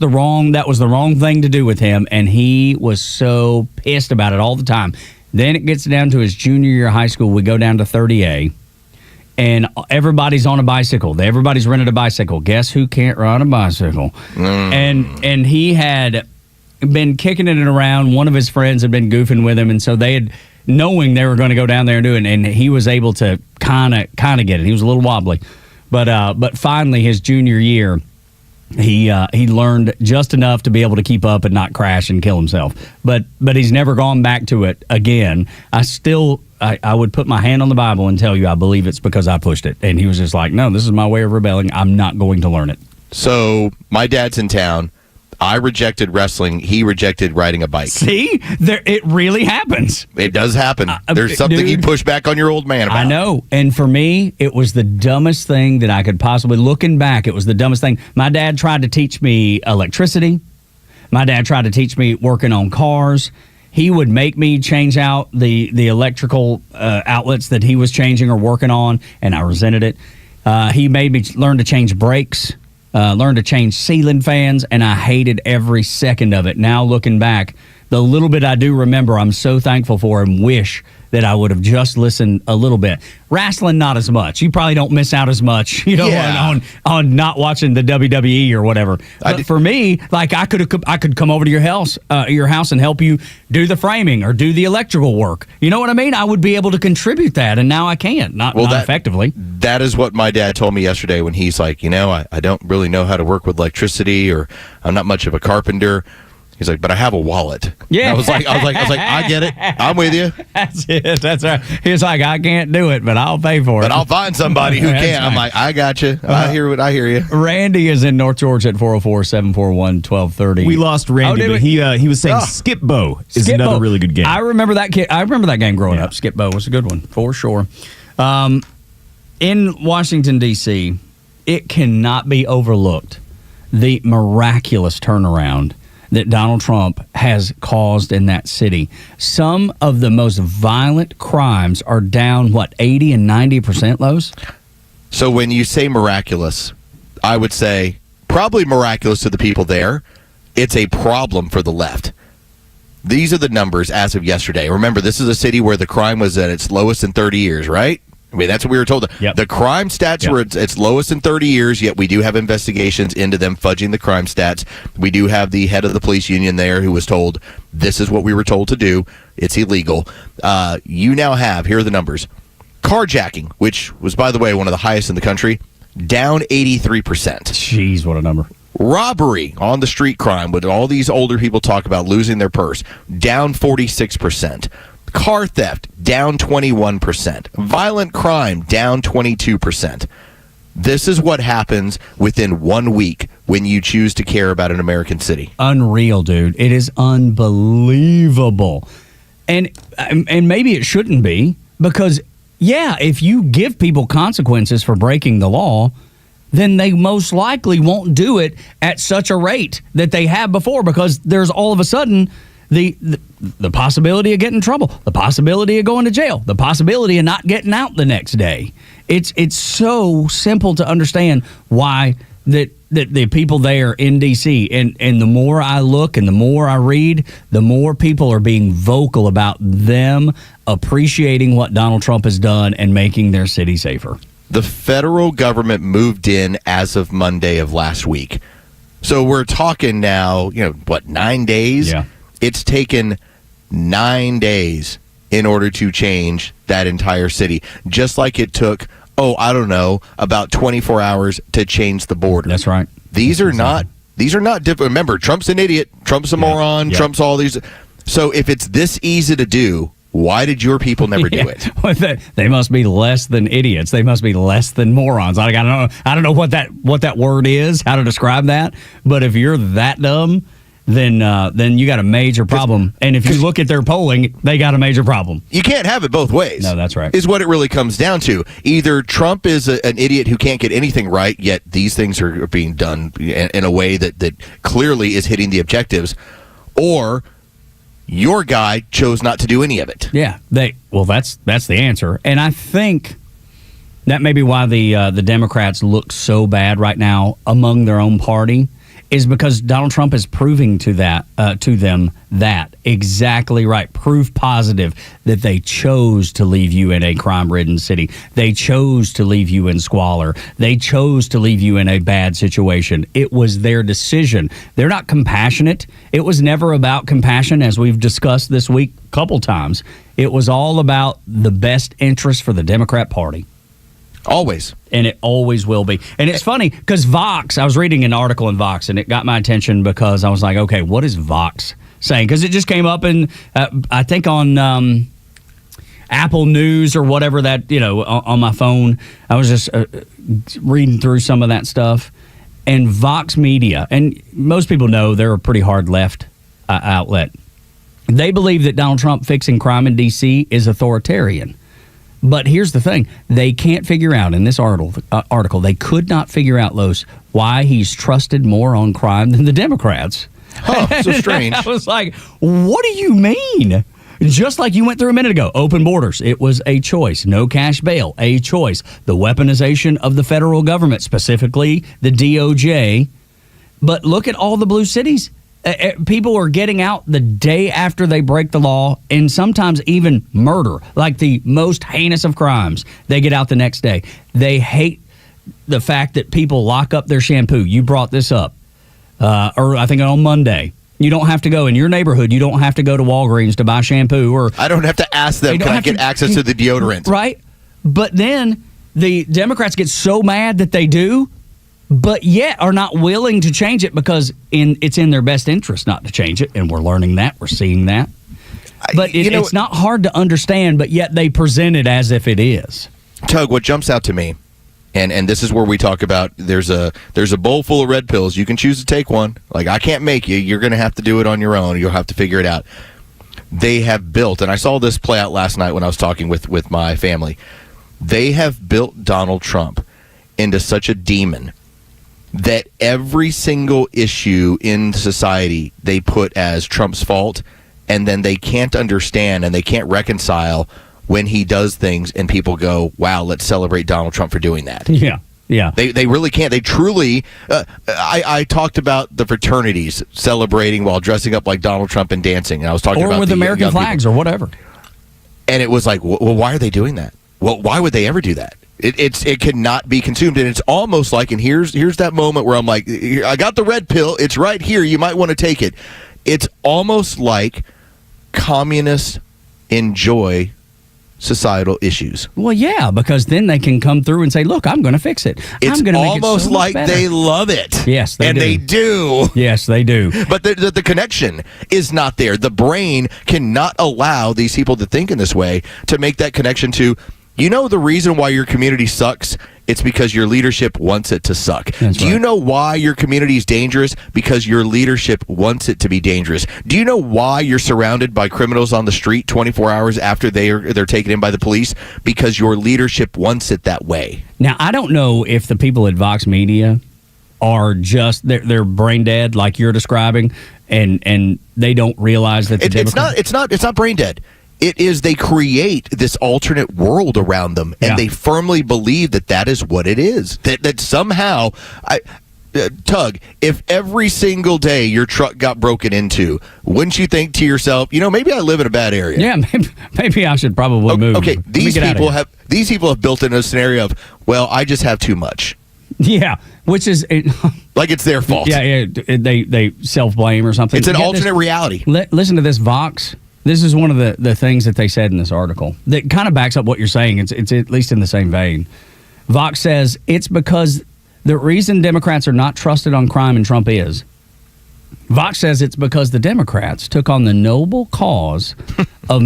was the wrong thing to do with him, and he was so pissed about it all the time. Then it gets down to his junior year of high school. We go down to 30A, and everybody's on a bicycle. Everybody's rented a bicycle. Guess who can't ride a bicycle? And he had been kicking it around. One of his friends had been goofing with him, and so they had, knowing they were going to go down there and do it, and he was able to kind of get it. He was a little wobbly. But finally, his junior year, He learned just enough to be able to keep up and not crash and kill himself. But he's never gone back to it again. I would put my hand on the Bible and tell you I believe it's because I pushed it. And he was just like, no, this is my way of rebelling. I'm not going to learn it. So my dad's in town. I rejected wrestling. He rejected riding a bike. See? It really happens. It does happen. There's something you push back on your old man about. I know. And for me, it was the dumbest thing that I could possibly, looking back, it was the dumbest thing. My dad tried to teach me electricity. My dad tried to teach me working on cars. He would make me change out the electrical outlets that he was changing or working on, and I resented it. He made me learn to change brakes. Learned to change ceiling fans, and I hated every second of it. Now, looking back, the little bit I do remember, I'm so thankful for and wish that I would have just listened a little bit. Wrestling, not as much. You probably don't miss out as much, on not watching the WWE or whatever. But for me, like I could come over to your house and help you do the framing or do the electrical work. You know what I mean? I would be able to contribute that, and now I can't. Not effectively. That is what my dad told me yesterday when he's like, I don't really know how to work with electricity, or I'm not much of a carpenter. He's like, but I have a wallet. Yeah. I was like, I get it. I'm with you. That's it. That's right. He's like, I can't do it, but I'll pay for it. But I'll find somebody who can. Right. I'm like, I got you. I hear you. Randy is in North Georgia at 404-741-1230. We lost Randy, but he was saying Skip Bo is another really good game. I remember that kid. I remember that game growing up. Skip Bo was a good one for sure. In Washington, D.C., it cannot be overlooked the miraculous turnaround that Donald Trump has caused in that city. Some of the most violent crimes are down, 80 and 90%, Los? So when you say miraculous, I would say probably miraculous to the people there. It's a problem for the left. These are the numbers as of yesterday. Remember, this is a city where the crime was at its lowest in 30 years, right? I mean, that's what we were told. Yep. The crime stats were at its lowest in 30 years, yet we do have investigations into them fudging the crime stats. We do have the head of the police union there who was told, this is what we were told to do. It's illegal. You now have, here are the numbers. Carjacking, which was, by the way, one of the highest in the country, down 83%. Jeez, what a number. Robbery, on the street crime, what all these older people talk about losing their purse, down 46%. Car theft, down 21%. Violent crime, down 22%. This is what happens within 1 week when you choose to care about an American city. Unreal, dude. It is unbelievable. And maybe it shouldn't be, because, if you give people consequences for breaking the law, then they most likely won't do it at such a rate that they have before, because there's all of a sudden the possibility of getting in trouble, the possibility of going to jail, the possibility of not getting out the next day. It's so simple to understand why that the people there in D.C. and the more I look and the more I read, the more people are being vocal about them appreciating what Donald Trump has done and making their city safer. The federal government moved in as of Monday of last week. So we're talking now, 9 days? Yeah. It's taken 9 days in order to change that entire city. Just like it took, about 24 hours to change the border. That's right. These are not different. Remember, Trump's an idiot. Trump's a moron. Yeah. Trump's all these. So if it's this easy to do, why did your people never do it? Well, they must be less than idiots. They must be less than morons. I don't know what that word is, how to describe that. But if you're that dumb, then you got a major problem. And if you look at their polling, they got a major problem. You can't have it both ways. No, that's right. Is what it really comes down to. Either Trump is an idiot who can't get anything right, yet these things are being done in a way that clearly is hitting the objectives, or your guy chose not to do any of it. Yeah, that's the answer. And I think that may be why the Democrats look so bad right now among their own party, is because Donald Trump is proving to them that exactly right. Proof positive that they chose to leave you in a crime-ridden city. They chose to leave you in squalor. They chose to leave you in a bad situation. It was their decision. They're not compassionate. It was never about compassion, as we've discussed this week a couple times. It was all about the best interest for the Democrat Party. Always. And it always will be. And it's funny because Vox, I was reading an article in Vox, and it got my attention because I was like, okay, what is Vox saying? Because it just came up in, I think on Apple News or whatever that, on my phone. I was just reading through some of that stuff. And Vox Media, and most people know they're a pretty hard left outlet. They believe that Donald Trump fixing crime in D.C. is authoritarian. But here's the thing. They can't figure out in this article, they could not figure out, Los, why he's trusted more on crime than the Democrats. Oh, so strange. I was like, what do you mean? Just like you went through a minute ago, open borders, it was a choice. No cash bail, a choice. The weaponization of the federal government, specifically the DOJ. But look at all the blue cities. People are getting out the day after they break the law, and sometimes even murder, like the most heinous of crimes. They get out the next day. They hate the fact that people lock up their shampoo. You brought this up, or I think on Monday. You don't have to go in your neighborhood. You don't have to go to Walgreens to buy shampoo. Or I don't have to ask them, can I get access to the deodorant? Right. But then the Democrats get so mad that they do, but yet are not willing to change it because it's in their best interest not to change it. And we're learning that. We're seeing that. But it's not hard to understand, but yet they present it as if it is. Tug, what jumps out to me, and this is where we talk about there's a bowl full of red pills. You can choose to take one. Like, I can't make you. You're going to have to do it on your own. You'll have to figure it out. They have built, and I saw this play out last night when I was talking with my family, they have built Donald Trump into such a demon that every single issue in society they put as Trump's fault, and then they can't understand and they can't reconcile when he does things and people go, wow, let's celebrate Donald Trump for doing that. Yeah. Yeah. They really can't. They truly, I talked about the fraternities celebrating while dressing up like Donald Trump and dancing. And I was talking about with American flags people. Or whatever. And it was like, well, why are they doing that? Well, why would they ever do that? It cannot be consumed, and it's almost like, and here's that moment where I'm like, I got the red pill, it's right here, you might want to take it. It's almost like communists enjoy societal issues. Well, yeah, because then they can come through and say, look, I'm going to fix it. It's I'm going to make almost it so like better. they love it. Yes, they do. They do. Yes, they do. But the connection is not there. The brain cannot allow these people to think in this way, to make that connection to, the reason why your community sucks? It's because your leadership wants it to suck. Do you know why your community is dangerous? Because your leadership wants it to be dangerous. Do you know why you're surrounded by criminals on the street 24 hours after they're taken in by the police? Because your leadership wants it that way. Now, I don't know if the people at Vox Media are just they're brain dead like you're describing, and they don't realize that it's not brain dead. It is, they create this alternate world around them, and they firmly believe that is what it is. That somehow, Tug, if every single day your truck got broken into, wouldn't you think to yourself, maybe I live in a bad area? Yeah, maybe I should probably move. Okay, these people have built in a scenario of, well, I just have too much. Yeah, which is like it's their fault. Yeah, they self-blame or something. It's an alternate reality. Listen to this, Vox. This is one of the things that they said in this article that kind of backs up what you're saying. It's at least in the same vein. Vox says it's because the reason Democrats are not trusted on crime and Trump is. Vox says it's because the Democrats took on the noble cause of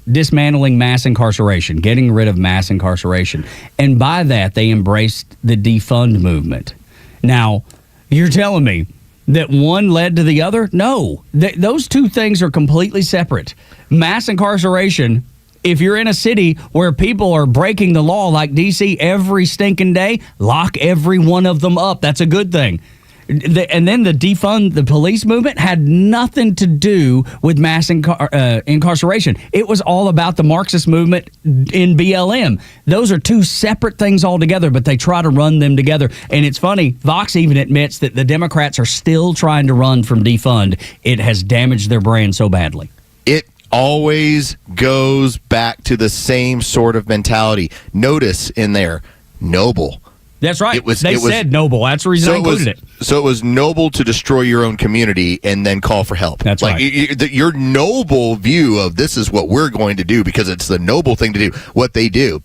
dismantling mass incarceration, getting rid of mass incarceration. And by that, they embraced the defund movement. Now, you're telling me that one led to the other? No. Those two things are completely separate. Mass incarceration, if you're in a city where people are breaking the law like D.C. every stinking day, lock every one of them up. That's a good thing. And then the defund the police movement had nothing to do with mass incarceration. It was all about the Marxist movement in BLM. Those are two separate things altogether, but they try to run them together. And it's funny, Vox even admits that the Democrats are still trying to run from defund. It has damaged their brand so badly. It always goes back to the same sort of mentality. Notice in there, noble. That's right. They said noble. That's the reason I included it. So it was noble to destroy your own community and then call for help. That's right. Your noble view of this is what we're going to do because it's the noble thing to do, what they do.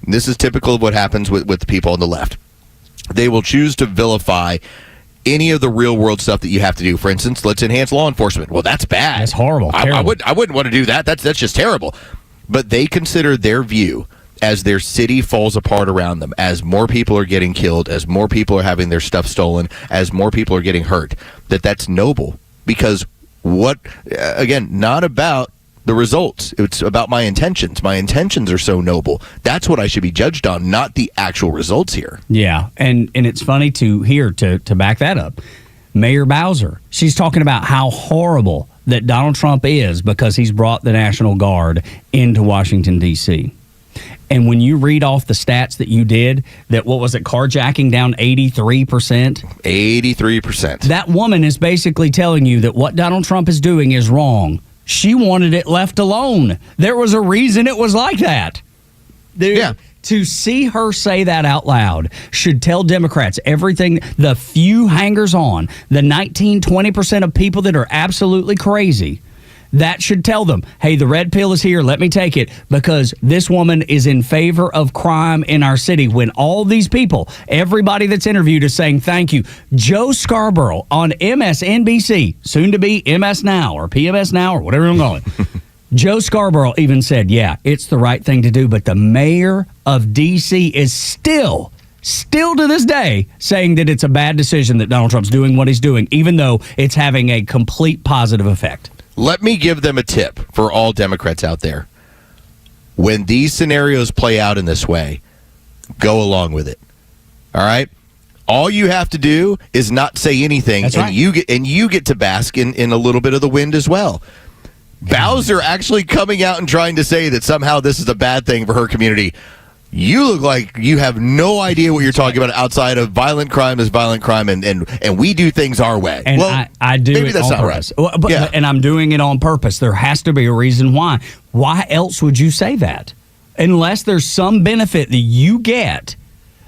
This is typical of what happens with the people on the left. They will choose to vilify any of the real world stuff that you have to do. For instance, let's enhance law enforcement. Well, that's bad. That's horrible. I wouldn't want to do that. That's just terrible. But they consider their view as their city falls apart around them, as more people are getting killed, as more people are having their stuff stolen, as more people are getting hurt, that's noble. Because not about the results. It's about my intentions. My intentions are so noble. That's what I should be judged on, not the actual results here. Yeah, and it's funny to hear, to back that up, Mayor Bowser, she's talking about how horrible that Donald Trump is because he's brought the National Guard into Washington, D.C. And when you read off the stats that you did, that what was it, carjacking down 83%? 83%. That woman is basically telling you that what Donald Trump is doing is wrong. She wanted it left alone. There was a reason it was like that. Yeah. To see her say that out loud should tell Democrats everything. The few hangers-on, the 19-20% of people that are absolutely crazy, that should tell them, hey, the red pill is here. Let me take it because this woman is in favor of crime in our city. When all these people, everybody that's interviewed is saying thank you. Joe Scarborough on MSNBC, soon to be MS Now or PMS Now or whatever I'm calling. Joe Scarborough even said, yeah, it's the right thing to do. But the mayor of D.C. is still to this day saying that it's a bad decision that Donald Trump's doing what he's doing, even though it's having a complete positive effect. Let me give them a tip for all Democrats out there. When these scenarios play out in this way, go along with it. All right? All you have to do is not say anything, That's right. you get to bask in a little bit of the wind as well. Bowser actually coming out and trying to say that somehow this is a bad thing for her community. You look like you have no idea what you're talking about outside of violent crime is violent crime, and we do things our way. And I do maybe it that's on not purpose. right. But, and I'm doing it on purpose. There has to be a reason why. Why else would you say that? Unless there's some benefit that you get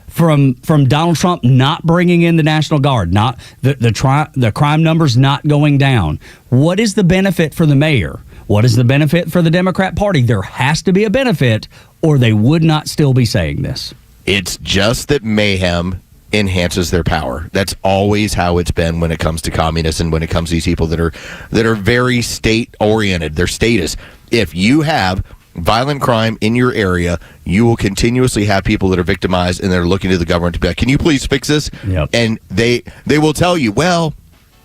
from Donald Trump not bringing in the National Guard, not the crime numbers not going down. What is the benefit for the mayor? What is the benefit for the Democrat Party? There has to be a benefit, or they would not still be saying this. It's just that mayhem enhances their power. That's always how it's been when it comes to communists and when it comes to these people that are very state-oriented. They're statists. If you have violent crime in your area, you will continuously have people that are victimized and they're looking to the government to be like, can you please fix this? Yep. And they will tell you, well,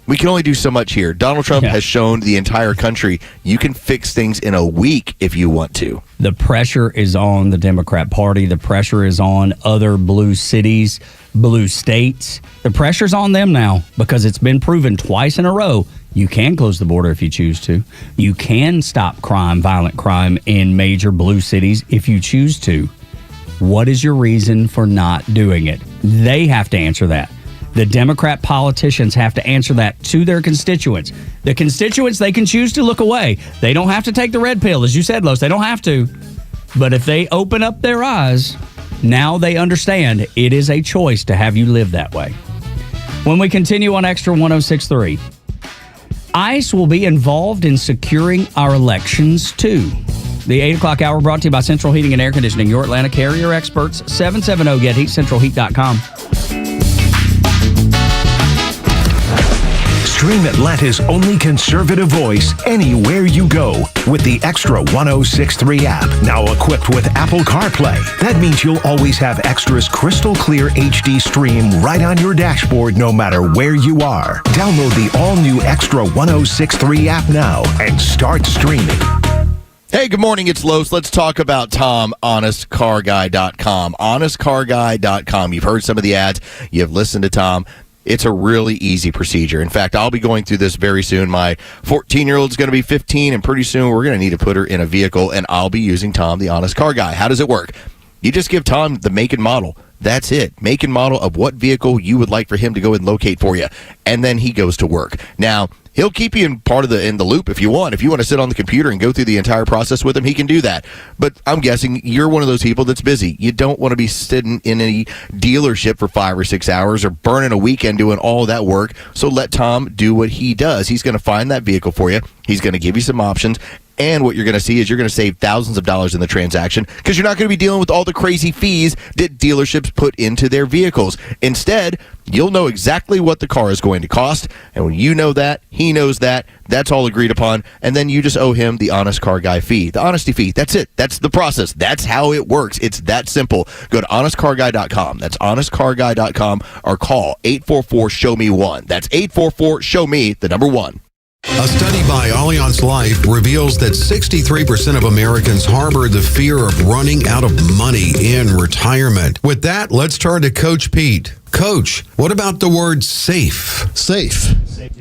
we can only do so much here. Donald Trump has shown the entire country you can fix things in a week if you want to. The pressure is on the Democrat Party. The pressure is on other blue cities, blue states. The pressure's on them now because it's been proven twice in a row. You can close the border if you choose to. You can stop violent crime in major blue cities if you choose to. What is your reason for not doing it? They have to answer that. The Democrat politicians have to answer that to their constituents. The constituents, they can choose to look away. They don't have to take the red pill, as you said, Los. They don't have to. But if they open up their eyes, now they understand it is a choice to have you live that way. When we continue on Extra 106.3, ICE will be involved in securing our elections, too. The 8 o'clock hour brought to you by Central Heating and Air Conditioning, your Atlanta carrier experts, 770-GET-HEAT, centralheat.com. Stream Atlanta's only conservative voice anywhere you go with the Extra 106.3 app. Now equipped with Apple CarPlay. That means you'll always have Extra's crystal clear HD stream right on your dashboard no matter where you are. Download the all-new Extra 106.3 app now and start streaming. Hey, good morning. It's Los. Let's talk about Tom, honestcarguy.com. Honestcarguy.com. You've heard some of the ads. You've listened to Tom. It's a really easy procedure. In fact, I'll be going through this very soon. My 14-year-old's going to be 15, and pretty soon we're going to need to put her in a vehicle, and I'll be using Tom, the Honest Car Guy. How does it work? You just give Tom the make and model. That's it. Make and model of what vehicle you would like for him to go and locate for you. And then he goes to work. Now, He'll keep you in the loop if you want. If you want to sit on the computer and go through the entire process with him, he can do that. But I'm guessing you're one of those people that's busy. You don't want to be sitting in a dealership for 5 or 6 hours or burning a weekend doing all that work. So let Tom do what he does. He's going to find that vehicle for you. He's going to give you some options. And what you're going to see is you're going to save thousands of dollars in the transaction because you're not going to be dealing with all the crazy fees that dealerships put into their vehicles. Instead, you'll know exactly what the car is going to cost. And when you know that, he knows that, that's all agreed upon. And then you just owe him the Honest Car Guy fee, the honesty fee. That's it. That's the process. That's how it works. It's that simple. Go to honestcarguy.com. That's honestcarguy.com or call 844-SHOW-ME-1. That's 844-SHOW-ME, the number 1. A study by Allianz Life reveals that 63% of Americans harbor the fear of running out of money in retirement. With that, let's turn to Coach Pete. Coach, what about the word safe? Safe.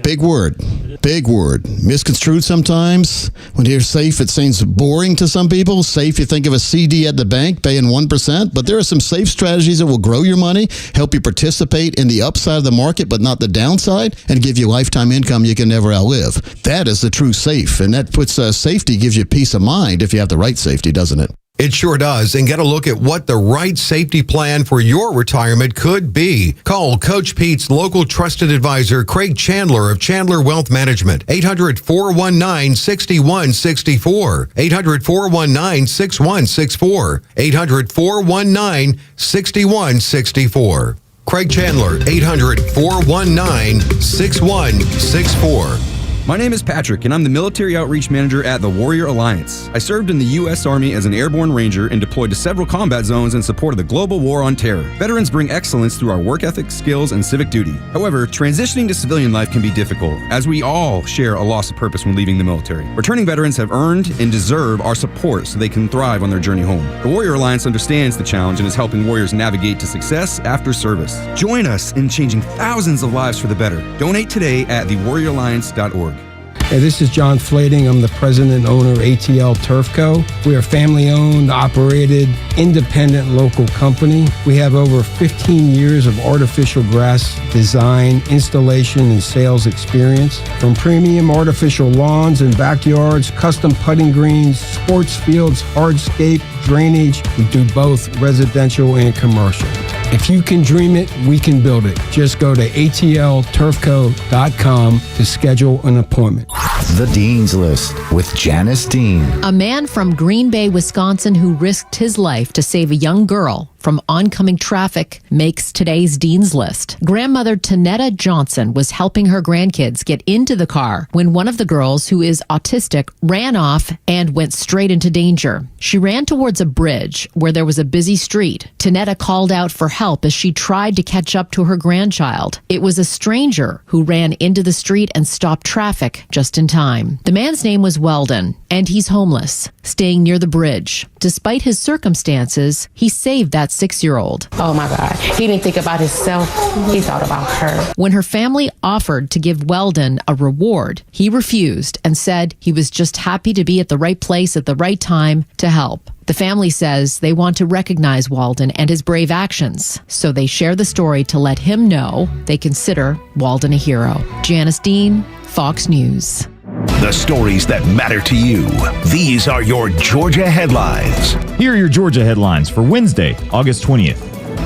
Big word. Big word. Misconstrued sometimes. When you hear safe, it seems boring to some people. Safe, you think of a CD at the bank paying 1%. But there are some safe strategies that will grow your money, help you participate in the upside of the market, but not the downside, and give you lifetime income you can never outlive. That is the true safe. And that puts safety, gives you peace of mind if you have the right safety, doesn't it? It sure does. And get a look at what the right safety plan for your retirement could be. Call Coach Pete's local trusted advisor, Craig Chandler of Chandler Wealth Management. 800-419-6164. 800-419-6164. 800-419-6164. Craig Chandler, 800-419-6164. My name is Patrick, and I'm the Military Outreach Manager at the Warrior Alliance. I served in the U.S. Army as an airborne ranger and deployed to several combat zones in support of the global war on terror. Veterans bring excellence through our work ethic, skills, and civic duty. However, transitioning to civilian life can be difficult, as we all share a loss of purpose when leaving the military. Returning veterans have earned and deserve our support so they can thrive on their journey home. The Warrior Alliance understands the challenge and is helping warriors navigate to success after service. Join us in changing thousands of lives for the better. Donate today at thewarrioralliance.org. Hey, this is John Flading. I'm the president and owner of ATL Turf Co. We are a family-owned, operated, independent local company. We have over 15 years of artificial grass design, installation, and sales experience. From premium artificial lawns and backyards, custom putting greens, sports fields, hardscape, drainage. We do both residential and commercial. If you can dream it, we can build it. Just go to atlturfco.com to schedule an appointment. The Dean's List with Janice Dean. A man from Green Bay, Wisconsin, who risked his life to save a young girl from oncoming traffic makes today's Dean's List. Grandmother Tanetta Johnson was helping her grandkids get into the car when one of the girls, who is autistic, ran off and went straight into danger. She ran towards a bridge where there was a busy street. Tanetta called out for help as she tried to catch up to her grandchild. It was a stranger who ran into the street and stopped traffic just in time. The man's name was Weldon, and he's homeless, staying near the bridge. Despite his circumstances, he saved that 6-year-old. Oh my God. He didn't think about himself. He thought about her. When her family offered to give Weldon a reward, he refused and said he was just happy to be at the right place at the right time to help. The family says they want to recognize Walden and his brave actions, so they share the story to let him know they consider Walden a hero. Janice Dean, Fox News. The stories that matter to you. These are your Georgia headlines. Here are your Georgia headlines for Wednesday, August 20th.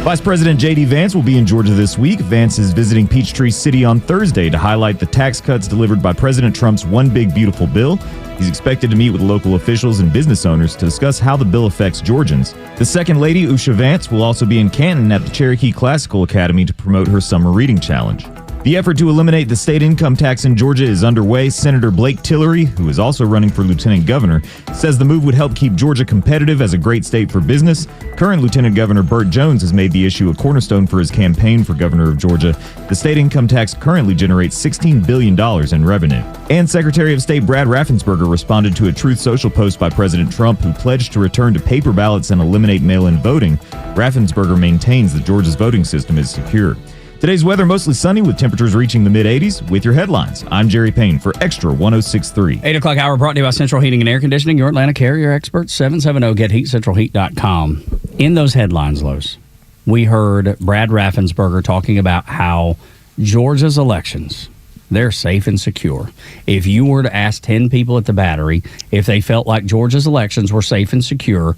Vice President J.D. Vance will be in Georgia this week. Vance is visiting Peachtree City on Thursday to highlight the tax cuts delivered by President Trump's One Big Beautiful Bill. He's expected to meet with local officials and business owners to discuss how the bill affects Georgians. The Second Lady, Usha Vance, will also be in Canton at the Cherokee Classical Academy to promote her summer reading challenge. The effort to eliminate the state income tax in Georgia is underway. Senator Blake Tillery, who is also running for lieutenant governor, says the move would help keep Georgia competitive as a great state for business. Current Lieutenant Governor Burt Jones has made the issue a cornerstone for his campaign for governor of Georgia. The state income tax currently generates $16 billion in revenue. And Secretary of State Brad Raffensperger responded to a Truth Social post by President Trump, who pledged to return to paper ballots and eliminate mail-in voting. Raffensperger maintains that Georgia's voting system is secure. Today's weather mostly sunny with temperatures reaching the mid-80s. With your headlines, I'm Jerry Payne for Extra 106.3. 8 o'clock hour brought to you by Central Heating and Air Conditioning, your Atlanta carrier experts, 770-GET-HEAT, CentralHeat.com. In those headlines, Los, we heard Brad Raffensperger talking about how Georgia's elections they're safe and secure. If you were to ask 10 people at the Battery if they felt like Georgia's elections were safe and secure,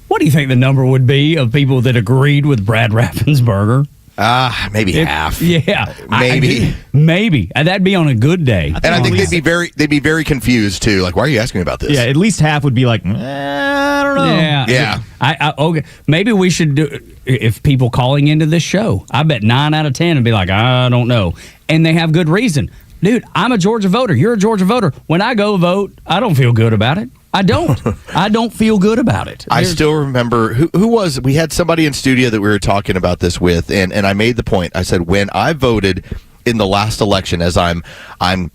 what do you think the number would be of people that agreed with Brad Raffensperger? Maybe half. Yeah, Maybe. That'd be on a good day. And I think they'd be very confused too. Like, why are you asking me about this? Yeah, at least half would be like, I don't know. Yeah. Okay. Maybe we should do, if people calling into this show, I bet 9 out of 10 would be like, I don't know. And they have good reason. Dude, I'm a Georgia voter. You're a Georgia voter. When I go vote, I don't feel good about it. I don't feel good about it. I still remember who was, we had somebody in studio that we were talking about this with, and I made the point. I said, when I voted in the last election, as I'm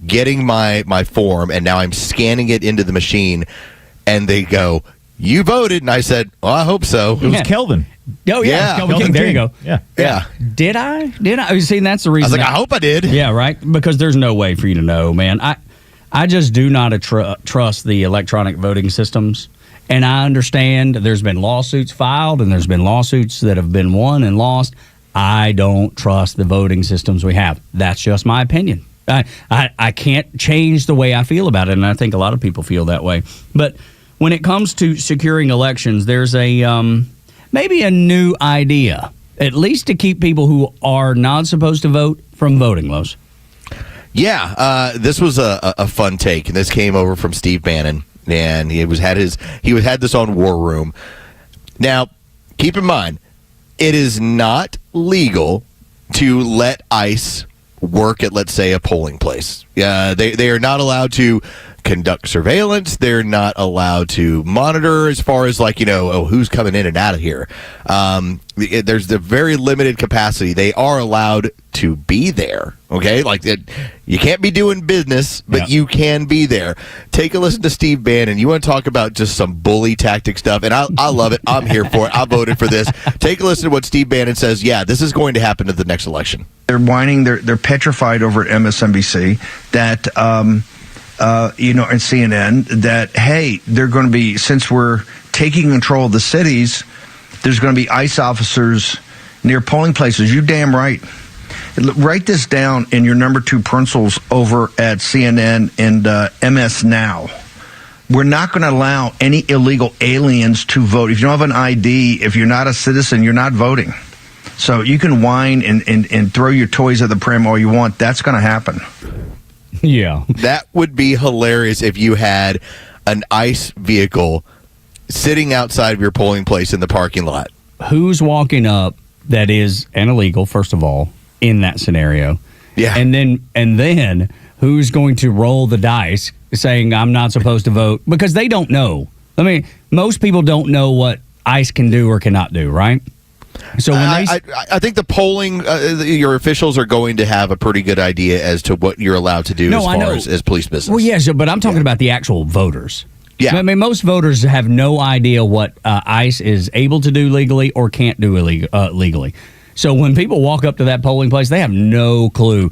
getting my form and now I'm scanning it into the machine, and they go, you voted, and I said, well, I hope so. It was Kelvin. Oh, yeah. Kelvin King. There you go. Yeah. Did I? You see, that's the reason. I was like, I hope I did. Yeah, right? Because there's no way for you to know, man. I just do not trust the electronic voting systems. And I understand there's been lawsuits filed and there's been lawsuits that have been won and lost. I don't trust the voting systems we have. That's just my opinion. I can't change the way I feel about it, and I think a lot of people feel that way. But when it comes to securing elections, there's a maybe a new idea, at least to keep people who are not supposed to vote from voting, Los. Yeah, this was a fun take, and this came over from Steve Bannon, and he had this on War Room. Now, keep in mind, it is not legal to let ICE work at, let's say, a polling place. They are not allowed to conduct surveillance. They're not allowed to monitor as far as who's coming in and out of here. There's the very limited capacity. They are allowed to be there. Okay, you can't be doing business, but you can be there. Take a listen to Steve Bannon. You want to talk about just some bully tactic stuff, and I love it. I'm here for it. I voted for this. Take a listen to what Steve Bannon says. Yeah, this is going to happen at the next election. They're whining. They're petrified over at MSNBC that. And CNN, that, hey, they're going to be, since we're taking control of the cities, there's going to be ICE officers near polling places. You damn right. Write this down in your number 2 pencils over at CNN and MS Now. We're not going to allow any illegal aliens to vote. If you don't have an ID, if you're not a citizen, you're not voting. So you can whine and throw your toys at the pram all you want. That's going to happen. Yeah. That would be hilarious if you had an ICE vehicle sitting outside of your polling place in the parking lot. Who's walking up that is illegal, first of all, in that scenario? Yeah. And then who's going to roll the dice saying I'm not supposed to vote? Because they don't know. I mean, most people don't know what ICE can do or cannot do, right? So when I think the polling, your officials are going to have a pretty good idea as to what you're allowed to do as police business. Well, yes, but I'm talking about the actual voters. Yeah. I mean, most voters have no idea what ICE is able to do legally or can't do legally. So when people walk up to that polling place, they have no clue.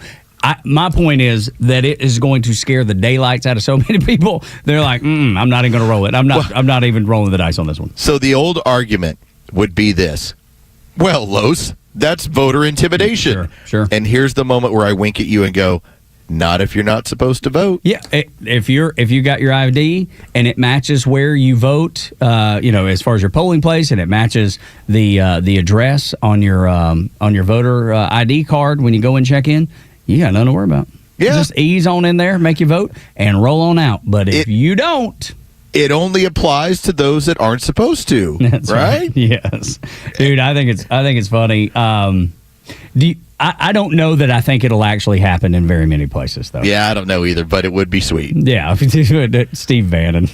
My point is that it is going to scare the daylights out of so many people. They're like, I'm not even going to roll it. I'm not even rolling the dice on this one. So the old argument would be this. Well, Los, that's voter intimidation. Sure. And here's the moment where I wink at you and go, not if you're not supposed to vote. Yeah, if you got your ID and it matches where you vote, as far as your polling place, and it matches the address on your voter ID card when you go and check in, you got nothing to worry about. Yeah. Just ease on in there, make your vote, and roll on out. But if you don't, it only applies to those that aren't supposed to. That's right? Yes, dude. I think it's funny. I don't know that I think it'll actually happen in very many places, though. Yeah, I don't know either, but it would be sweet. Yeah, Steve Bannon.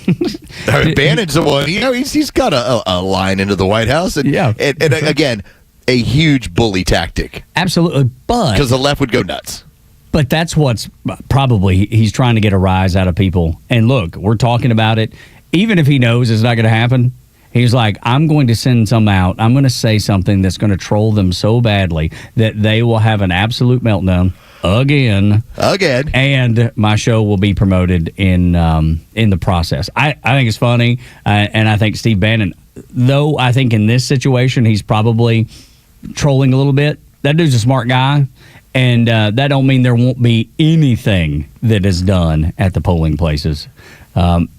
Bannon's the one. He's got a line into the White House, and again, a huge bully tactic. Absolutely, but because the left would go nuts. But that's what's probably he's trying to get a rise out of people. And look, we're talking about it. Even if he knows it's not going to happen, he's like, I'm going to send some out. I'm going to say something that's going to troll them so badly that they will have an absolute meltdown again. And my show will be promoted in the process. I think it's funny. And I think Steve Bannon, though I think in this situation he's probably trolling a little bit. That dude's a smart guy. And that don't mean there won't be anything that is done at the polling places.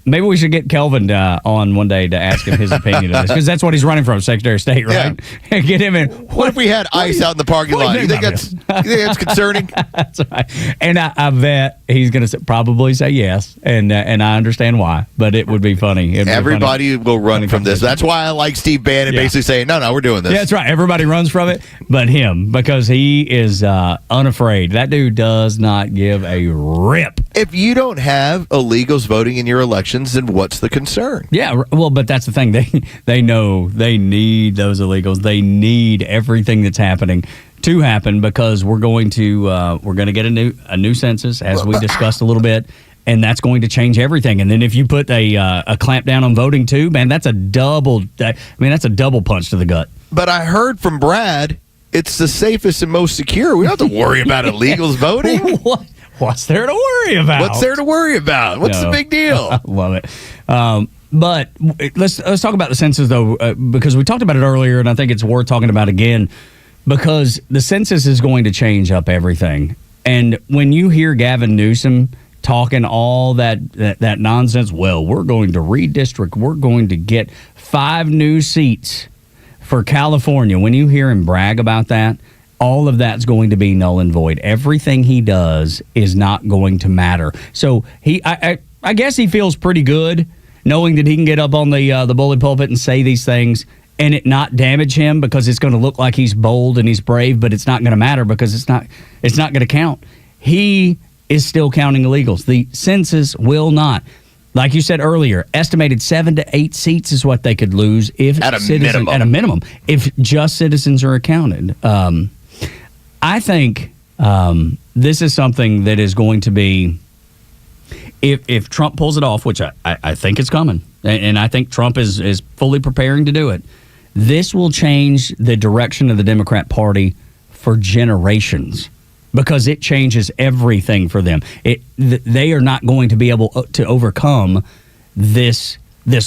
Maybe we should get Kelvin on one day to ask him his opinion of this, because that's what he's running from, Secretary of State, right? Yeah. Get him in. What if we had ice out in the parking lot? You think that's concerning? That's right. And I bet he's going to probably say yes, and I understand why, but it would be funny. Everybody will run from this. That's why I like Steve Bannon basically saying, no, we're doing this. Yeah, that's right. Everybody runs from it, but him, because he is unafraid. That dude does not give a rip. If you don't have illegals voting in your elections, then what's the concern? Yeah, well, but that's the thing. They know they need those illegals. They need everything that's happening to happen, because we're going to get a new census, as we discussed a little bit, and that's going to change everything. And then if you put a clamp down on voting too, man, that's a double punch to the gut. But I heard from Brad, it's the safest and most secure. We don't have to worry about illegals voting. What's there to worry about? What's there to worry about? What's the big deal? I love it. But let's talk about the census, though, because we talked about it earlier, and I think it's worth talking about again, because the census is going to change up everything. And when you hear Gavin Newsom talking all that nonsense, well, we're going to redistrict, we're going to get 5 new seats for California. When you hear him brag about that, all of that's going to be null and void. Everything he does is not going to matter. So I guess he feels pretty good knowing that he can get up on the bully pulpit and say these things and it not damage him, because it's going to look like he's bold and he's brave, but it's not going to matter because it's not going to count. He is still counting illegals. The census will not. Like you said earlier, estimated 7 to 8 seats is what they could lose if at a minimum, if just citizens are accounted. I think this is something that is going to be, if Trump pulls it off, which I think it's coming, and I think Trump is fully preparing to do it, this will change the direction of the Democrat Party for generations, because it changes everything for them. They are not going to be able to overcome this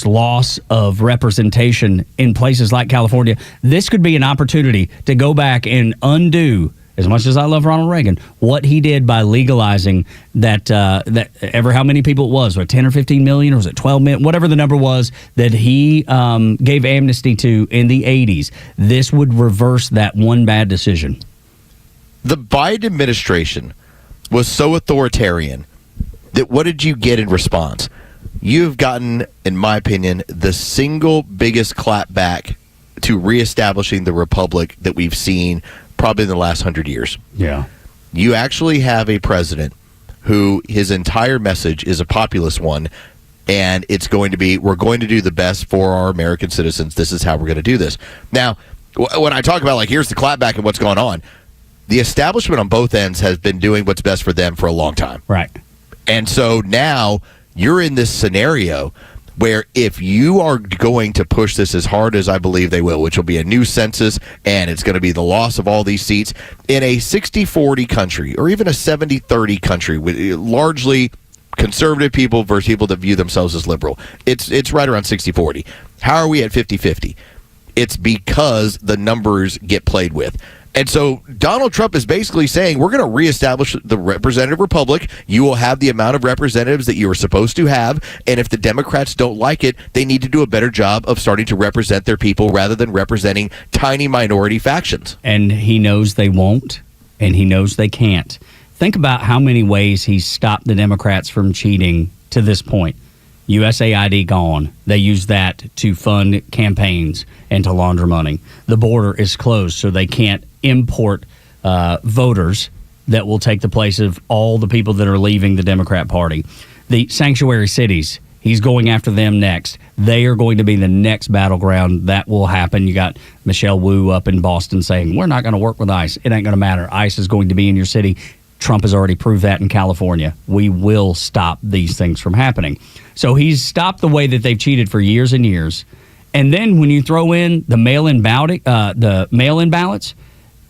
loss of representation in places like California. This could be an opportunity to go back and undo, as much as I love Ronald Reagan, what he did by legalizing that ever how many people it was, 10 or 15 million, or was it 12 million, whatever the number was that he gave amnesty to in the 80s. This would reverse that one bad decision. The Biden administration was so authoritarian that what did you get in response? You've gotten, in my opinion, the single biggest clapback to reestablishing the republic that we've seen probably in the last 100 years. Yeah. You actually have a president who his entire message is a populist one, and it's going to be, we're going to do the best for our American citizens. This is how we're going to do this. Now, when I talk about, like, here's the clapback and what's going on, the establishment on both ends has been doing what's best for them for a long time. Right. And so now you're in this scenario where if you are going to push this as hard as I believe they will, which will be a new census, and it's going to be the loss of all these seats, in a 60-40 country, or even a 70-30 country, with largely conservative people versus people that view themselves as liberal, it's right around 60-40. How are we at 50-50? It's because the numbers get played with. And so Donald Trump is basically saying, we're going to reestablish the representative republic. You will have the amount of representatives that you are supposed to have. And if the Democrats don't like it, they need to do a better job of starting to represent their people rather than representing tiny minority factions. And he knows they won't, and he knows they can't. Think about how many ways he's stopped the Democrats from cheating to this point. USAID gone. They use that to fund campaigns and to launder money. The border is closed, so they can't import voters that will take the place of all the people that are leaving the Democrat Party. The sanctuary cities, he's going after them next. They are going to be the next battleground. That will happen. You got Michelle Wu up in Boston saying, we're not going to work with ICE. It ain't going to matter. ICE is going to be in your city. Trump has already proved that in California. We will stop these things from happening. So he's stopped the way that they've cheated for years and years. And then when you throw in the mail-in ballots,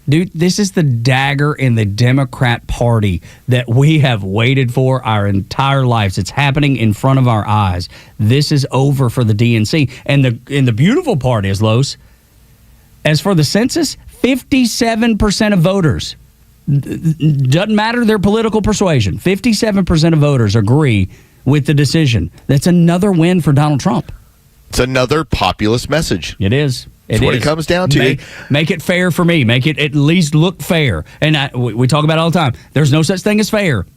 dude, this is the dagger in the Democrat Party that we have waited for our entire lives. It's happening in front of our eyes. This is over for the DNC. And the beautiful part is, Los, as for the census, 57% of voters Doesn't matter their political persuasion. 57% of voters agree with the decision. That's another win for Donald Trump. It's another populist message. It is. That's what it comes down to. Make it fair for me. Make it at least look fair. And we talk about it all the time. There's no such thing as fair,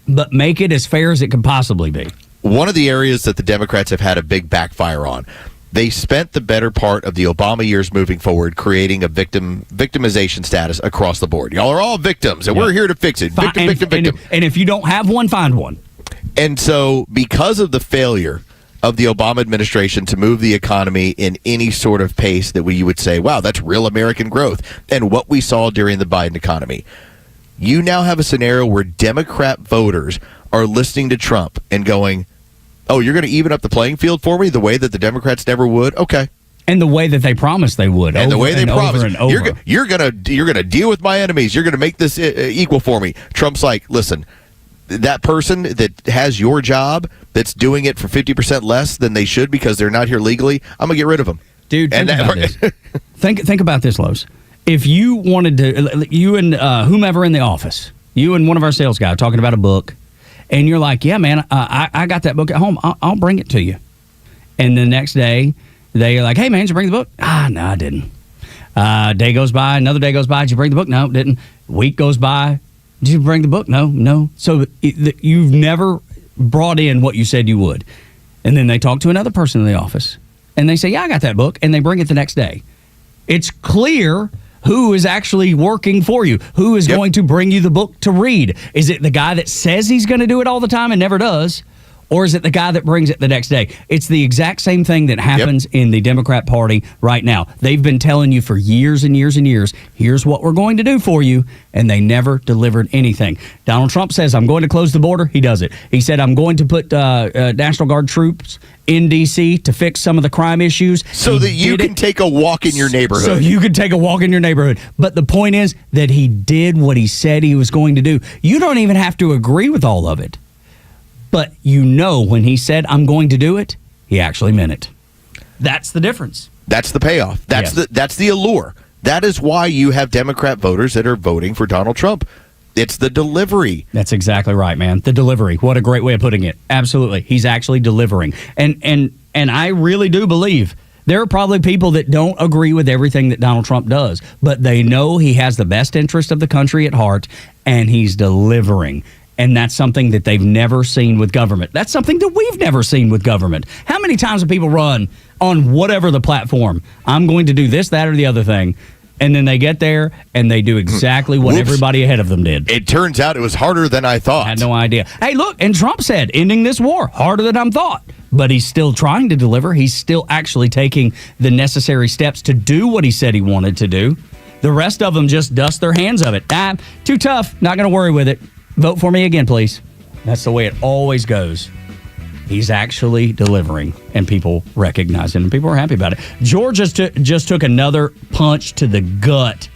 but make it as fair as it can possibly be. One of the areas that the Democrats have had a big backfire on, they spent the better part of the Obama years moving forward creating a victimization status across the board. Y'all are all victims, and we're here to fix it. Victim. And if you don't have one, find one. And so because of the failure of the Obama administration to move the economy in any sort of pace that you would say, wow, that's real American growth, and what we saw during the Biden economy, you now have a scenario where Democrat voters are listening to Trump and going, oh, you're going to even up the playing field for me the way that the Democrats never would? Okay. And the way that they promised they would. And the way they promised. And over. You're going to deal with my enemies. You're going to make this equal for me. Trump's like, listen, that person that has your job that's doing it for 50% less than they should because they're not here legally, I'm going to get rid of them. Dude, think about this. Think about this, Los. If you wanted to, you and whomever in the office, you and one of our sales guys talking about a book, and you're like, yeah, man, I got that book at home. I'll bring it to you. And the next day, they're like, hey, man, did you bring the book? No, I didn't. Day goes by, another day goes by. Did you bring the book? No, didn't. Week goes by. Did you bring the book? No. So you've never brought in what you said you would. And then they talk to another person in the office, and they say, yeah, I got that book, and they bring it the next day. It's clear who is actually working for you, who is going to bring you the book to read. Is it the guy that says he's going to do it all the time and never does? Or is it the guy that brings it the next day? It's the exact same thing that happens in the Democrat Party right now. They've been telling you for years and years and years, here's what we're going to do for you, and they never delivered anything. Donald Trump says, I'm going to close the border. He does it. He said, I'm going to put National Guard troops in D.C. to fix some of the crime issues. So that you can take a walk in your neighborhood. So you can take a walk in your neighborhood. But the point is that he did what he said he was going to do. You don't even have to agree with all of it. But you know when he said, I'm going to do it, he actually meant it. That's the difference. That's the payoff. That's the allure. That is why you have Democrat voters that are voting for Donald Trump. It's the delivery. That's exactly right, man. The delivery. What a great way of putting it. Absolutely. He's actually delivering. And I really do believe there are probably people that don't agree with everything that Donald Trump does, but they know he has the best interest of the country at heart, and he's delivering. And that's something that they've never seen with government. That's something that we've never seen with government. How many times have people run on whatever the platform? I'm going to do this, that, or the other thing. And then they get there and they do exactly what everybody ahead of them did. It turns out it was harder than I thought. I had no idea. Hey, look, and Trump said, ending this war, harder than I thought. But he's still trying to deliver. He's still actually taking the necessary steps to do what he said he wanted to do. The rest of them just dust their hands of it. Too tough. Not going to worry with it. Vote for me again, please. That's the way it always goes. He's actually delivering, and people recognize it, and people are happy about it. Georgia just took another punch to the gut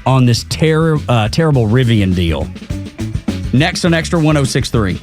on this terrible Rivian deal. Next on Extra 106.3.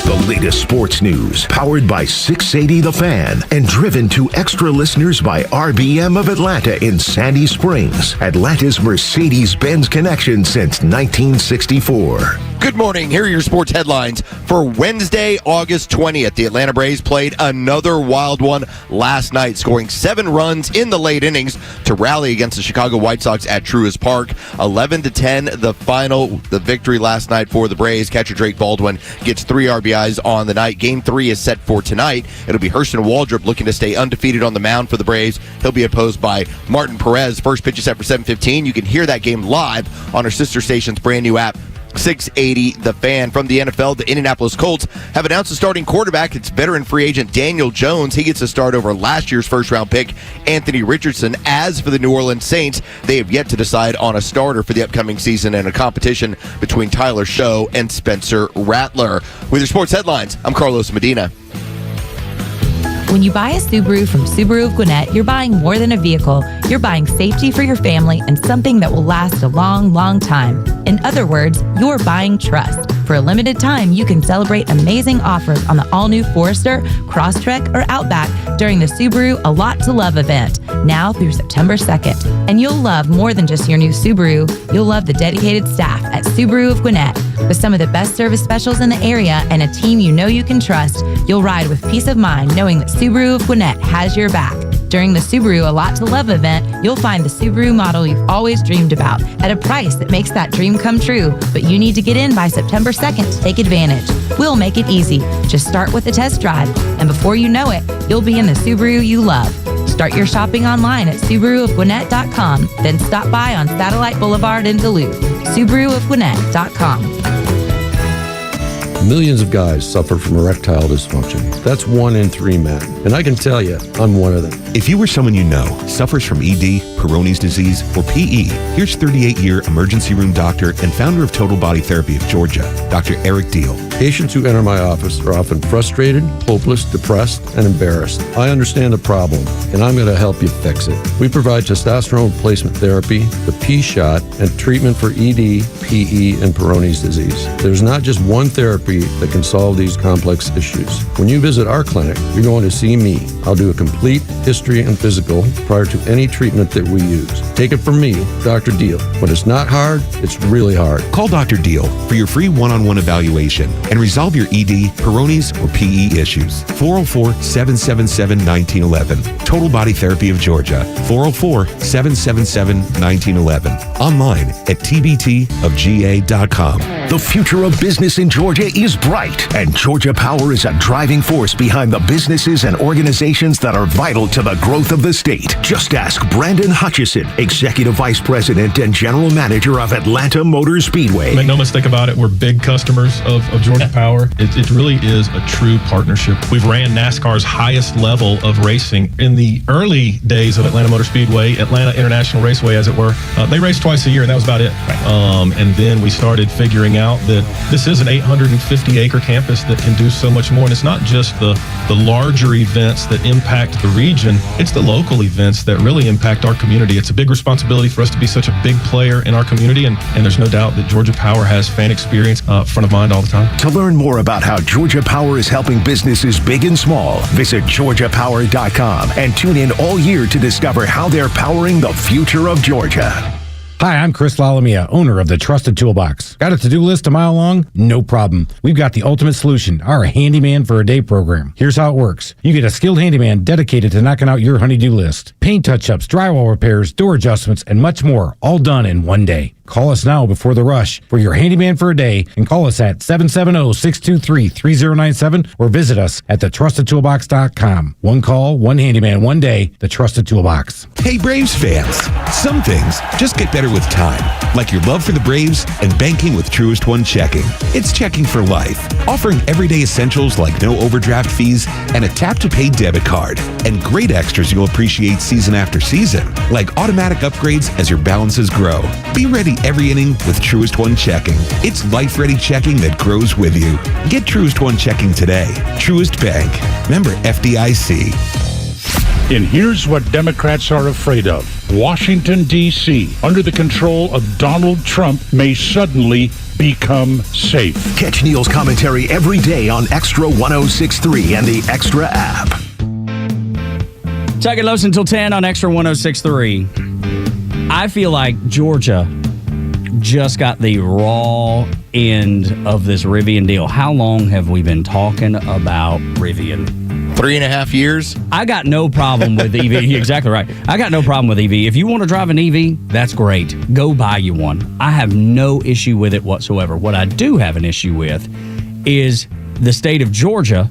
The latest sports news, powered by 680 The Fan, and driven to extra listeners by RBM of Atlanta in Sandy Springs, Atlanta's Mercedes-Benz connection since 1964. Good morning. Here are your sports headlines for Wednesday, August 20th. The Atlanta Braves played another wild one last night, scoring 7 runs in the late innings to rally against the Chicago White Sox at Truist Park. 11-10, the victory last night for the Braves. Catcher Drake Baldwin gets 3 RBIs on the night. Game 3 is set for tonight. It'll be Hurston Waldrop looking to stay undefeated on the mound for the Braves. He'll be opposed by Martin Perez. First pitch is set for 7:15. You can hear that game live on our sister station's brand new app, 680 The Fan. From the NFL, the Indianapolis Colts have announced a starting quarterback. It's veteran free agent Daniel Jones. He gets a start over last year's first-round pick, Anthony Richardson. As for the New Orleans Saints, they have yet to decide on a starter for the upcoming season in a competition between Tyler Show and Spencer Rattler. With your sports headlines, I'm Carlos Medina. When you buy a Subaru from Subaru of Gwinnett, you're buying more than a vehicle. You're buying safety for your family and something that will last a long, long time. In other words, you're buying trust. For a limited time, you can celebrate amazing offers on the all-new Forester, Crosstrek, or Outback during the Subaru A Lot to Love event, now through September 2nd. And you'll love more than just your new Subaru. You'll love the dedicated staff at Subaru of Gwinnett. With some of the best service specials in the area and a team you know you can trust, you'll ride with peace of mind knowing that Subaru of Gwinnett has your back. During the Subaru A Lot to Love event, you'll find the Subaru model you've always dreamed about at a price that makes that dream come true. But you need to get in by September 2nd to take advantage. We'll make it easy. Just start with a test drive, and before you know it, you'll be in the Subaru you love. Start your shopping online at SubaruofGwinnett.com, then stop by on Satellite Boulevard in Duluth. SubaruofGwinnett.com. Millions of guys suffer from erectile dysfunction. That's 1 in 3 men. And I can tell you, I'm one of them. If you or someone you know suffers from ED, Peyronie's disease, or PE, here's 38-year emergency room doctor and founder of Total Body Therapy of Georgia, Dr. Eric Deal. Patients who enter my office are often frustrated, hopeless, depressed, and embarrassed. I understand the problem, and I'm going to help you fix it. We provide testosterone replacement therapy, the P-shot, and treatment for ED, PE, and Peyronie's disease. There's not just one therapy that can solve these complex issues. When you visit our clinic, you're going to see me. I'll do a complete history and physical prior to any treatment that we use. Take it from me, Dr. Deal. When it's not hard, it's really hard. Call Dr. Deal for your free one-on-one evaluation and resolve your ED, Peyronie's, or PE issues. 404-777-1911. Total Body Therapy of Georgia. 404-777-1911. Online at tbtofga.com. The future of business in Georgia is bright, and Georgia Power is a driving force behind the businesses and organizations that are vital to the growth of the state. Just ask Brandon Hutchison, Executive Vice President and General Manager of Atlanta Motor Speedway. Make no mistake about it, we're big customers of Georgia Power. It really is a true partnership. We've ran NASCAR's highest level of racing. In the early days of Atlanta Motor Speedway, Atlanta International Raceway, as it were, they raced twice a year, and that was about it. And then we started figuring out that this is an 850-acre campus that can do so much more. And it's not just the larger events that impact the region, it's the local events that really impact our community. It's a big responsibility for us to be such a big player in our community, and there's no doubt that Georgia Power has fan experience front of mind all the time. To learn more about how Georgia Power is helping businesses big and small, visit GeorgiaPower.com and tune in all year to discover how they're powering the future of Georgia. Hi, I'm Chris Lalamia, owner of the Trusted Toolbox. Got a to-do list a mile long? No problem. We've got the ultimate solution, our Handyman for a Day program. Here's how it works. You get a skilled handyman dedicated to knocking out your honey-do list. Paint touch-ups, drywall repairs, door adjustments, and much more, all done in one day. Call us now before the rush for your Handyman for a Day, and call us at 770-623-3097 or visit us at thetrustedtoolbox.com. One call, one handyman, one day, the Trusted Toolbox. Hey, Braves fans. Some things just get better with time, like your love for the Braves and banking with Truist One Checking. It's checking for life, offering everyday essentials like no overdraft fees and a tap-to-pay debit card. And great extras you'll appreciate season after season, like automatic upgrades as your balances grow. Be ready every inning with Truist One Checking. It's life-ready checking that grows with you. Get Truist One Checking today. Truist Bank. Member FDIC. And here's what Democrats are afraid of. Washington, D.C., under the control of Donald Trump, may suddenly become safe. Catch Neil's commentary every day on Extra 106.3 and the Extra app. Tug and Los until 10 on Extra 106.3. I feel like Georgia just got the raw end of this Rivian deal. How long have we been talking about Rivian? 3.5 years. I got no problem with EV. You're exactly right. I got no problem with EV. If you want to drive an EV, that's great. Go buy you one. I have no issue with it whatsoever. What I do have an issue with is the state of Georgia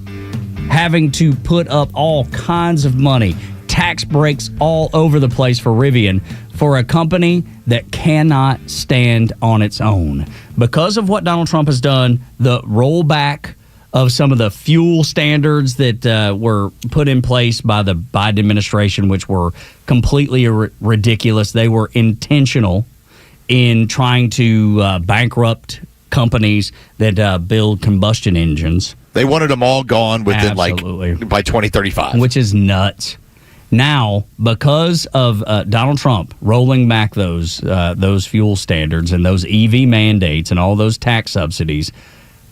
having to put up all kinds of money, tax breaks all over the place for Rivian, for a company that cannot stand on its own. Because of what Donald Trump has done, the rollback of some of the fuel standards that were put in place by the Biden administration, which were completely ridiculous. They were intentional in trying to bankrupt companies that build combustion engines. They wanted them all gone within by 2035. Which is nuts. Now, because of Donald Trump rolling back those fuel standards and those EV mandates and all those tax subsidies,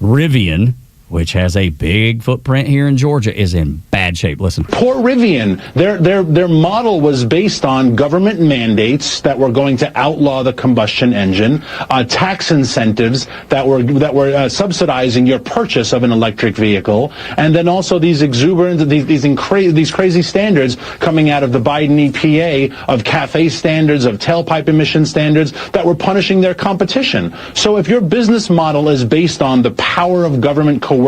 Rivian, which has a big footprint here in Georgia, is in bad shape. Listen. Poor Rivian. Their model was based on government mandates that were going to outlaw the combustion engine, tax incentives that were subsidizing your purchase of an electric vehicle, and then also these exuberant, these crazy standards coming out of the Biden EPA of CAFE standards, of tailpipe emission standards that were punishing their competition. So if your business model is based on the power of government coercion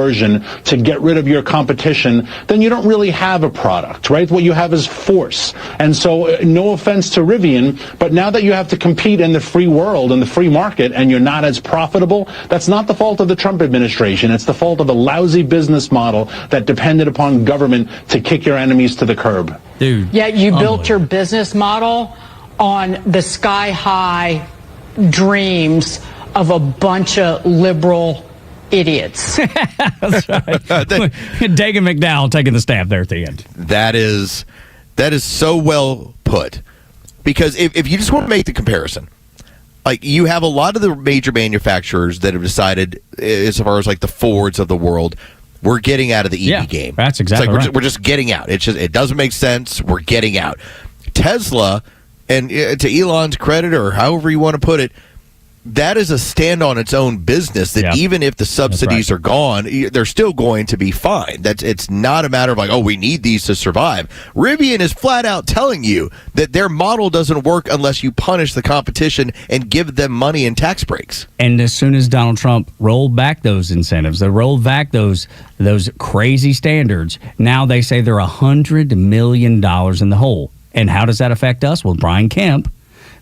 to get rid of your competition, then you don't really have a product, right? What you have is force. And so no offense to Rivian, but now that you have to compete in the free world, in the free market, and you're not as profitable, that's not the fault of the Trump administration. It's the fault of a lousy business model that depended upon government to kick your enemies to the curb. Dude. Yet you built your business model on the sky-high dreams of a bunch of liberal idiots. That's right. Dagan McDowell taking the stab there at the end. That is so well put. Because if you just want to make the comparison, like you have a lot of the major manufacturers that have decided, as far as like the Fords of the world, we're getting out of the EV game. That's exactly right. right. We're just getting out. It doesn't make sense. We're getting out. Tesla, and to Elon's credit, or however you want to put it, that is a stand on its own business that even if the subsidies are gone, they're still going to be fine. It's not a matter of like, oh, we need these to survive. Rivian is flat out telling you that their model doesn't work unless you punish the competition and give them money and tax breaks. And as soon as Donald Trump rolled back those incentives, they rolled back those crazy standards, now they say they're $100 million in the hole. And how does that affect us? Well, Brian Kemp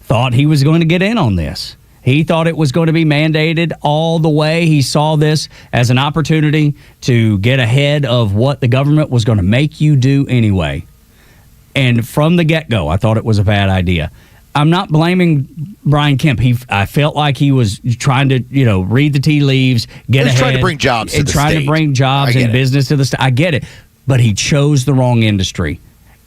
thought he was going to get in on this. He thought it was going to be mandated all the way. He saw this as an opportunity to get ahead of what the government was going to make you do anyway. And from the get-go, I thought it was a bad idea. I'm not blaming Brian Kemp. I felt like he was trying to, read the tea leaves, get ahead. Trying to bring jobs to the state. Trying to bring jobs and business to the state. I get it. But he chose the wrong industry.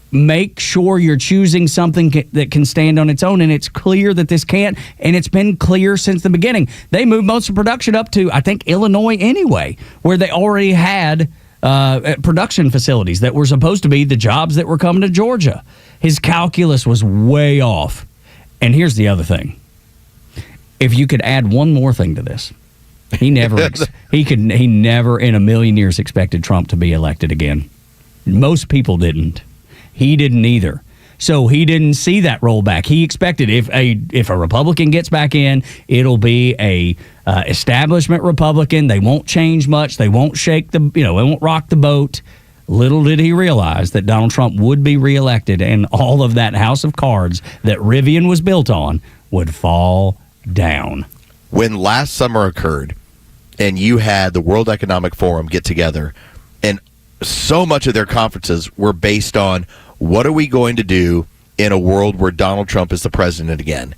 Make sure you're choosing something that can stand on its own, and it's clear that this can't, and it's been clear since the beginning. They moved most of production up to, I think, Illinois anyway, where they already had production facilities that were supposed to be the jobs that were coming to Georgia. His calculus was way off. And here's the other thing. If you could add one more thing to this, he never in a million years expected Trump to be elected again. Most people didn't. He didn't either. So he didn't see that rollback. He expected if a Republican gets back in, it'll be a establishment Republican. They won't change much. They won't shake they won't rock the boat. Little did he realize that Donald Trump would be reelected, and all of that house of cards that Rivian was built on would fall down. When last summer occurred, and you had the World Economic Forum get together, and so much of their conferences were based on what are we going to do in a world where Donald Trump is the president again.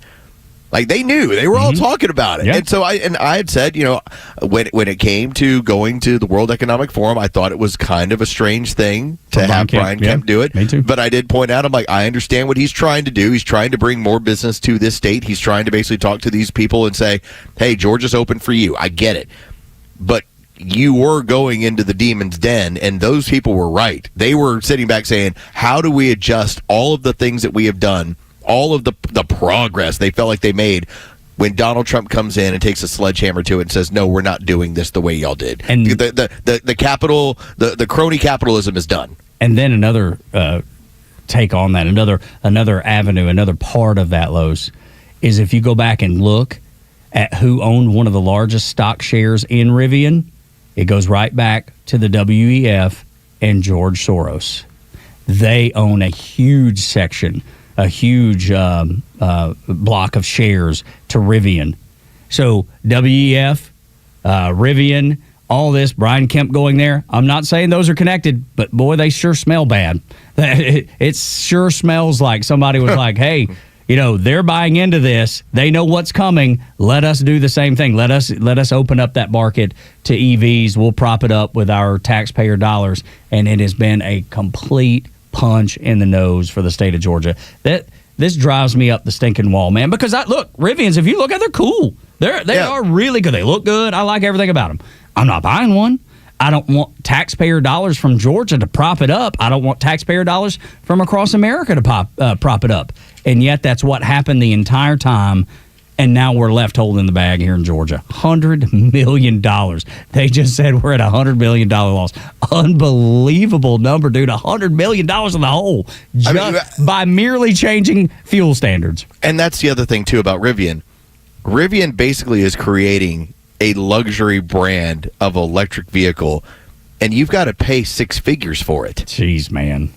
Like they knew, they were all talking about it. Yeah. And so I had said, when it came to going to the World Economic Forum, I thought it was kind of a strange thing to have Brian Kemp do it. Me too. But I did point out, I'm like, I understand what he's trying to do. He's trying to bring more business to this state. He's trying to basically talk to these people and say, hey, Georgia's open for you. I get it. But you were going into the demon's den, and those people were right. They were sitting back saying, how do we adjust all of the things that we have done, all of the progress they felt like they made, when Donald Trump comes in and takes a sledgehammer to it and says, no, we're not doing this the way y'all did. And the capital, the crony capitalism is done. And then another take on that, another avenue, another part of that, Los, is if you go back and look at who owned one of the largest stock shares in Rivian, it goes right back to the WEF and George Soros. They own a huge section, a huge block of shares to Rivian. So WEF, Rivian, all this, Brian Kemp going there. I'm not saying those are connected, but boy, they sure smell bad. It sure smells like somebody was like, hey, they're buying into this. They know what's coming. Let us do the same thing. Let us open up that market to EVs. We'll prop it up with our taxpayer dollars. And it has been a complete punch in the nose for the state of Georgia. This drives me up the stinking wall, man. Because Rivians, if you look at, they're cool. They are really good. They look good. I like everything about them. I'm not buying one. I don't want taxpayer dollars from Georgia to prop it up. I don't want taxpayer dollars from across America to prop it up. And yet that's what happened the entire time. And now we're left holding the bag here in Georgia. $100 million. They just said we're at a $100 million loss. Unbelievable number, dude. $100 million in the hole just by merely changing fuel standards. And that's the other thing, too, about Rivian. Rivian basically is creating a luxury brand of electric vehicle, and you've got to pay six figures for it. Jeez, man.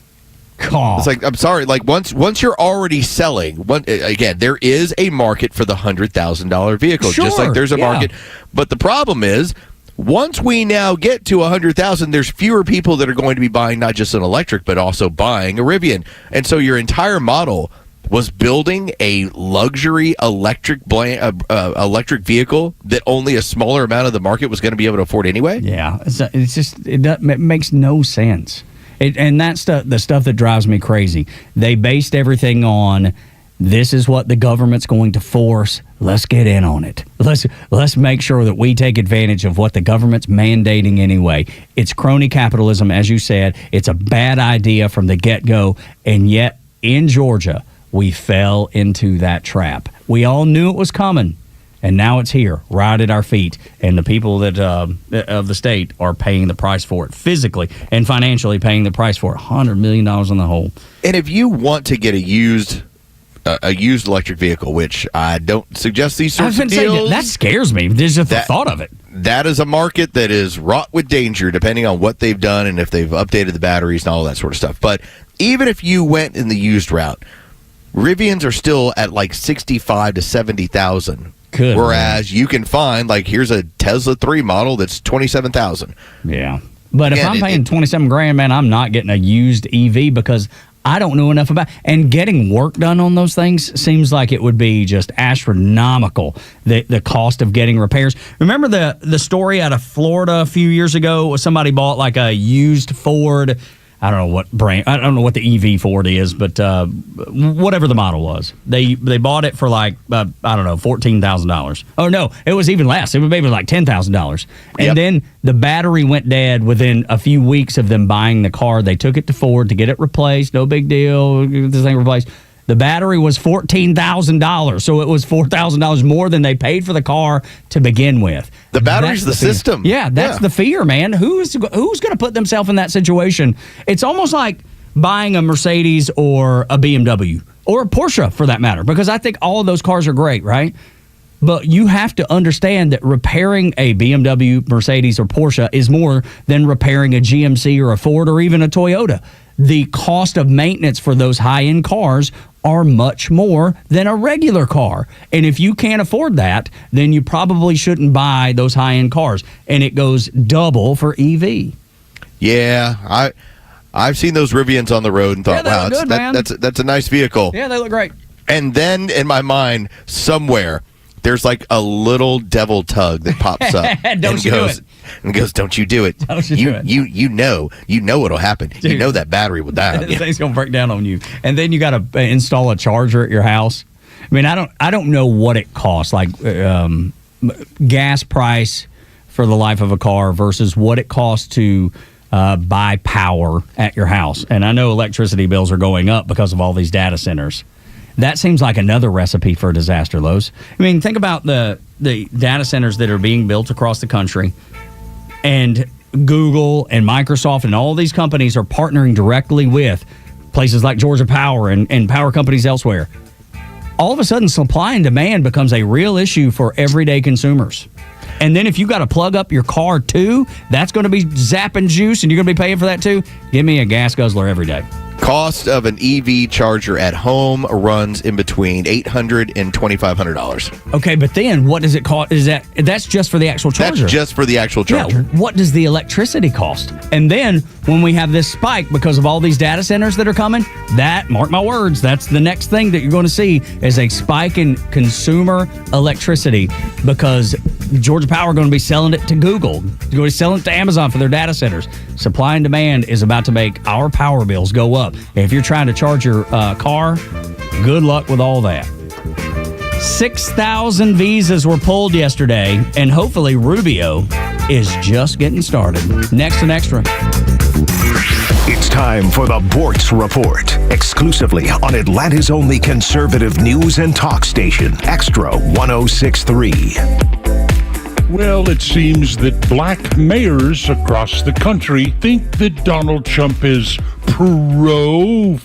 God. It's like, I'm sorry, like once you're already selling, again, there is a market for the $100,000 vehicle, just like there's a market. But the problem is, once we now get to 100,000, there's fewer people that are going to be buying not just an electric, but also buying a Rivian. And so your entire model was building a luxury electric vehicle that only a smaller amount of the market was going to be able to afford anyway. Yeah, it makes no sense. And that's the stuff that drives me crazy. They based everything on, this is what the government's going to force. Let's get in on it. Let's make sure that we take advantage of what the government's mandating anyway. It's crony capitalism, as you said. It's a bad idea from the get-go. And yet, in Georgia, we fell into that trap. We all knew it was coming. And now it's here, right at our feet. And the people that of the state are paying the price for it, physically and financially paying the price for it. $100 million in the hole. And if you want to get a used electric vehicle, which I don't suggest these sorts of deals. That scares me. There's just the thought of it. That is a market that is wrought with danger, depending on what they've done and if they've updated the batteries and all that sort of stuff. But even if you went in the used route, Rivians are still at like 65 to 70,000. Whereas you can find, like, here's a Tesla 3 model that's 27,000. Yeah. But if I'm paying $27,000, man, I'm not getting a used EV because I don't know enough about it. And getting work done on those things seems like it would be just astronomical, the cost of getting repairs. Remember the story out of Florida a few years ago? Somebody bought like a used Ford. I don't know what brand. I don't know what the EV Ford is, but whatever the model was, they bought it for like I don't know, $14,000. Oh no, it was even less. It was maybe like $10,000. And then the battery went dead within a few weeks of them buying the car. They took it to Ford to get it replaced. No big deal. Get this thing replaced. The battery was $14,000, so it was $4,000 more than they paid for the car to begin with. The battery's the system. Yeah, that's the fear, man. Who's going to put themselves in that situation? It's almost like buying a Mercedes or a BMW or a Porsche, for that matter, because I think all of those cars are great, right? But you have to understand that repairing a BMW, Mercedes, or Porsche is more than repairing a GMC or a Ford or even a Toyota. The cost of maintenance for those high-end cars are much more than a regular car. And if you can't afford that, then you probably shouldn't buy those high-end cars. And it goes double for EV. Yeah, I've seen those Rivians on the road and thought, wow, that's a nice vehicle. Yeah, they look great. And then in my mind, somewhere, there's like a little devil tug that pops up and goes, don't you do it. Don't you do it. You know what'll happen. Dude, you know that battery will die on you. This thing's going to break down on you. And then you got to install a charger at your house. I mean, I don't know what it costs, like gas price for the life of a car versus what it costs to buy power at your house. And I know electricity bills are going up because of all these data centers. That seems like another recipe for a disaster, Los. I mean, think about the data centers that are being built across the country, and Google and Microsoft and all these companies are partnering directly with places like Georgia Power and power companies elsewhere. All of a sudden, supply and demand becomes a real issue for everyday consumers. And then if you got to plug up your car too, that's going to be zapping juice, and you're going to be paying for that too. Give me a gas guzzler every day. Cost of an EV charger at home runs in between $800 and $2,500. Okay, but then what does it cost? That's just for the actual charger? That's just for the actual charger. Yeah, what does the electricity cost? And then when we have this spike because of all these data centers that are coming, that, mark my words, that's the next thing that you're going to see is a spike in consumer electricity because Georgia Power are going to be selling it to Google. They're going to be selling it to Amazon for their data centers. Supply and demand is about to make our power bills go up. If you're trying to charge your car, good luck with all that. 6,000 visas were pulled yesterday, and hopefully Rubio is just getting started. Next and Extra. It's time for the Bortz Report, exclusively on Atlanta's only conservative news and talk station, Extra 106.3. Well, it seems that black mayors across the country think that Donald Trump is profiling,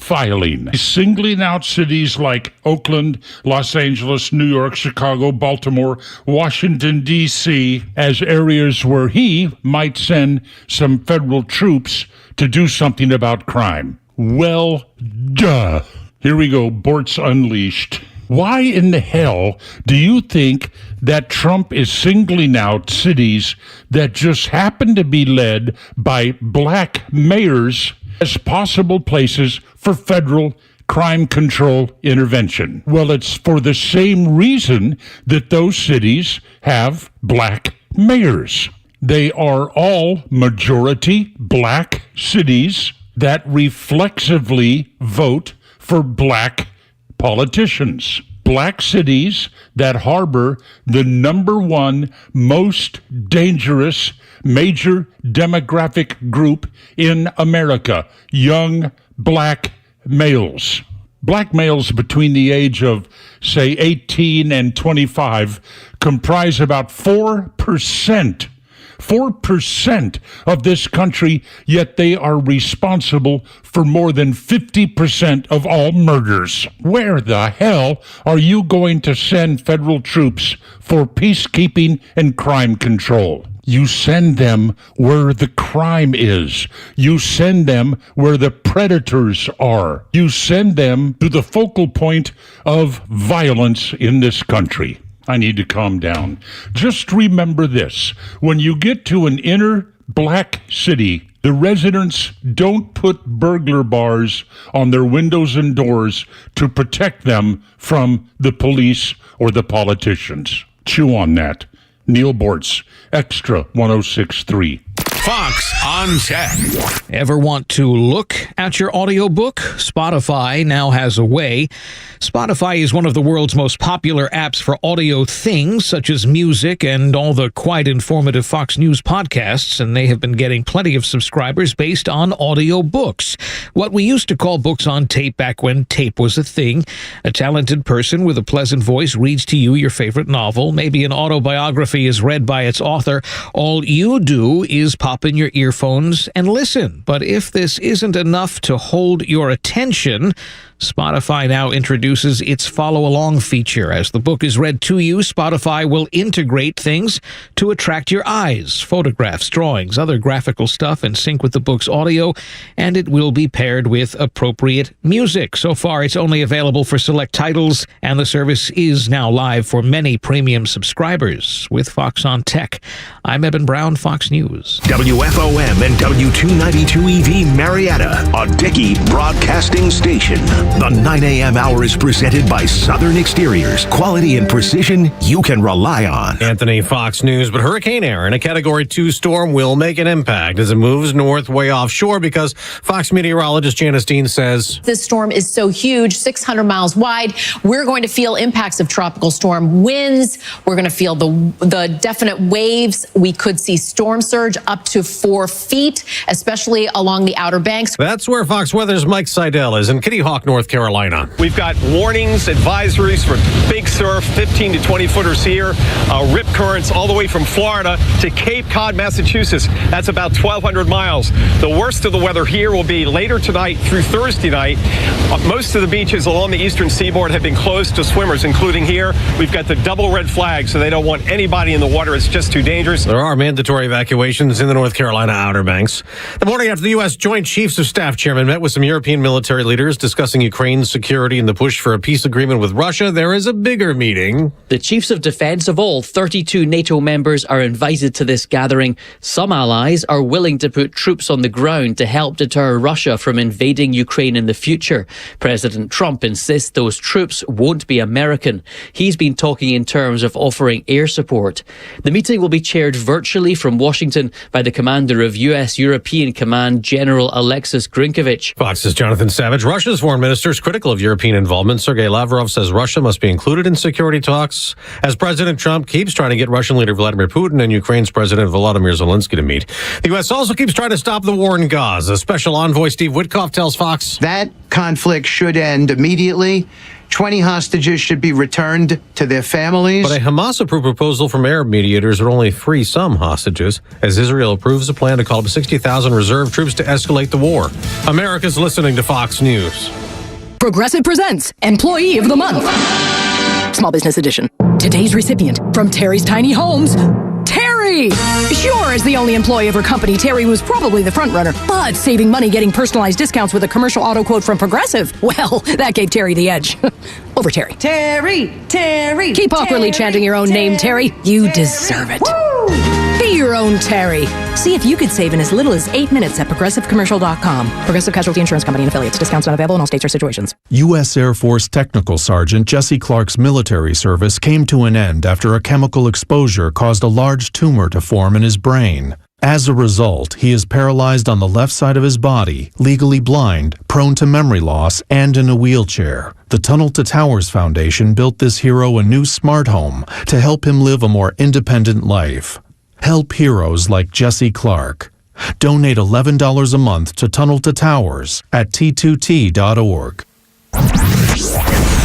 singling out cities like Oakland, Los Angeles, New York, Chicago, Baltimore, Washington, D.C. as areas where he might send some federal troops to do something about crime. Well, duh. Here we go, Bortz Unleashed. Why in the hell do you think that Trump is singling out cities that just happen to be led by black mayors as possible places for federal crime control intervention? Well, it's for the same reason that those cities have black mayors. They are all majority black cities that reflexively vote for black politicians. Black cities that harbor the number one most dangerous major demographic group in America, young black males. Black males between the age of, say, 18 and 25 comprise about 4% of this country, yet they are responsible for more than 50% of all murders. Where the hell are you going to send federal troops for peacekeeping and crime control? You send them where the crime is. You send them where the predators are. You send them to the focal point of violence in this country. I need to calm down. Just remember this. When you get to an inner black city, the residents don't put burglar bars on their windows and doors to protect them from the police or the politicians. Chew on that. Neil Bortz, Extra 106.3. Fox on Tech. Ever want to look at your audiobook? Spotify now has a way. Spotify is one of the world's most popular apps for audio things, such as music and all the quite informative Fox News podcasts, and they have been getting plenty of subscribers based on audiobooks. What we used to call books on tape back when tape was a thing. A talented person with a pleasant voice reads to you your favorite novel. Maybe an autobiography is read by its author. All you do is pop in your earphones and listen. But if this isn't enough to hold your attention, Spotify now introduces its follow-along feature. As the book is read to you, Spotify will integrate things to attract your eyes, photographs, drawings, other graphical stuff in sync with the book's audio, and it will be paired with appropriate music. So far, it's only available for select titles, and the service is now live for many premium subscribers. With Fox on Tech, I'm Eben Brown, Fox News. WFOM and W292 EV Marietta, a Dickey broadcasting station. The 9 a.m. hour is presented by Southern Exteriors. Quality and precision you can rely on. Anthony, Fox News. But Hurricane Aaron, a Category 2 storm, will make an impact as it moves north way offshore because Fox meteorologist Janice Dean says this storm is so huge, 600 miles wide. We're going to feel impacts of tropical storm winds. We're going to feel the definite waves. We could see storm surge up to 4 feet, especially along the Outer Banks. That's where Fox Weather's Mike Seidel is in Kitty Hawk, North Carolina. We've got warnings, advisories for big surf, 15 to 20 footers here, rip currents all the way from Florida to Cape Cod, Massachusetts. That's about 1,200 miles. The worst of the weather here will be later tonight through Thursday night. Most of the beaches along the eastern seaboard have been closed to swimmers, including here. We've got the double red flag, so they don't want anybody in the water. It's just too dangerous. There are mandatory evacuations in the North Carolina Outer Banks. The morning after the U.S. Joint Chiefs of Staff chairman met with some European military leaders discussing Ukraine's security and the push for a peace agreement with Russia, there is a bigger meeting. The chiefs of defense of all 32 NATO members are invited to this gathering. Some allies are willing to put troops on the ground to help deter Russia from invading Ukraine in the future. President Trump insists those troops won't be American. He's been talking in terms of offering air support. The meeting will be chaired virtually from Washington by the commander of U.S. European Command, General Alexis Grinkovich. Fox's Jonathan Savage. Russia's foreign minister minister is critical of European involvement. Sergei Lavrov says Russia must be included in security talks as President Trump keeps trying to get Russian leader Vladimir Putin and Ukraine's President Volodymyr Zelensky to meet. The U.S. also keeps trying to stop the war in Gaza. Special envoy Steve Witkoff tells Fox that conflict should end immediately. 20 hostages should be returned to their families. But a Hamas-approved proposal from Arab mediators would only free some hostages, as Israel approves a plan to call up 60,000 reserve troops to escalate the war. America's listening to Fox News. Progressive presents Employee of the Month. Small Business Edition. Today's recipient from Terry's Tiny Homes, Terry! Sure, as the only employee of her company, Terry was probably the front runner, but saving money getting personalized discounts with a commercial auto quote from Progressive, well, that gave Terry the edge. Over Terry. Terry! Keep awkwardly chanting your own name, Terry. You deserve it. Woo! Be your own Terry. See if you could save in as little as 8 minutes at ProgressiveCommercial.com. Progressive Casualty Insurance Company and Affiliates. Discounts not available in all states or situations. U.S. Air Force Technical Sergeant Jesse Clark's military service came to an end after a chemical exposure caused a large tumor to form in his brain. As a result, he is paralyzed on the left side of his body, legally blind, prone to memory loss, and in a wheelchair. The Tunnel to Towers Foundation built this hero a new smart home to help him live a more independent life. Help heroes like Jesse Clark. Donate $11 a month to Tunnel to Towers at T2T.org.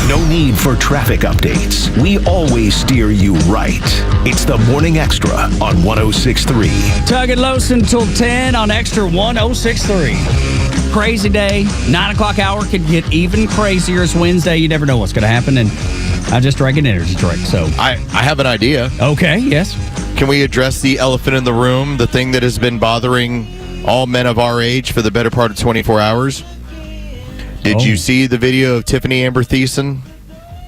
No need for traffic updates. We always steer you right. It's the Morning Extra on 106.3. Tug and Los until 10 on Extra 106.3. Crazy day. 9 o'clock hour could get even crazier. It's Wednesday. You never know what's going to happen. And I just drank an energy drink. So I have an idea. Okay, yes. Can we address the elephant in the room, the thing that has been bothering all men of our age for the better part of 24 hours? Did you see the video of Tiffany Amber Thiessen?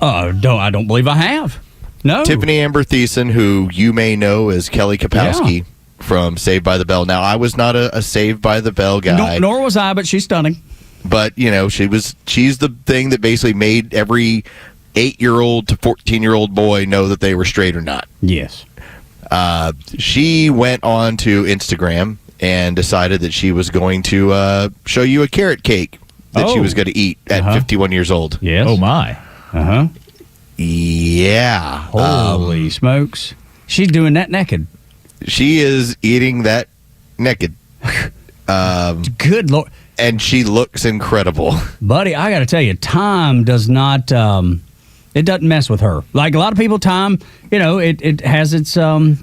No, I don't believe I have. No. Tiffany Amber Thiessen, who you may know as Kelly Kapowski from Saved by the Bell. Now, I was not a Saved by the Bell guy. Nor was I, but she's stunning. But, you know, she's the thing that basically made every 8-year-old to 14-year-old boy know that they were straight or not. Yes. She went on to Instagram and decided that she was going to show you a carrot cake that she was going to eat at 51 years old. Yes. Oh, my. Yeah. Holy smokes. She's doing that naked. She is eating that naked. Good Lord. And she looks incredible. Buddy, I got to tell you, time does not, it doesn't mess with her. Like a lot of people, time, you know, it has its a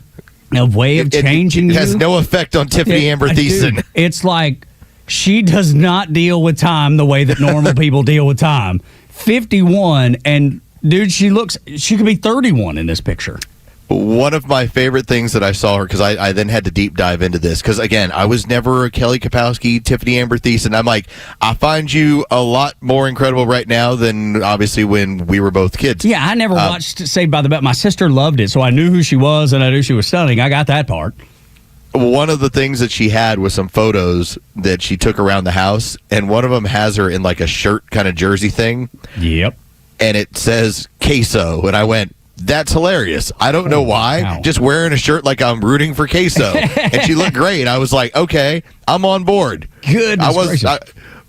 way of changing you. It has no effect on Tiffany Amber Thiessen. Dude, it's like she does not deal with time the way that normal people deal with time. 51, and dude, she could be 31 in this picture. One of my favorite things that I saw her, because I then had to deep dive into this, because again, I was never a Kelly Kapowski, Tiffany Amber Thiessen. I'm like, I find you a lot more incredible right now than obviously when we were both kids. Yeah, I never watched Saved by the Bell. My sister loved it, so I knew who she was, and I knew she was stunning. I got that part. One of the things that she had was some photos that she took around the house, and one of them has her in like a shirt kind of jersey thing. Yep. And it says queso, and I went, that's hilarious. I don't know why. Wow. Just wearing a shirt like I'm rooting for queso. And she looked great. I was like, okay, I'm on board. Goodness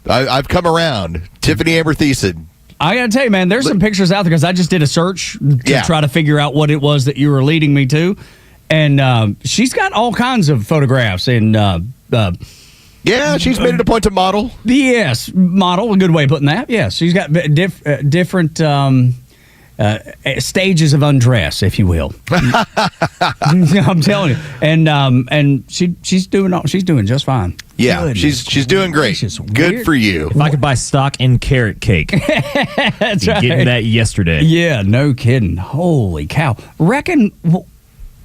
I've come around. Tiffany Amber Thiessen. I got to tell you, man, there's some pictures out there because I just did a search to try to figure out what it was that you were leading me to. And she's got all kinds of photographs. And yeah, she's made it a point to model. Yes, model, a good way of putting that. Yes, she's got different stages of undress, if you will. I'm telling you. And she's doing just fine. Yeah, Goodness she's doing great. Good for you. If I could buy stock in carrot cake. That's right. Getting that yesterday. Yeah, no kidding. Holy cow.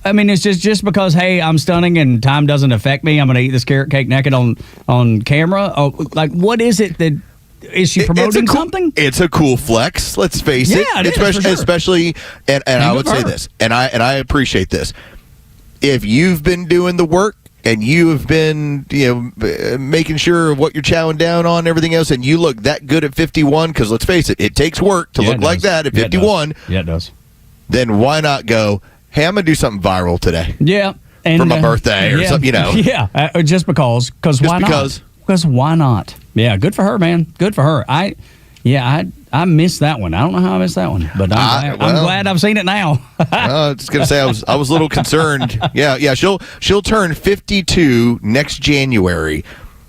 I mean, it's just because, hey, I'm stunning and time doesn't affect me, I'm going to eat this carrot cake naked on camera? Oh, like, what is it that... Is she promoting something? It's a cool flex, let's face it. Yeah, it is, especially, and I would say this, and I appreciate this. If you've been doing the work and you have been, making sure of what you're chowing down on and everything else, and you look that good at 51, because let's face it, it takes work to look like that at 51. Yeah, it does. Then why not go, hey, I'm going to do something viral today. Yeah. For my birthday or something, Yeah, just because. Because why not? Because why not? Yeah, good for her, man. Good for her. Yeah, I missed that one. I don't know how I missed that one, but I'm glad I've seen it now. I was going to say I was a little concerned. Yeah. She'll turn 52 next January.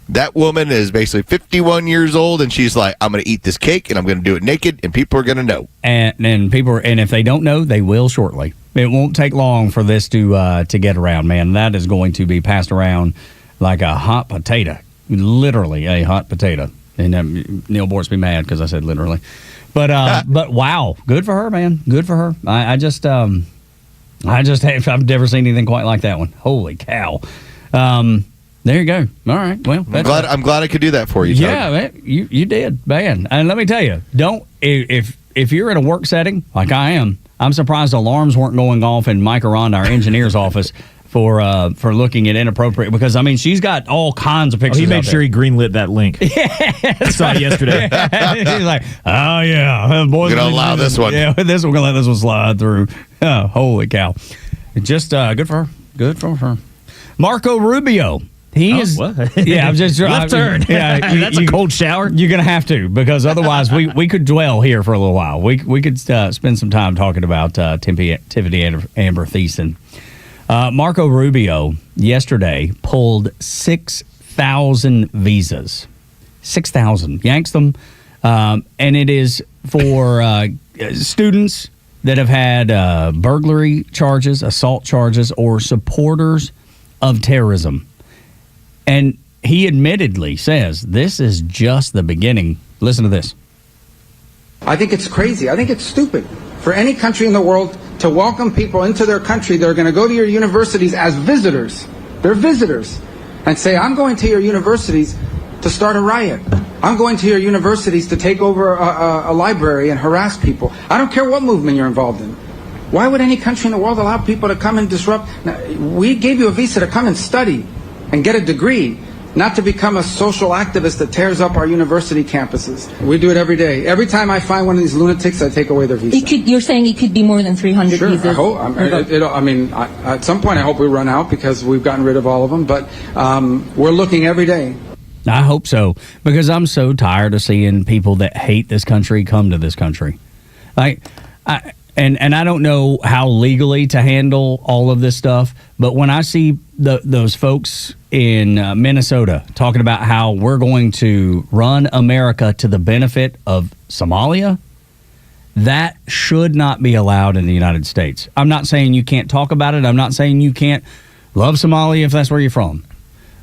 That woman is basically 51 years old, and she's like, I'm going to eat this cake, and I'm going to do it naked, and people are going to know. And if they don't know, they will shortly. It won't take long for this to get around, man. That is going to be passed around like a hot potato, literally a hot potato. And Neil Bort's be mad because I said literally, but wow, good for her, man. Good for her. I've never seen anything quite like that one. Holy cow. There you go. All right. Well, I'm glad I could do that for you, Tug. Yeah, man, you did, man. And let me tell you, if you're in a work setting like I am, I'm surprised alarms weren't going off in Mike Aranda, our engineer's office, for looking at inappropriate, because I mean she's got all kinds of pictures. He made sure he greenlit that link. I saw it yesterday. He's like, oh yeah, boys, gonna allow this one. Yeah, we're gonna let this one slide through. Oh, holy cow! Just good for her. Good for her. Marco Rubio. He is. What? Yeah, I'm just left turn. Yeah, that's a cold shower. You're gonna have to, because otherwise we could dwell here for a little while. We could spend some time talking about Tiffany Amber Thiessen. Marco Rubio yesterday pulled 6,000 visas. 6,000. Yanks them. And it is for students that have had burglary charges, assault charges, or supporters of terrorism. And he admittedly says this is just the beginning. Listen to this. I think it's crazy. I think it's stupid for any country in the world to welcome people into their country. They're going to go to your universities as visitors. They're visitors. And say, I'm going to your universities to start a riot. I'm going to your universities to take over a library and harass people. I don't care what movement you're involved in. Why would any country in the world allow people to come and disrupt? Now, we gave you a visa to come and study and get a degree, not to become a social activist that tears up our university campuses. We do it every day. Every time I find one of these lunatics, I take away their visa. You're saying it could be more than 300 sure, visas? I hope. At some point I hope we run out because we've gotten rid of all of them, but we're looking every day. I hope so, because I'm so tired of seeing people that hate this country come to this country. And I don't know how legally to handle all of this stuff, but when I see those folks in Minnesota talking about how we're going to run America to the benefit of Somalia, that should not be allowed in the United States. I'm not saying you can't talk about it. I'm not saying you can't love Somalia if that's where you're from.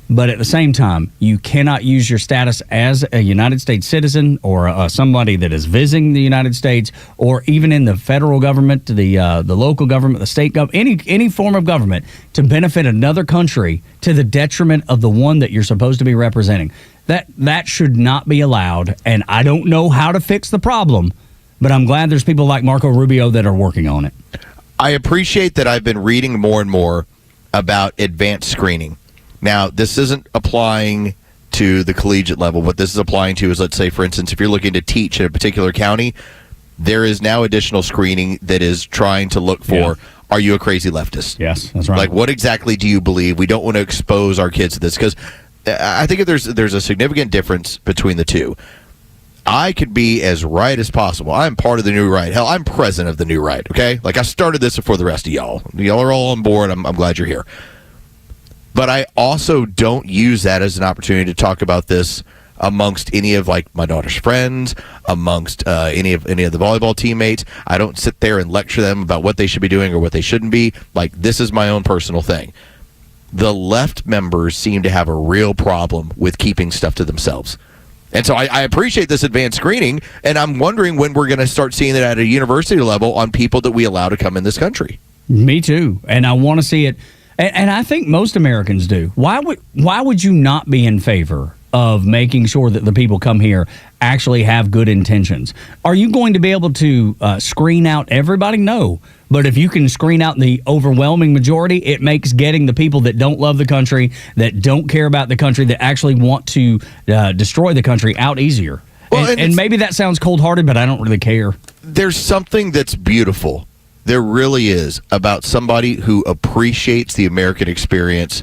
But at the same time, you cannot use your status as a United States citizen or somebody that is visiting the United States, or even in the federal government, the local government, the state government, any form of government, to benefit another country to the detriment of the one that you're supposed to be representing. That should not be allowed, and I don't know how to fix the problem, but I'm glad there's people like Marco Rubio that are working on it. I appreciate that I've been reading more and more about advanced screening. Now, this isn't applying to the collegiate level. What this is applying to is, let's say, for instance, if you're looking to teach in a particular county, there is now additional screening that is trying to look for, are you a crazy leftist? Yes, that's right. Like, what exactly do you believe? We don't want to expose our kids to this, because I think there's a significant difference between the two. I could be as right as possible. I'm part of the new right. Hell, I'm president of the new right, okay? Like, I started this before the rest of y'all. Y'all are all on board. I'm glad you're here. But I also don't use that as an opportunity to talk about this amongst any of, like, my daughter's friends, amongst any of the volleyball teammates. I don't sit there and lecture them about what they should be doing or what they shouldn't be. Like, this is my own personal thing. The left members seem to have a real problem with keeping stuff to themselves. And so I appreciate this advanced screening, and I'm wondering when we're going to start seeing it at a university level on people that we allow to come in this country. Me too. And I want to see it. And I think most Americans do. Why would you not be in favor of making sure that the people come here actually have good intentions? Are you going to be able to screen out everybody? No. But if you can screen out the overwhelming majority, it makes getting the people that don't love the country, that don't care about the country, that actually want to destroy the country out easier. Well, and maybe that sounds cold-hearted, but I don't really care. There's something that's beautiful. There really is, about somebody who appreciates the American experience,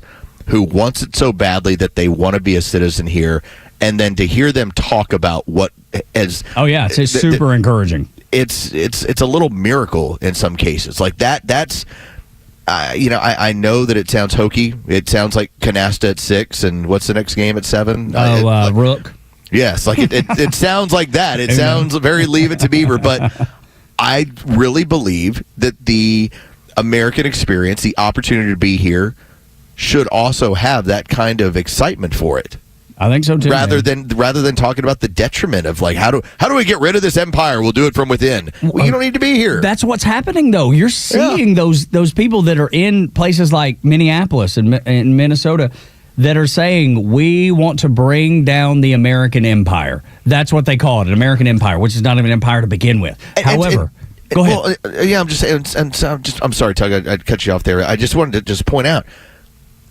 who wants it so badly that they want to be a citizen here, and then to hear them talk about what as it's super encouraging. It's a little miracle in some cases. Like that's I know that it sounds hokey. It sounds like canasta at 6, and what's the next game at 7? Rook. Yes, like it sounds like that. It sounds very Leave It to Beaver, but I really believe that the American experience, the opportunity to be here, should also have that kind of excitement for it. I think so too. Rather than talking about the detriment of like how do we get rid of this empire? We'll do it from within. Well, you don't need to be here. That's what's happening, though. You're seeing those people that are in places like Minneapolis and Minnesota that are saying we want to bring down the American empire. That's what they call it, an American empire, which is not even an empire to begin with. However, go ahead. Well, I'm just saying. I'm sorry, Tug. I cut you off there. I just wanted to just point out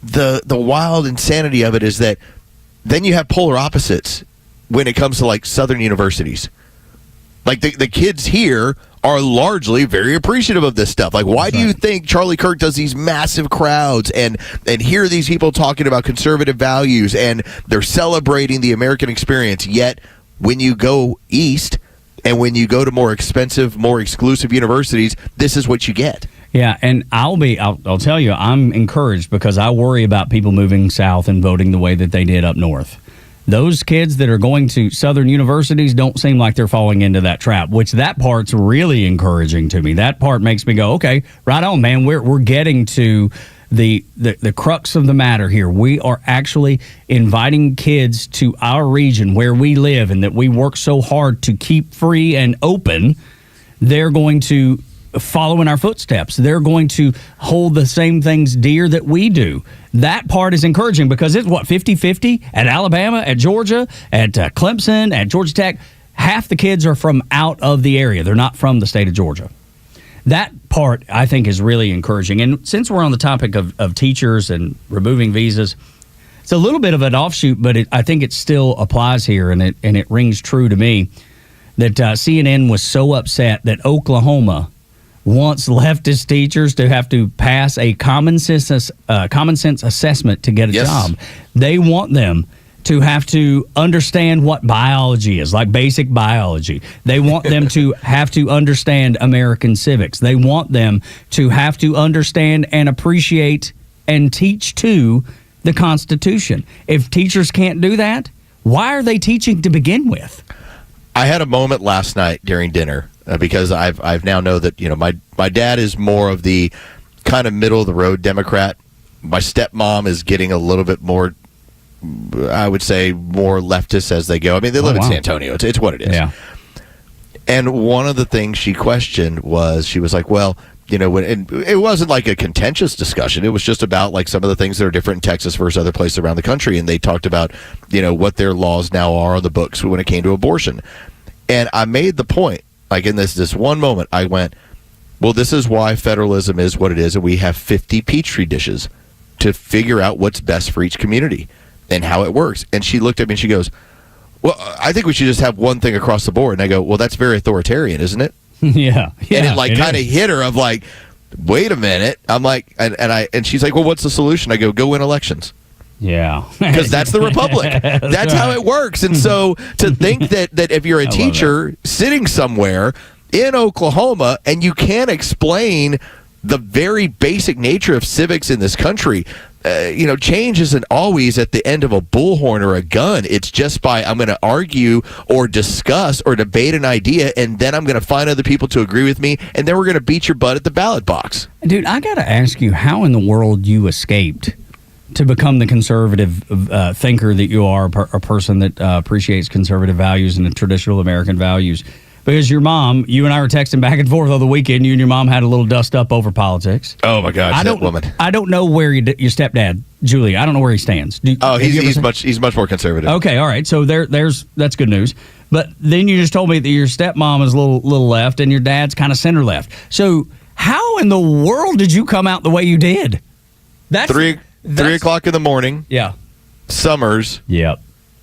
the wild insanity of it is that. Then you have polar opposites when it comes to like Southern universities. Like the kids here are largely very appreciative of this stuff. Like, why do you think Charlie Kirk does these massive crowds and hear these people talking about conservative values and they're celebrating the American experience? Yet when you go east and when you go to more expensive, more exclusive universities, this is what you get. Yeah, and I'll tell you, I'm encouraged because I worry about people moving south and voting the way that they did up north. Those kids that are going to Southern universities don't seem like they're falling into that trap, which that part's really encouraging to me. That part makes me go, okay, right on, man. We're getting to the crux of the matter here. We are actually inviting kids to our region where we live and that we work so hard to keep free and open. They're going to follow in our footsteps. They're going to hold the same things dear that we do. That part is encouraging because it's 50-50 at Alabama, at Georgia, at Clemson, at Georgia Tech. Half the kids are from out of the area. They're not from the state of Georgia. That part, I think, is really encouraging. And since we're on the topic of teachers and removing visas, it's a little bit of an offshoot, but I think it still applies here, and it rings true to me that CNN was so upset that Oklahoma wants leftist teachers to have to pass a common sense assessment to get a job. They want them to have to understand what biology is, like basic biology. They want them to have to understand American civics. They want them to have to understand and appreciate and teach to the Constitution. If teachers can't do that, why are they teaching to begin with? I had a moment last night during dinner because I've now know that my dad is more of the kind of middle of the road Democrat. My stepmom is getting a little bit more, I would say, more leftist as they go. I mean, they live in San Antonio. It's what it is. Yeah. And one of the things she questioned was, she was like, well, and it wasn't like a contentious discussion. It was just about like some of the things that are different in Texas versus other places around the country. And they talked about, what their laws now are on the books when it came to abortion. And I made the point, like in this one moment, I went, well, this is why federalism is what it is. And we have 50 Petri dishes to figure out what's best for each community and how it works. And she looked at me and she goes, well, I think we should just have one thing across the board. And I go, well, that's very authoritarian, isn't it? Yeah. And it kind of hit her of like, wait a minute. I'm like, and she's like, well, what's the solution? I go win elections. Yeah. Because that's the republic. That's how it works. And so to think that if you're a teacher sitting somewhere in Oklahoma and you can't explain the very basic nature of civics in this country, change isn't always at the end of a bullhorn or a gun. It's just by, I'm going to argue or discuss or debate an idea, and then I'm going to find other people to agree with me, and then we're going to beat your butt at the ballot box. Dude, I got to ask you how in the world you escaped to become the conservative thinker that you are, a person that appreciates conservative values and the traditional American values. Because your mom, you and I were texting back and forth on the weekend. You and your mom had a little dust up over politics. Oh my gosh, that woman! I don't know where your stepdad, Julie. I don't know where he stands. He's much more conservative. Okay, all right. So that's good news. But then you just told me that your stepmom is a little left and your dad's kind of center left. So how in the world did you come out the way you did? That's 3 o'clock in the morning. Yeah. Summers. Yep.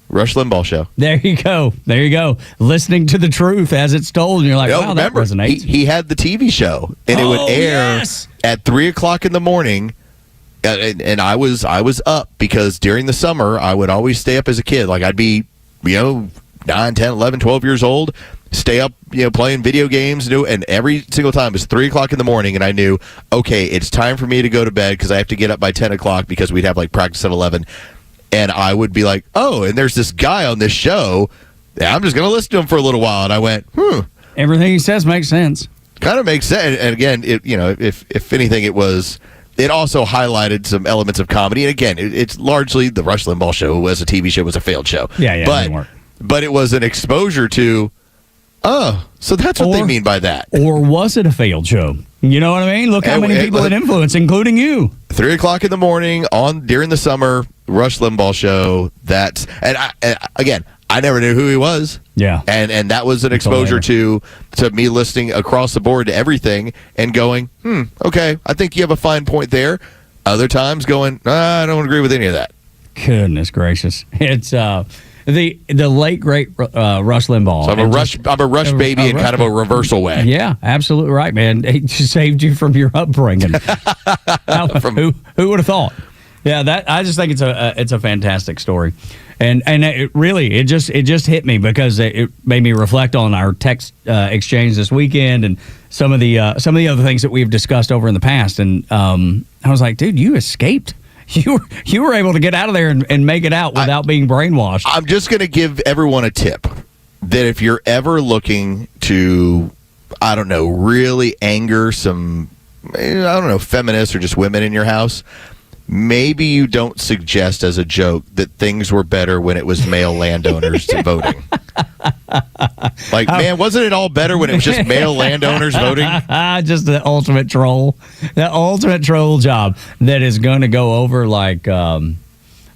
Rush Limbaugh show. There you go. Listening to the truth as it's told, and you're like, wow, remember, that resonates. He had the TV show, and it would air at 3 o'clock in the morning. And I was up because during the summer I would always stay up as a kid. Like I'd be 9, 10, 11, 12 years old, stay up, playing video games, and every single time it was 3 o'clock in the morning, and I knew, okay, it's time for me to go to bed because I have to get up by 10 o'clock because we'd have practice at 11. And I would be like, oh, and there's this guy on this show. I'm just going to listen to him for a little while. And I went, Everything he says makes sense. Kind of makes sense. And again, if anything, it also highlighted some elements of comedy. And again, it's largely the Rush Limbaugh show as a TV show was a failed show. Yeah. But it was an exposure to, so that's what they mean by that. Or was it a failed show? You know what I mean? Look how many people it influenced, including you. 3 o'clock in the morning during the summer, Rush Limbaugh show. I never knew who he was. Yeah. And that was an exposure to me listening across the board to everything and going, okay, I think you have a fine point there. Other times going, I don't agree with any of that. Goodness gracious. It's the late great Rush Limbaugh. So I'm a Rush baby in kind of a reversal way. Yeah, absolutely right, man. It saved you from your upbringing. Who would have thought? Yeah, I just think it's a fantastic story, and it just hit me because it made me reflect on our text exchange this weekend and some of the other things that we've discussed over in the past, and I was like, dude, you escaped. You were able to get out of there and make it out without being brainwashed. I'm just going to give everyone a tip that if you're ever looking to, really anger some, feminists or just women in your house, maybe you don't suggest as a joke that things were better when it was male landowners voting. Man, wasn't it all better when it was just male landowners voting? Just the ultimate troll. The ultimate troll job that is going to go over like turn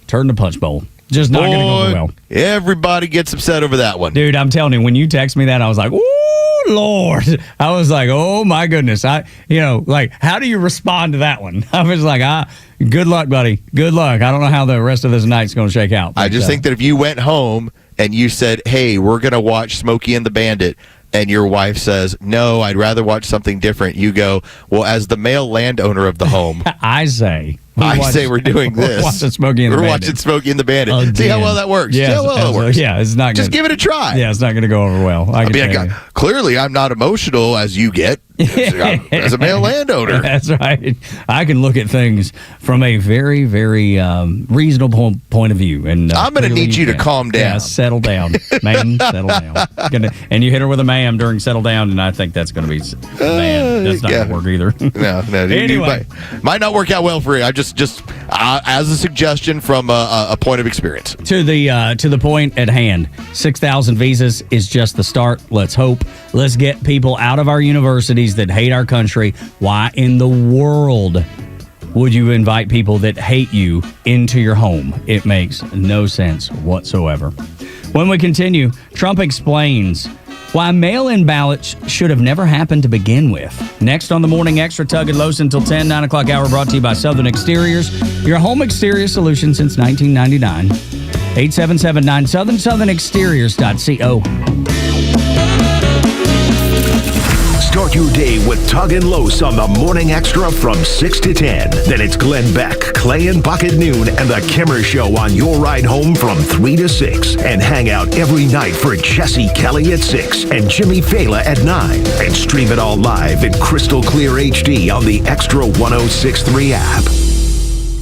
the punch bowl. Just not going to go over well. Everybody gets upset over that one. Dude, I'm telling you, when you text me that, I was like, ooh, Lord. I was like, oh, my goodness. How do you respond to that one? I was like, good luck, buddy. Good luck. I don't know how the rest of this night's going to shake out. I just think that if you went home and you said, hey, we're going to watch Smokey and the Bandit, and your wife says, no, I'd rather watch something different, you go, well, as the male landowner of the home, I say we're doing this. We're watching Smokey and the Bandit. We're watching Smokey and the Bandit. Again. See how well that works. Yeah, See how well it works. Yeah, it's not just give it a try. Yeah, it's not going to go over well. Clearly, I'm not emotional as you get as a male landowner. That's right. I can look at things from a very, very reasonable point of view. And I'm going to need you to calm down. Yeah, settle down, ma'am. Settle down. And you hit her with a ma'am during settle down, and I think that's going to be man. That's not going to work either. No. Anyway, might not work out well for you. I just as a suggestion from a point of experience. To the point at hand, 6,000 visas is just the start. Let's hope. Let's get people out of our universities that hate our country. Why in the world would you invite people that hate you into your home? It makes no sense whatsoever. When we continue, Trump explains why mail-in ballots should have never happened to begin with. Next on the Morning Extra, Tug and Los until 10, 9 o'clock hour, brought to you by Southern Exteriors, your home exterior solution since 1999. 8779 southernexteriors.co. Start your day with Tug and Los on the Morning Extra from 6 to 10. Then it's Glenn Beck, Clay and Buck at noon, and the Kimmer Show on your ride home from 3 to 6. And hang out every night for Jesse Kelly at 6 and Jimmy Fela at 9. And stream it all live in crystal clear HD on the Extra 106.3 app.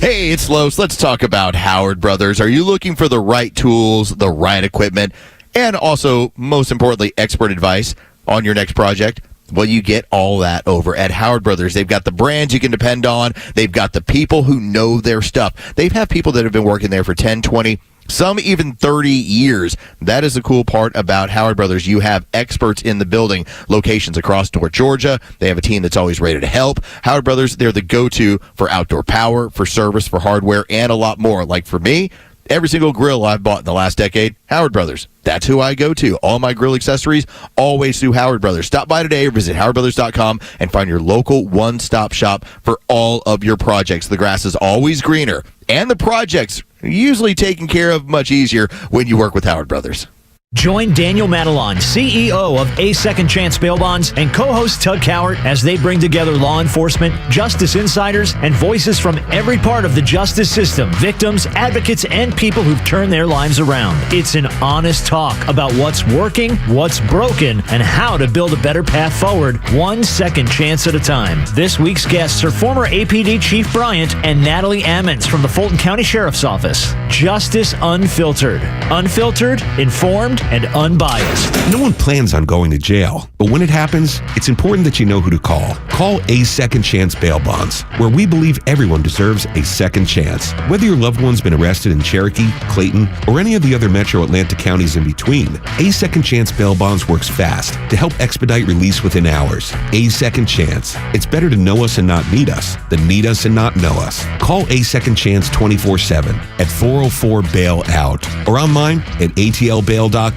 Hey, it's Los. Let's talk about Howard Brothers. Are you looking for the right tools, the right equipment, and also, most importantly, expert advice on your next project? Well, you get all that over at Howard Brothers. They've got the brands you can depend on. They've got the people who know their stuff. They've had people that have been working there for 10, 20, some even 30 years. That is the cool part about Howard Brothers. You have experts in the building, locations across North Georgia. They have a team that's always ready to help. Howard Brothers, they're the go-to for outdoor power, for service, for hardware, and a lot more. Like for me, every single grill I've bought in the last decade, Howard Brothers. That's who I go to. All my grill accessories, always through Howard Brothers. Stop by today or visit howardbrothers.com and find your local one-stop shop for all of your projects. The grass is always greener, and the projects are usually taken care of much easier when you work with Howard Brothers. Join Daniel Madelon, CEO of A Second Chance Bail Bonds, and co-host Tug Cowart as they bring together law enforcement, justice insiders, and voices from every part of the justice system, victims, advocates, and people who've turned their lives around. It's an honest talk about what's working, what's broken, and how to build a better path forward, one second chance at a time. This week's guests are former APD Chief Bryant and Natalie Ammons from the Fulton County Sheriff's Office. Justice Unfiltered. Unfiltered, informed, and unbiased. No one plans on going to jail, but when it happens, it's important that you know who to call. Call A Second Chance Bail Bonds, where we believe everyone deserves a second chance. Whether your loved one's been arrested in Cherokee, Clayton, or any of the other metro Atlanta counties in between, A Second Chance Bail Bonds works fast to help expedite release within hours. A Second Chance. It's better to know us and not need us than need us and not know us. Call A Second Chance 24/7 at 404-BAIL-OUT or online at atlbail.com.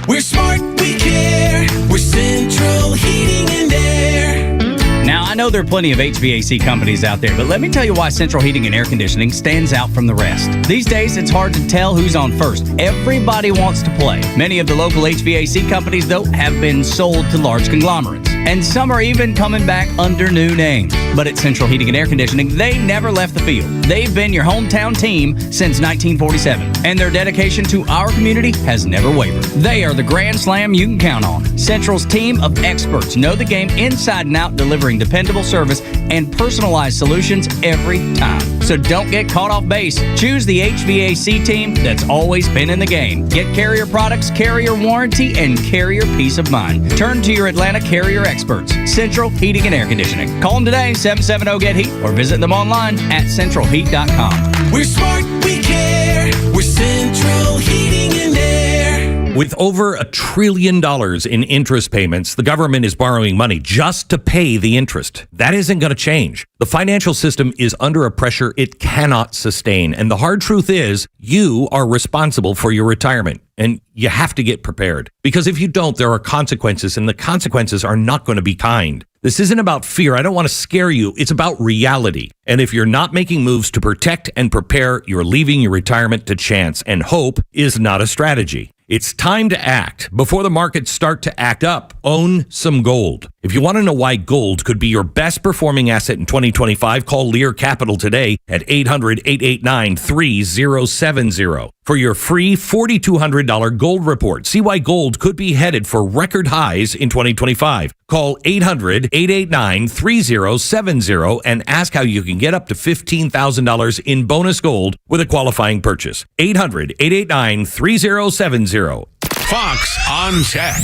We're smart, we care. We're Central Heating and Air. Now, I know there are plenty of HVAC companies out there, but let me tell you why Central Heating and Air Conditioning stands out from the rest. These days, it's hard to tell who's on first. Everybody wants to play. Many of the local HVAC companies, though, have been sold to large conglomerates. And some are even coming back under new names. But at Central Heating and Air Conditioning, they never left the field. They've been your hometown team since 1947. And their dedication to our community has never wavered. They are the Grand Slam you can count on. Central's team of experts know the game inside and out, delivering dependable service and personalized solutions every time. So don't get caught off base. Choose the HVAC team that's always been in the game. Get Carrier products, Carrier warranty, and Carrier peace of mind. Turn to your Atlanta Carrier experts, Central Heating and Air Conditioning. Call them today, 770-GET-HEAT, or visit them online at centralheat.com. We're smart, we care. We're Central Heating and Air. With over $1 trillion in interest payments, the government is borrowing money just to pay the interest. That isn't going to change. The financial system is under a pressure it cannot sustain. And the hard truth is, you are responsible for your retirement. And you have to get prepared. Because if you don't, there are consequences, and the consequences are not going to be kind. This isn't about fear. I don't want to scare you. It's about reality. And if you're not making moves to protect and prepare, you're leaving your retirement to chance. And hope is not a strategy. It's time to act. Before the markets start to act up, own some gold. If you want to know why gold could be your best performing asset in 2025, call Lear Capital today at 800-889-3070 for your free $4,200 gold report. See why gold could be headed for record highs in 2025. Call 800-889-3070 and ask how you can get up to $15,000 in bonus gold with a qualifying purchase. 800-889-3070. Fox on Tech.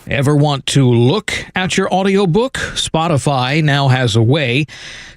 Ever want to look at your audiobook? Spotify now has a way.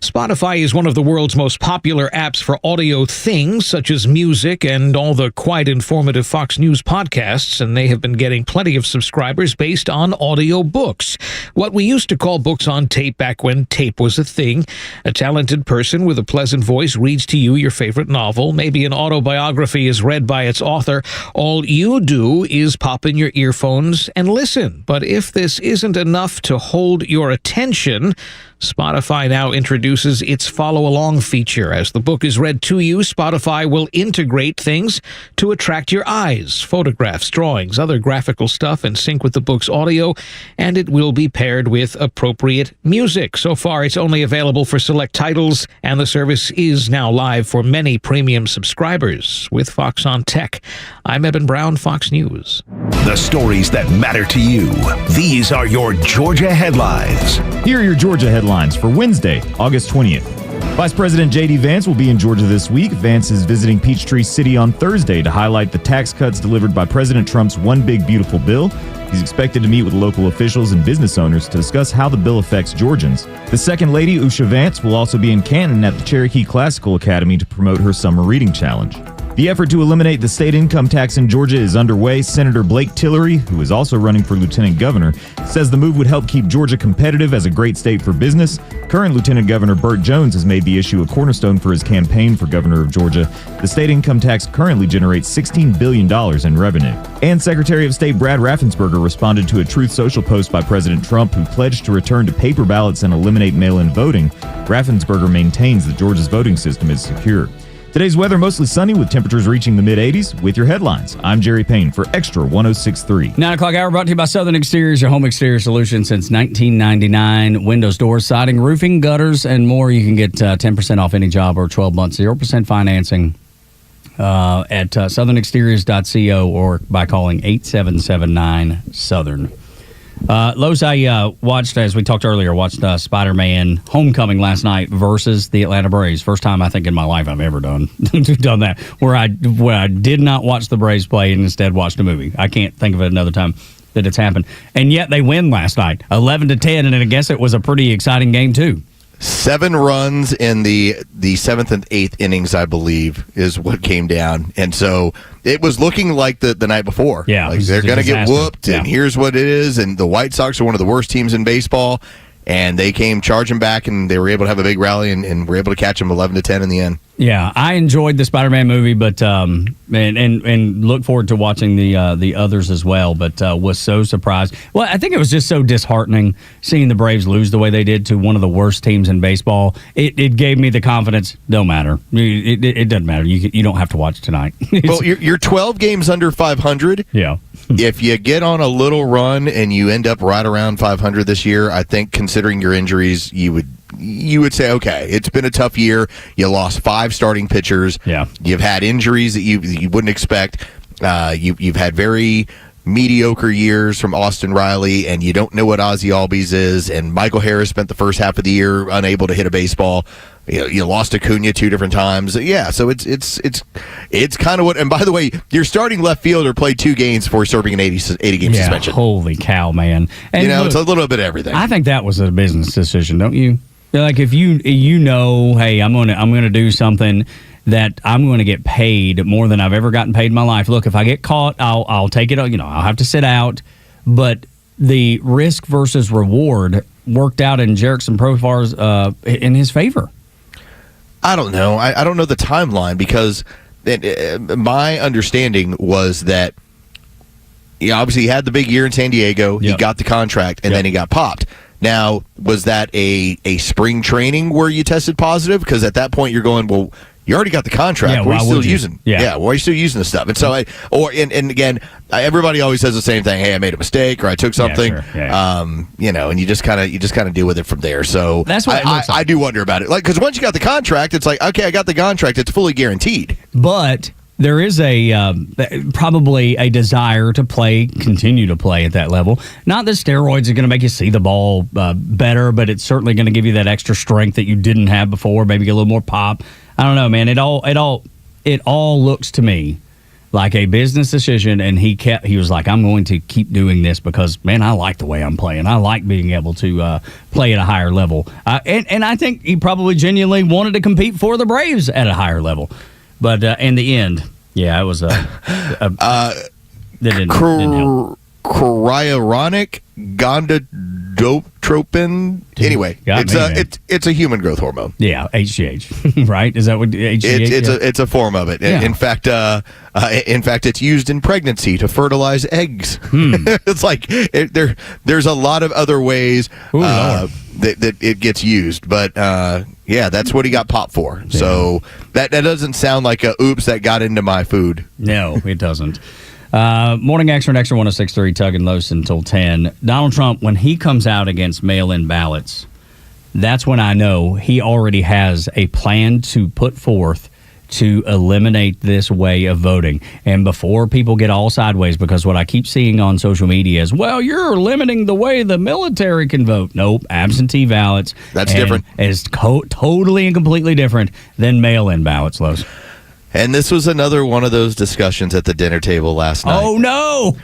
Spotify is one of the world's most popular apps for audio things, such as music and all the quite informative Fox News podcasts, and they have been getting plenty of subscribers based on audiobooks. What we used to call books on tape back when tape was a thing. A talented person with a pleasant voice reads to you your favorite novel. Maybe an autobiography is read by its author. All you do is pop in your earphones and listen. But if this isn't enough to hold your attention, Spotify now introduces its follow-along feature. As the book is read to you, Spotify will integrate things to attract your eyes, photographs, drawings, other graphical stuff in sync with the book's audio, and it will be paired with appropriate music. So far, it's only available for select titles, and the service is now live for many premium subscribers. With Fox on Tech, I'm Eben Brown, Fox News. The stories that matter to you. These are your Georgia headlines. Here are your Georgia headlines for Wednesday, August 20th. Vice President J.D. Vance will be in Georgia this week. Vance is visiting Peachtree City on Thursday to highlight the tax cuts delivered by President Trump's One Big Beautiful Bill. He's expected to meet with local officials and business owners to discuss how the bill affects Georgians. The Second Lady, Usha Vance, will also be in Canton at the Cherokee Classical Academy to promote her summer reading challenge. The effort to eliminate the state income tax in Georgia is underway. Senator Blake Tillery, who is also running for lieutenant governor, says the move would help keep Georgia competitive as a great state for business. Current Lieutenant Governor Burt Jones has made the issue a cornerstone for his campaign for governor of Georgia. The state income tax currently generates $16 billion in revenue. And Secretary of State Brad Raffensperger responded to a Truth Social post by President Trump, who pledged to return to paper ballots and eliminate mail-in voting. Raffensperger maintains that Georgia's voting system is secure. Today's weather mostly sunny with temperatures reaching the mid-80s. With your headlines, I'm Jerry Payne for Extra 106.3. 9 o'clock hour brought to you by Southern Exteriors, your home exterior solution since 1999. Windows, doors, siding, roofing, gutters, and more. You can get 10% off any job or 12 months, 0% financing at southernexteriors.co or by calling 8779-SOUTHERN. Los, I watched, as we talked earlier, Spider-Man Homecoming last night versus the Atlanta Braves. First time I think in my life I've ever done that, where I did not watch the Braves play and instead watched a movie. I can't think of it another time that it's happened. And yet they win last night, 11-10, and I guess it was a pretty exciting game too. 7 runs in the 7th and 8th innings, I believe, is what came down. And so it was looking like the night before. Yeah. Like they're going to get whooped, and Yeah. here's what it is. And the White Sox are one of the worst teams in baseball. And they came charging back, and they were able to have a big rally, and were able to catch them 11-10 in the end. Yeah, I enjoyed the Spider-Man movie, but and look forward to watching the others as well. But was so surprised. Well, I think it was just so disheartening seeing the Braves lose the way they did to one of the worst teams in baseball. It gave me the confidence. Don't matter. It doesn't matter. You don't have to watch tonight. Well, you're 12 games under 500. Yeah. If you get on a little run and you end up right around 500 this year, I think considering your injuries, you would say, okay, it's been a tough year. You lost 5 starting pitchers. Yeah. You've had injuries that you wouldn't expect. You've had very mediocre years from Austin Riley, and you don't know what Ozzie Albies is. And Michael Harris spent the first half of the year unable to hit a baseball. You lost Acuna 2 different times. Yeah, so it's kind of what. And by the way, your starting left fielder played 2 games before serving an 80-game suspension. Holy cow, man! And it's a little bit of everything. I think that was a business decision, don't you? Like if you know, hey, I'm gonna do something that I'm going to get paid more than I've ever gotten paid in my life. Look, if I get caught, I'll take it. I'll have to sit out. But the risk versus reward worked out in Jerickson Profar's in his favor. I don't know. I don't know the timeline because my understanding was that obviously he had the big year in San Diego. He got the contract, and then he got popped. Now, was that a spring training where you tested positive? Because at that point you're going, well, you already got the contract. Yeah, why are you why still would you? using? Yeah. Why are you still using this stuff? And so and again, everybody always says the same thing. Hey, I made a mistake, or I took something. Yeah, sure. Yeah. And you just kind of deal with it from there. So That's what it looks like. I do wonder about it, like because once you got the contract, it's like okay, I got the contract. It's fully guaranteed. But there is probably a desire to continue to play at that level. Not that steroids are going to make you see the ball better, but it's certainly going to give you that extra strength that you didn't have before. Maybe a little more pop. I don't know, man. It all looks to me like a business decision, and he was like, I'm going to keep doing this because, man, I like the way I'm playing. I like being able to play at a higher level. And I think he probably genuinely wanted to compete for the Braves at a higher level. But in the end, yeah, it was that didn't help. Chorionic gonadotropin. Anyway, it's a human growth hormone. Yeah, HGH. Right? Is that what HGH? It's a form of it. Yeah. In fact, it's used in pregnancy to fertilize eggs. It's like there's a lot of other ways that it gets used, but that's what he got popped for. Yeah. So that doesn't sound like a oops that got into my food. No, it doesn't. Morning Xtra and Extra 106.3, Tug and Los until 10. Donald Trump, when he comes out against mail-in ballots, that's when I know he already has a plan to put forth to eliminate this way of voting. And before people get all sideways, because what I keep seeing on social media is, well, you're limiting the way the military can vote. Nope, absentee ballots. That's different. Is totally and completely different than mail-in ballots, Los. And this was another one of those discussions at the dinner table last night. Oh, no!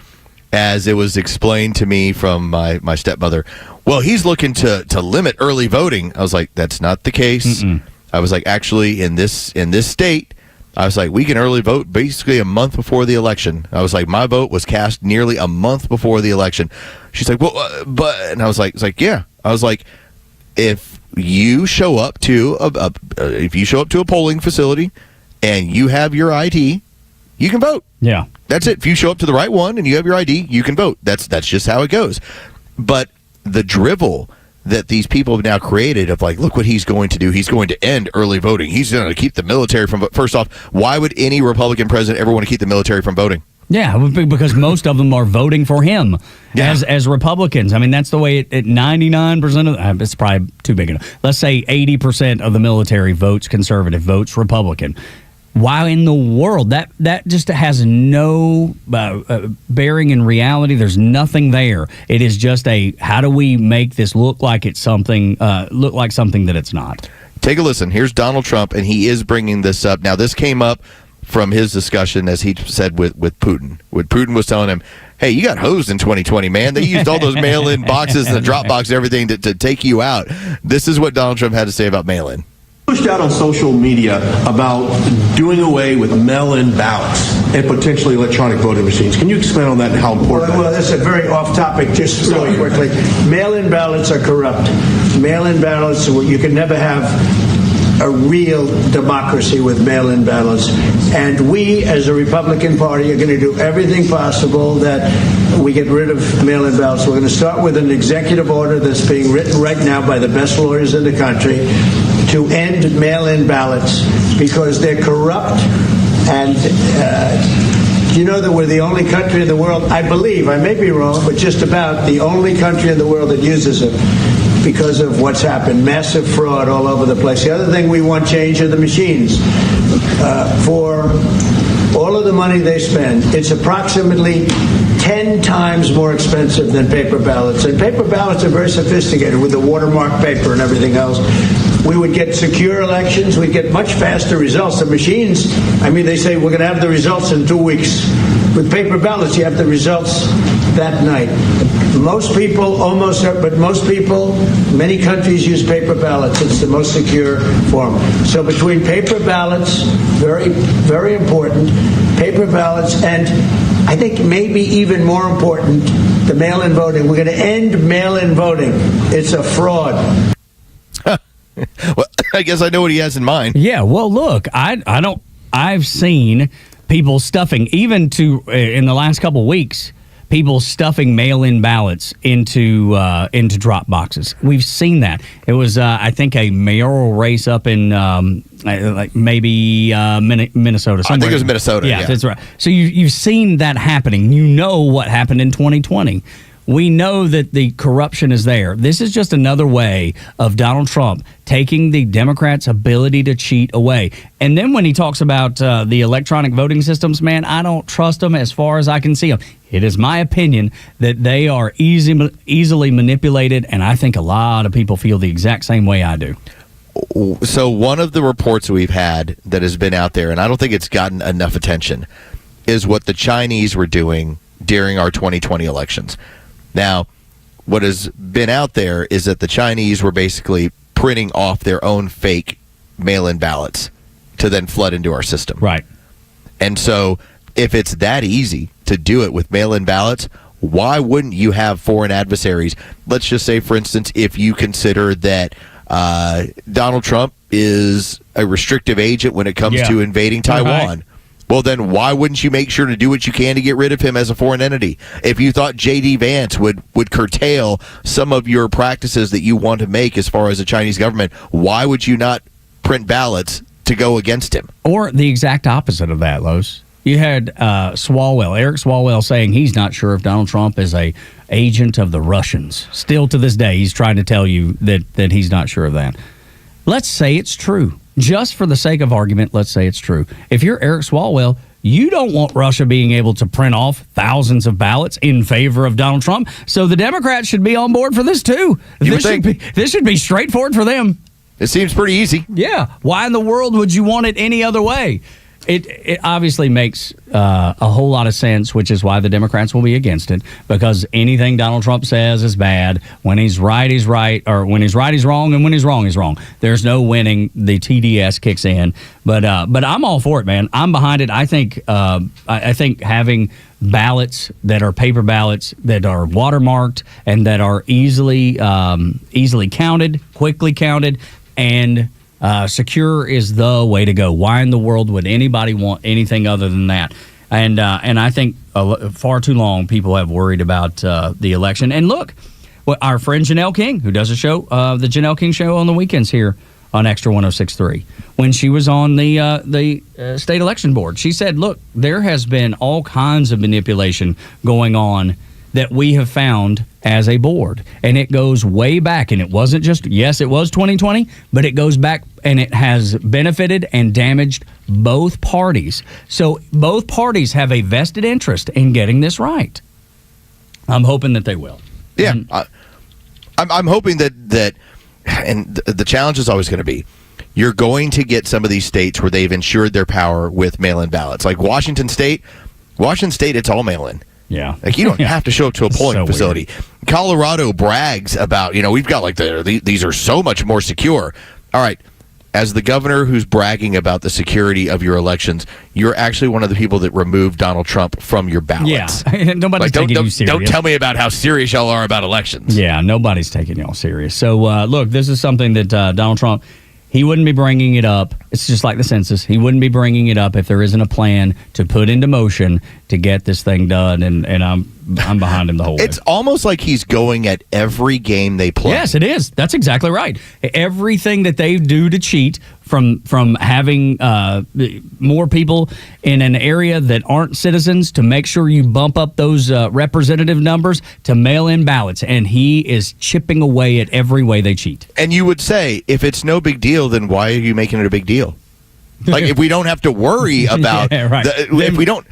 As it was explained to me from my stepmother, well, he's looking to limit early voting. I was like, that's not the case. Mm-mm. I was like, actually, in this state, I was like, we can early vote basically a month before the election. I was like, my vote was cast nearly a month before the election. She's like, well, and I was like, yeah. I was like, if you show up to a polling facility and you have your ID, you can vote. Yeah. That's it. If you show up to the right one and you have your ID, you can vote. That's just how it goes. But the drivel that these people have now created of like, look what he's going to do. He's going to end early voting. He's going to keep the military from. First off, why would any Republican president ever want to keep the military from voting? Yeah, because most of them are voting for him as Republicans. I mean, that's the way it 99% of it's probably too big enough. Let's say 80% of the military votes conservative, votes Republican. Why in the world? That just has no bearing in reality. There's nothing there. It is just how do we make this look like it's something that it's not? Take a listen. Here's Donald Trump, and he is bringing this up. Now, this came up from his discussion, as he said, with Putin. When Putin was telling him, hey, you got hosed in 2020, man. They used all those mail-in boxes and the drop box and everything to take you out. This is what Donald Trump had to say about mail-in. Pushed out on social media about doing away with mail-in ballots and potentially electronic voting machines. Can you expand on that and how important Well, that's a very off-topic, just really quickly. Mail-in ballots are corrupt. Mail-in ballots, you can never have a real democracy with mail-in ballots. And we, as a Republican Party, are going to do everything possible that we get rid of mail-in ballots. We're going to start with an executive order that's being written right now by the best lawyers in the country to end mail-in ballots because they're corrupt. And you know that we're the only country in the world, I believe, I may be wrong, but just about the only country in the world that uses them because of what's happened. Massive fraud all over the place. The other thing we want change are the machines. For all of the money they spend, it's approximately 10 times more expensive than paper ballots. And paper ballots are very sophisticated with the watermark paper and everything else. We would get secure elections. We'd get much faster results. The machines, I mean, they say we're going to have the results in 2 weeks. With paper ballots, you have the results that night. Most people, many countries use paper ballots. It's the most secure form. So between paper ballots, very, very important, paper ballots, and I think maybe even more important, the mail-in voting. We're going to end mail-in voting. It's a fraud. Well, I guess I know what he has in mind. Yeah, well, look, I've seen people stuffing, even in the last couple of weeks, people stuffing mail-in ballots into drop boxes. We've seen that. It was, I think, a mayoral race up in Minnesota. I think it was Minnesota. Yeah, that's right. So you've seen that happening. You know what happened in 2020. We know that the corruption is there. This is just another way of Donald Trump taking the Democrats' ability to cheat away. And then when he talks about the electronic voting systems, man, I don't trust them as far as I can see them. It is my opinion that they are easily manipulated, and I think a lot of people feel the exact same way I do. So one of the reports we've had that has been out there, and I don't think it's gotten enough attention, is what the Chinese were doing during our 2020 elections. Now, what has been out there is that the Chinese were basically printing off their own fake mail-in ballots to then flood into our system. Right. And so if it's that easy to do it with mail-in ballots, why wouldn't you have foreign adversaries? Let's just say, for instance, if you consider that Donald Trump is a restrictive agent when it comes to invading Taiwan. Right. Well, then why wouldn't you make sure to do what you can to get rid of him as a foreign entity? If you thought J.D. Vance would curtail some of your practices that you want to make as far as the Chinese government, why would you not print ballots to go against him? Or the exact opposite of that, Los. You had Eric Swalwell, saying he's not sure if Donald Trump is a agent of the Russians. Still to this day, he's trying to tell you that he's not sure of that. Let's say it's true. Just for the sake of argument, let's say it's true. If you're Eric Swalwell, you don't want Russia being able to print off thousands of ballots in favor of Donald Trump. So the Democrats should be on board for this too. This should be straightforward for them. It seems pretty easy. Yeah. Why in the world would you want it any other way? It obviously makes a whole lot of sense, which is why the Democrats will be against it, because anything Donald Trump says is bad. When he's right, he's right, or when he's right, he's wrong, and when he's wrong, he's wrong. There's no winning. The TDS kicks in. But I'm all for it, man. I'm behind it. I think having ballots that are paper ballots that are watermarked and that are easily counted, quickly counted, and secure is the way to go. Why in the world would anybody want anything other than that? And I think far too long people have worried about the election. And look, our friend Janelle King, who does a show, the Janelle King Show on the weekends here on Extra 106.3, when she was on the state election board. She said, look, there has been all kinds of manipulation going on that we have found as a board. And it goes way back. And it wasn't just, yes, it was 2020, but it goes back and it has benefited and damaged both parties. So both parties have a vested interest in getting this right. I'm hoping that they will. Yeah. I'm hoping that and the challenge is always going to be, you're going to get some of these states where they've ensured their power with mail-in ballots. Like Washington State, it's all mail-in. Yeah. Like you don't have to show up to a polling So facility. weird. Colorado brags about, we've got like these are so much more secure. All right. As the governor who's bragging about the security of your elections, you're actually one of the people that removed Donald Trump from your ballots. Yeah. Nobody's taking you serious. Don't tell me about how serious y'all are about elections. Yeah, nobody's taking y'all serious. So, look, this is something that Donald Trump, he wouldn't be bringing it up. It's just like the census. He wouldn't be bringing it up if there isn't a plan to put into motion to get this thing done. And I'm behind him the whole way. It's almost like he's going at every game they play. Yes, it is. That's exactly right. Everything that they do to cheat, from having more people in an area that aren't citizens to make sure you bump up those representative numbers to mail-in ballots. And he is chipping away at every way they cheat. And you would say, if it's no big deal, then why are you making it a big deal? Like if we don't have to worry about if you don't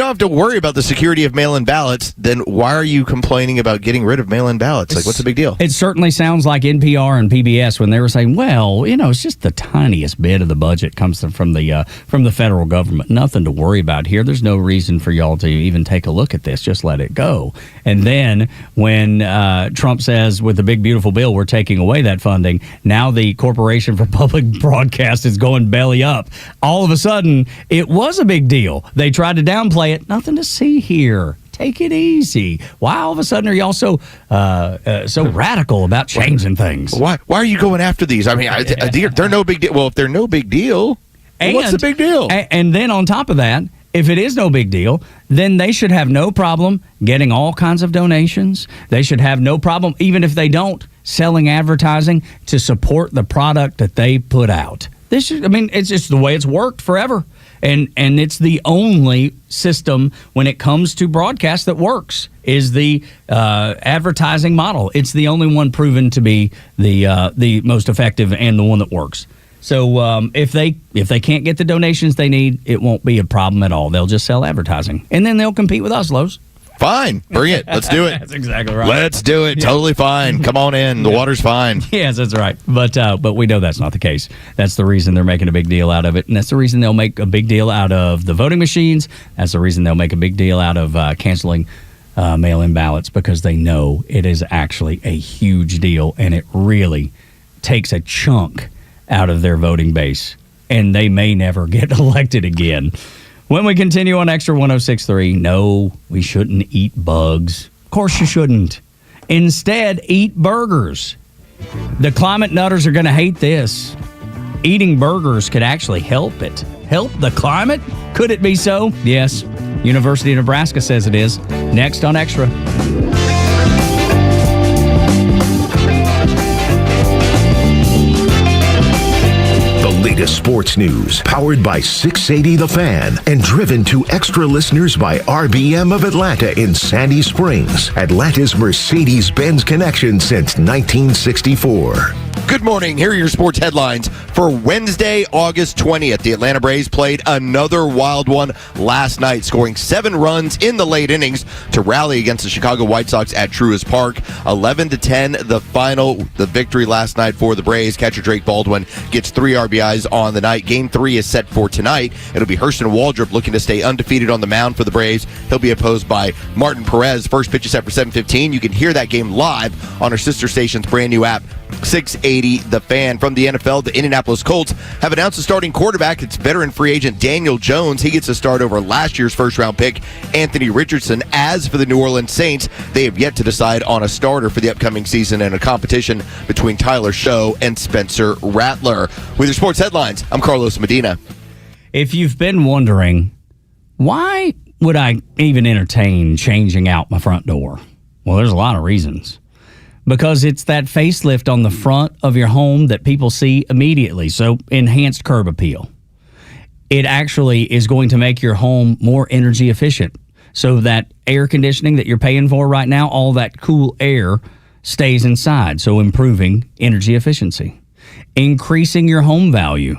have to worry about the security of mail-in ballots, then why are you complaining about getting rid of mail-in ballots? Like, what's the big deal? It certainly sounds like NPR and PBS when they were saying, well, it's just the tiniest bit of the budget comes from the federal government. Nothing to worry about here. There's no reason for y'all to even take a look at this. Just let it go. And then when Trump says, with the big beautiful bill, we're taking away that funding, now the Corporation for Public Broadcast is going belly up. All of a sudden, it was a big deal. They tried to downplay it. Nothing to see here. Take it easy. Why all of a sudden are y'all so radical about changing things? Why are you going after these? I mean, they're no big deal. Well, if they're no big deal, what's the big deal? And then on top of that, if it is no big deal, then they should have no problem getting all kinds of donations. They should have no problem, even if they don't, selling advertising to support the product that they put out. It's just the way it's worked forever. And it's the only system when it comes to broadcast that works is the advertising model. It's the only one proven to be the most effective and the one that works. So if they can't get the donations they need, it won't be a problem at all. They'll just sell advertising. And then they'll compete with us, Los. Fine. Bring it. Let's do it. That's exactly right. Let's do it. Yeah. Totally fine. Come on in. The water's fine. Yes, that's right. But we know that's not the case. That's the reason they're making a big deal out of it. And that's the reason they'll make a big deal out of the voting machines. That's the reason they'll make a big deal out of canceling mail-in ballots, because they know it is actually a huge deal and it really takes a chunk out of their voting base. And they may never get elected again. When we continue on Extra 106.3, no, we shouldn't eat bugs. Of course you shouldn't. Instead, eat burgers. The climate nutters are going to hate this. Eating burgers could actually help it. Help the climate? Could it be so? Yes. University of Nebraska says it is. Next on Extra. Latest sports news, powered by 680 The Fan, and driven to extra listeners by RBM of Atlanta in Sandy Springs, Atlanta's Mercedes-Benz connection since 1964. Good morning. Here are your sports headlines for Wednesday, August 20th. The Atlanta Braves played another wild one last night, scoring 7 runs in the late innings to rally against the Chicago White Sox at Truist Park. 11-10, the victory last night for the Braves. Catcher Drake Baldwin gets 3 RBIs on the night. Game 3 is set for tonight. It'll be Hurston Waldrop looking to stay undefeated on the mound for the Braves. He'll be opposed by Martin Perez. First pitch is set for 7:15. You can hear that game live on our sister station's brand new app, 680 The Fan. From the NFL, the Indianapolis Colts have announced a starting quarterback. It's veteran free agent Daniel Jones. He gets a start over last year's first-round pick, Anthony Richardson. As for the New Orleans Saints, they have yet to decide on a starter for the upcoming season in a competition between Tyler Show and Spencer Rattler. With your sports headlines, I'm Carlos Medina. If you've been wondering, why would I even entertain changing out my front door? Well, there's a lot of reasons. because it's that facelift on the front of your home that people see immediately. So enhanced curb appeal. It actually is going to make your home more energy efficient. So that air conditioning that you're paying for right now, all that cool air stays inside. So improving energy efficiency. Increasing your home value.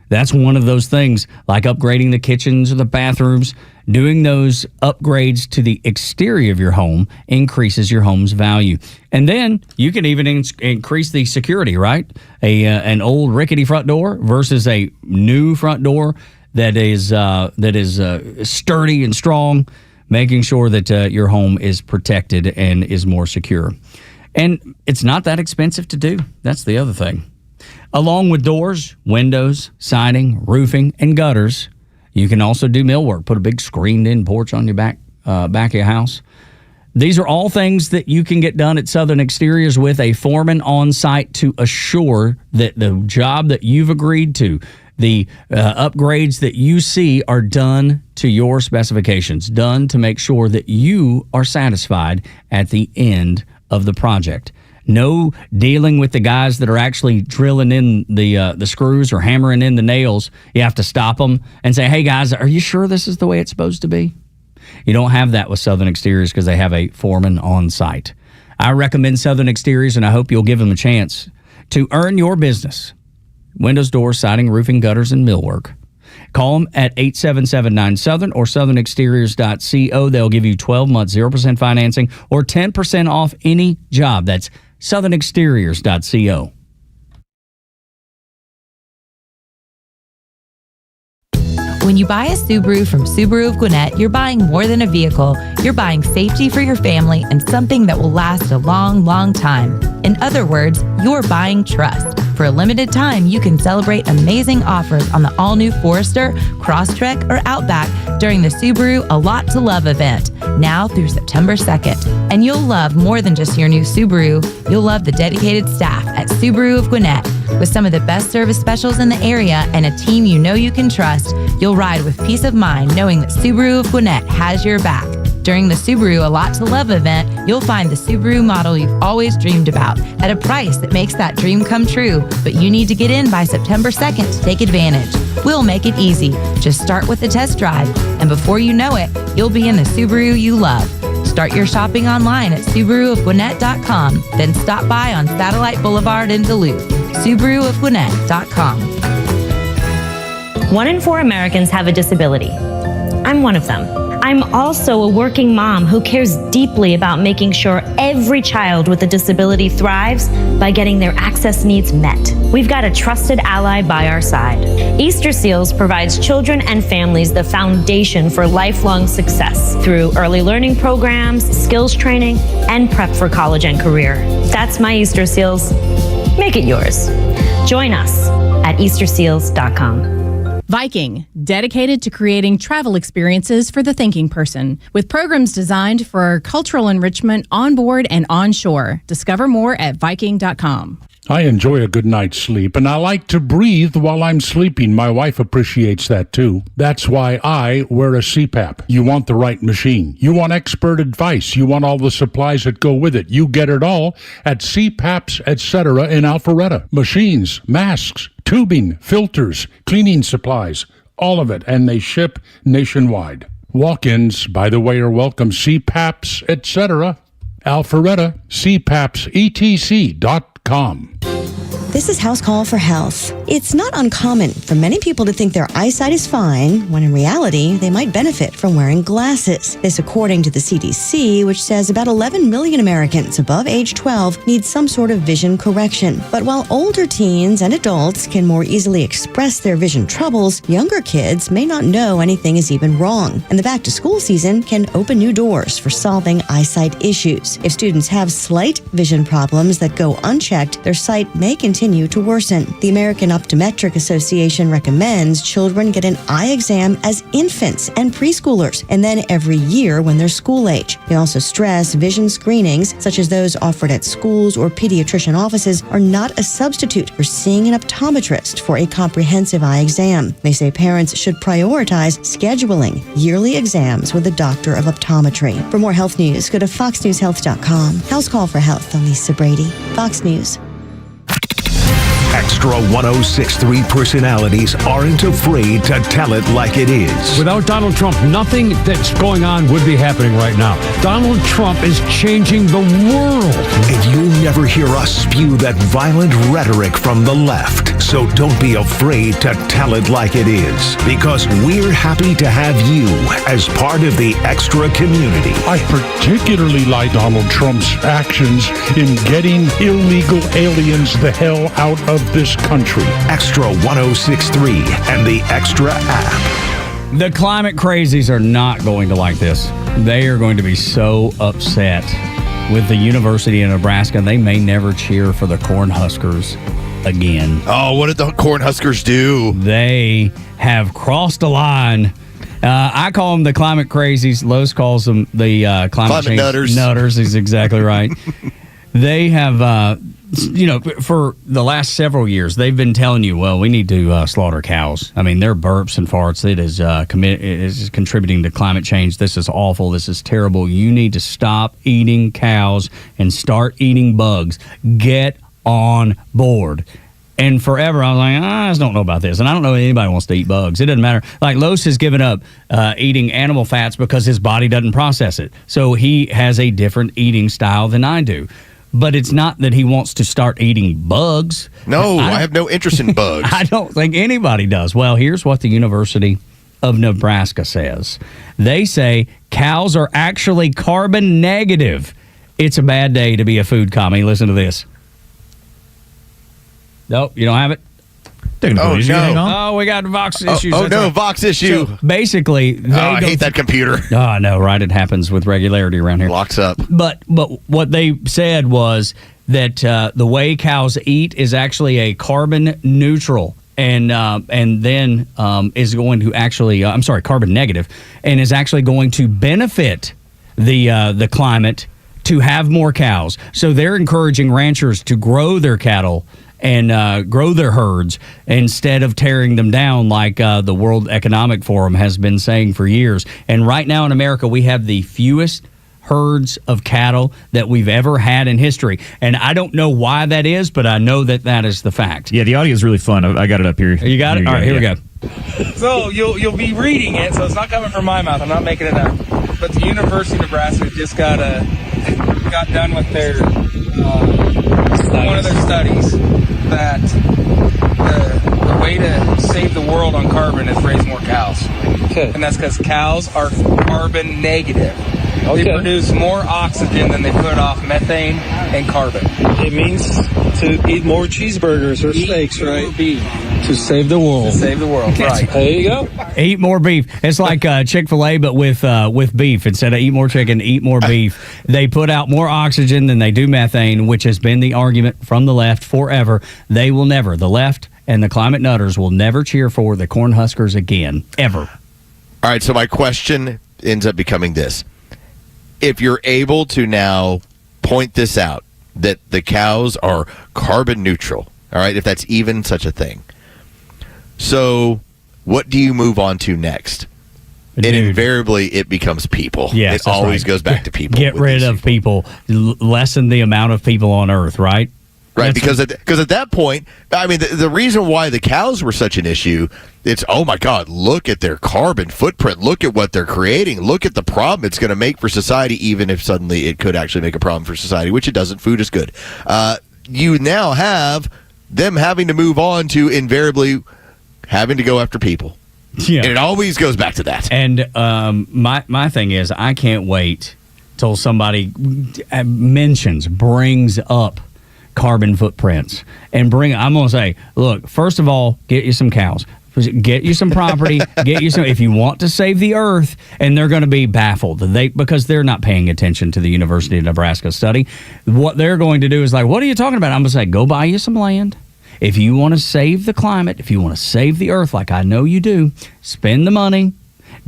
That's one of those things, like upgrading the kitchens or the bathrooms. Doing those upgrades to the exterior of your home increases your home's value. And then you can even increase the security, right? An old rickety front door versus a new front door that is sturdy and strong, making sure that your home is protected and is more secure. And it's not that expensive to do. That's the other thing. Along with doors, windows, siding, roofing, and gutters, you can also do millwork. Put a big screened-in porch on your back of your house. These are all things that you can get done at Southern Exteriors with a foreman on site to assure that the job that you've agreed to, the upgrades that you see, are done to your specifications, done to make sure that you are satisfied at the end of the project. No dealing with the guys that are actually drilling in the screws or hammering in the nails. You have to stop them and say, hey, guys, are you sure this is the way it's supposed to be? You don't have that with Southern Exteriors because they have a foreman on site. I recommend Southern Exteriors, and I hope you'll give them a chance to earn your business. Windows, doors, siding, roofing, gutters, and millwork. Call them at 877-9-SOUTHERN or southernexteriors.co. They'll give you 12 months, 0% financing, or 10% off any job. That's southernexteriors.co. When you buy a Subaru from Subaru of Gwinnett, you're buying more than a vehicle. You're buying safety for your family and something that will last a long, long time. In other words, you're buying trust. For a limited time, you can celebrate amazing offers on the all-new Forester, Crosstrek, or Outback during the Subaru A Lot to Love event, now through September 2nd. And you'll love more than just your new Subaru. You'll love the dedicated staff at Subaru of Gwinnett. With some of the best service specials in the area and a team you know you can trust, you'll ride with peace of mind knowing that Subaru of Gwinnett has your back. During the Subaru A Lot to Love event, you'll find the Subaru model you've always dreamed about at a price that makes that dream come true. But you need to get in by September 2nd to take advantage. We'll make it easy. Just start with the test drive, and before you know it, you'll be in the Subaru you love. Start your shopping online at SubaruofGwinnett.com, then stop by on Satellite Boulevard in Duluth. SubaruofGwinnett.com. 1 in 4 Americans have a disability. I'm one of them. I'm also a working mom who cares deeply about making sure every child with a disability thrives by getting their access needs met. We've got a trusted ally by our side. Easter Seals provides children and families the foundation for lifelong success through early learning programs, skills training, and prep for college and career. That's my Easter Seals. Make it yours. Join us at easterseals.com. Viking, dedicated to creating travel experiences for the thinking person, with programs designed for cultural enrichment on board and on shore. Discover more at Viking.com. I enjoy a good night's sleep, and I like to breathe while I'm sleeping. My wife appreciates that, too. That's why I wear a CPAP. You want the right machine. You want expert advice. You want all the supplies that go with it. You get it all at CPAPs, etc. in Alpharetta. Machines, masks, tubing, filters, cleaning supplies, all of it, and they ship nationwide. Walk-ins, by the way, are welcome. CPAPs, etc. Alpharetta, CPAPSETC.com. This is House Call for Health. It's not uncommon for many people to think their eyesight is fine, when in reality, they might benefit from wearing glasses. This according to the CDC, which says about 11 million Americans above age 12 need some sort of vision correction. But while older teens and adults can more easily express their vision troubles, younger kids may not know anything is even wrong. And the back-to-school season can open new doors for solving eyesight issues. If students have slight vision problems that go unchecked, their sight may continue continue to worsen. The American Optometric Association recommends children get an eye exam as infants and preschoolers, and then every year when they're school age. They also stress vision screenings, such as those offered at schools or pediatrician offices, are not a substitute for seeing an optometrist for a comprehensive eye exam. They say parents should prioritize scheduling yearly exams with a doctor of optometry. For more health news, go to foxnewshealth.com. House Call for Health, I'm Lisa Brady. Fox News. Extra 1063 personalities aren't afraid to tell it like it is. Without Donald Trump, nothing that's going on would be happening right now. Donald Trump is changing the world. And you'll never hear us spew that violent rhetoric from the left. So don't be afraid to tell it like it is, because we're happy to have you as part of the Extra community. I particularly like Donald Trump's actions in getting illegal aliens the hell out of this country. Extra 1063 and the Extra app. The climate crazies are not going to like this. They are going to be so upset with the University of Nebraska. They may never cheer for the Cornhuskers again. Oh, what did the Cornhuskers do? They have crossed a line. I call them the climate crazies. Los calls them the climate change nutters. Nutters is exactly right. They have, for the last several years, they've been telling you, well, we need to slaughter cows. I mean, their burps and farts, it is contributing to climate change. This is awful. This is terrible. You need to stop eating cows and start eating bugs. Get on board. And forever, I was like, I just don't know about this. And I don't know if anybody wants to eat bugs. It doesn't matter. Like, Los has given up eating animal fats because his body doesn't process it. So he has a different eating style than I do. But it's not that he wants to start eating bugs. No, I have no interest in bugs. I don't think anybody does. Well, here's what the University of Nebraska says. They say cows are actually carbon negative. It's a bad day to be a food commie. Listen to this. Nope, you don't have it? Oh, we got Vox issues. Vox issue. So basically, I hate that computer. Oh, I know, right? It happens with regularity around here. Locks up. But what they said was that the way cows eat is actually a carbon neutral, and then is going to actually carbon negative, and is actually going to benefit the climate to have more cows. So they're encouraging ranchers to grow their cattle and grow their herds instead of tearing them down like the World Economic Forum has been saying for years. And right now in America, we have the fewest herds of cattle that we've ever had in history. And I don't know why that is, but I know that is the fact. Yeah, the audio is really fun. I got it up here. You got it? All right, here we go. So you'll be reading it, so it's not coming from my mouth. I'm not making it up. But the University of Nebraska just got done with their one of their studies that the way to save the world on carbon is raise more cows. Okay. And that's because cows are carbon negative. Okay. They produce more oxygen than they put off methane and carbon. It means to eat more cheeseburgers or steaks, right? Beef. To save the world. To save the world, right. There you go. Eat more beef. It's like Chick-fil-A, but with beef. Instead of eat more chicken, eat more beef. They put out more oxygen than they do methane, which has been the argument from the left forever. They will never, the left and the climate nutters will never cheer for the Cornhuskers again, ever. All right, so my question ends up becoming this. If you're able to now point this out, that the cows are carbon neutral, all right, if that's even such a thing. So what do you move on to next? And invariably, it becomes people. Yes, it always goes back to people. Get rid of people. Lessen the amount of people on Earth, right? Right, because at that point, I mean, the reason why the cows were such an issue, it's, oh my God, look at their carbon footprint. Look at what they're creating. Look at the problem it's going to make for society, even if suddenly it could actually make a problem for society, which it doesn't. Food is good. You now have them having to move on to invariably having to go after people. Yeah. And it always goes back to that. And my thing is, I can't wait till somebody brings up carbon footprints and I'm going to say, look, first of all, get you some cows, get you some property, get you some, if you want to save the earth. And they're going to be baffled because they're not paying attention to the University of Nebraska study. What they're going to do is like, what are you talking about? I'm going to say, go buy you some land if you want to save the climate, if you want to save the earth like I know you do, spend the money.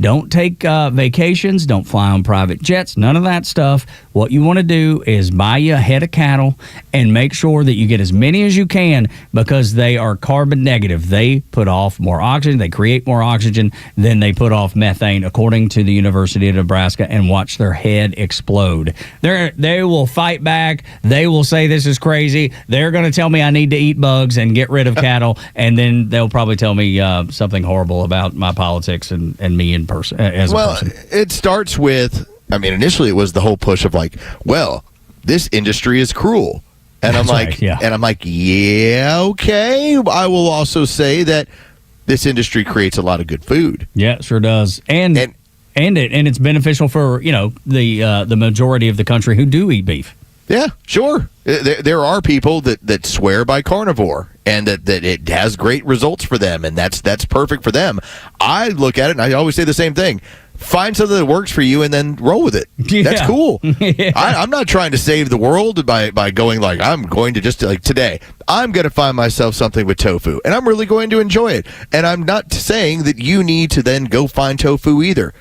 Don't take vacations. Don't fly on private jets. None of that stuff. What you want to do is buy you a head of cattle and make sure that you get as many as you can because they are carbon negative. They put off more oxygen. They create more oxygen than they put off methane, according to the University of Nebraska, and watch their head explode. They will fight back. They will say this is crazy. They're going to tell me I need to eat bugs and get rid of cattle, and then they'll probably tell me something horrible about my politics and me in person. It starts with, initially it was the whole push of like, well, this industry is cruel. And I'm like, yeah, okay. I will also say that this industry creates a lot of good food. Yeah, it sure does. And it's beneficial for, the majority of the country who do eat beef. Yeah, sure. There are people that swear by carnivore and that it has great results for them, and that's perfect for them. I look at it, and I always say the same thing. Find something that works for you and then roll with it. Yeah. That's cool. Yeah. I'm not trying to save the world by going like, I'm going to just, like today, I'm going to find myself something with tofu, and I'm really going to enjoy it. And I'm not saying that you need to then go find tofu either.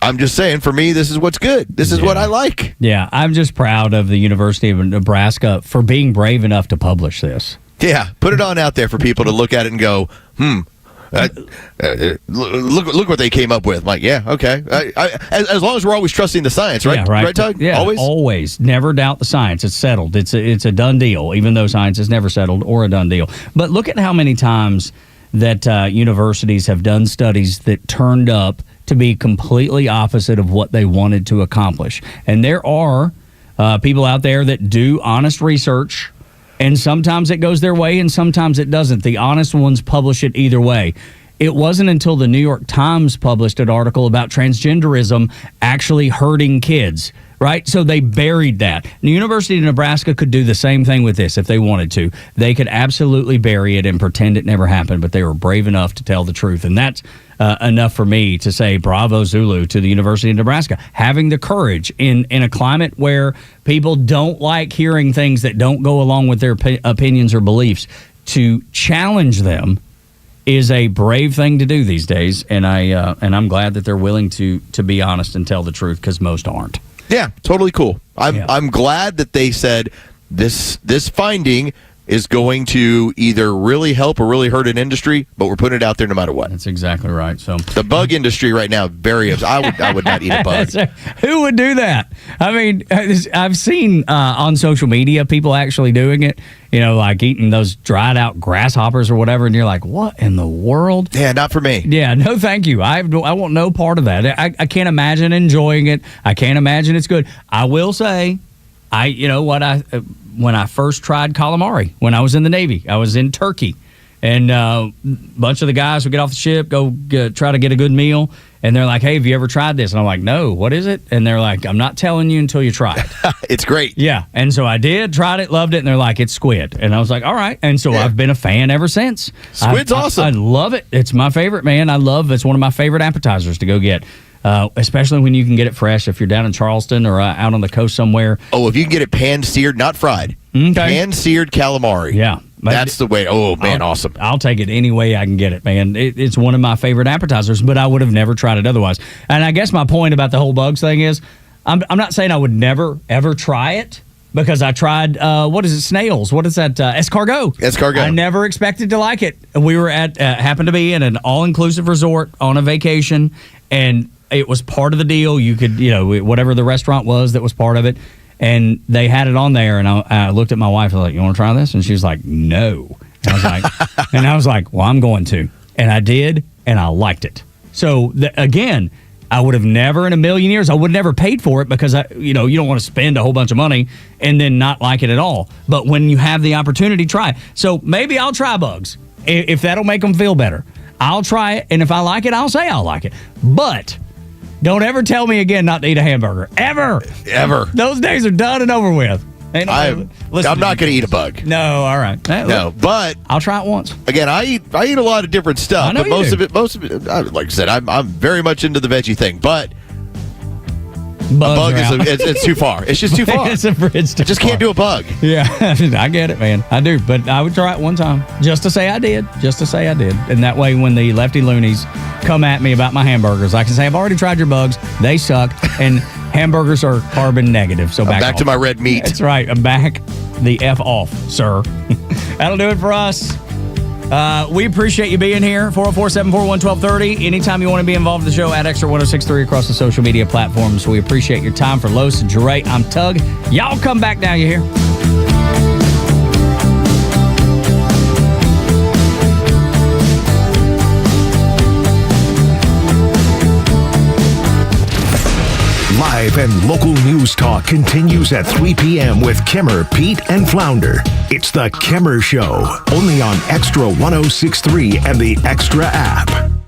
I'm just saying, for me, this is what's good. This is what I like. Yeah, I'm just proud of the University of Nebraska for being brave enough to publish this. Yeah, put it on out there for people to look at it and go, look what they came up with. I'm like, yeah, okay. As long as we're always trusting the science, right? Yeah, right. Right, Tug? Yeah, always. Never doubt the science. It's settled. It's a done deal, even though science is never settled or a done deal. But look at how many times that universities have done studies that turned up to be completely opposite of what they wanted to accomplish. And there are people out there that do honest research, and sometimes it goes their way and sometimes it doesn't. The honest ones publish it either way. It wasn't until the New York Times published an article about transgenderism actually hurting kids, right? So they buried that. The University of Nebraska could do the same thing with this if they wanted to. They could absolutely bury it and pretend it never happened, but they were brave enough to tell the truth. And that's enough for me to say bravo Zulu to the University of Nebraska. Having the courage in a climate where people don't like hearing things that don't go along with their opinions or beliefs, to challenge them is a brave thing to do these days, and I'm glad that they're willing to be honest and tell the truth, because most aren't. Yeah, totally cool. I'm glad that they said this finding is going to either really help or really hurt an industry, but we're putting it out there no matter what. That's exactly right. So the bug industry right now, I would not eat a bug. Who would do that? I mean, I've seen on social media people actually doing it, like eating those dried out grasshoppers or whatever, and you're like, what in the world? Yeah, not for me. Yeah, no thank you. I want no part of that. I can't imagine enjoying it. I can't imagine it's good. I will say, when I first tried calamari, when I was in the Navy, I was in Turkey, and a bunch of the guys would get off the ship, try to get a good meal, and they're like, hey, have you ever tried this? And I'm like, no, what is it? And they're like, I'm not telling you until you try it. It's great. Yeah, and so I did, tried it, loved it, and they're like, it's squid. And I was like, all right, and so I've been a fan ever since. Squid's awesome. I love it. It's my favorite, man. It's one of my favorite appetizers to go get. Especially when you can get it fresh if you're down in Charleston or out on the coast somewhere. Oh, if you can get it pan-seared, not fried. Okay. Pan-seared calamari. Yeah. That's the way. Oh, man, awesome. I'll take it any way I can get it, man. It's one of my favorite appetizers, but I would have never tried it otherwise. And I guess my point about the whole bugs thing is I'm not saying I would never, ever try it, because I tried, snails? What is that? Escargot. Escargot. I never expected to like it. We were happened to be in an all-inclusive resort on a vacation, and it was part of the deal. You could, whatever the restaurant was that was part of it, and they had it on there. And I looked at my wife. I was like, "You want to try this?" And she was like, "No." And I was like, "Well, I'm going to." And I did, and I liked it. So again, I would have never in a million years. I would have never paid for it, because you don't want to spend a whole bunch of money and then not like it at all. But when you have the opportunity, try it. So maybe I'll try bugs if that'll make them feel better. I'll try it, and if I like it, I'll say I'll like it. But don't ever tell me again not to eat a hamburger. Ever. Those days are done and over with. I'm not going to eat a bug. No, all right. No, but I'll try it once. Again, I eat a lot of different stuff, but most of it, like I said, I'm very much into the veggie thing. But Bugs a are bug out. it's too far. It's just too far. It's a bridge too I just can't do a bug. Yeah, I get it, man. I do, but I would try it one time just to say I did. And that way, when the lefty loonies come at me about my hamburgers, I can say I've already tried your bugs. They suck, and hamburgers are carbon negative. So back to my red meat. That's right. I'm back the F off, sir. That'll do it for us. We appreciate you being here. 404-741-1230. Anytime you want to be involved in the show, at Xtra1063 across the social media platforms. We appreciate your time. For Los and Jeray, I'm Tug. Y'all come back now, you hear? Live and local news talk continues at 3 p.m. with Kimmer, Pete, and Flounder. It's the Kimmer Show, only on Xtra 1063 and the Xtra app.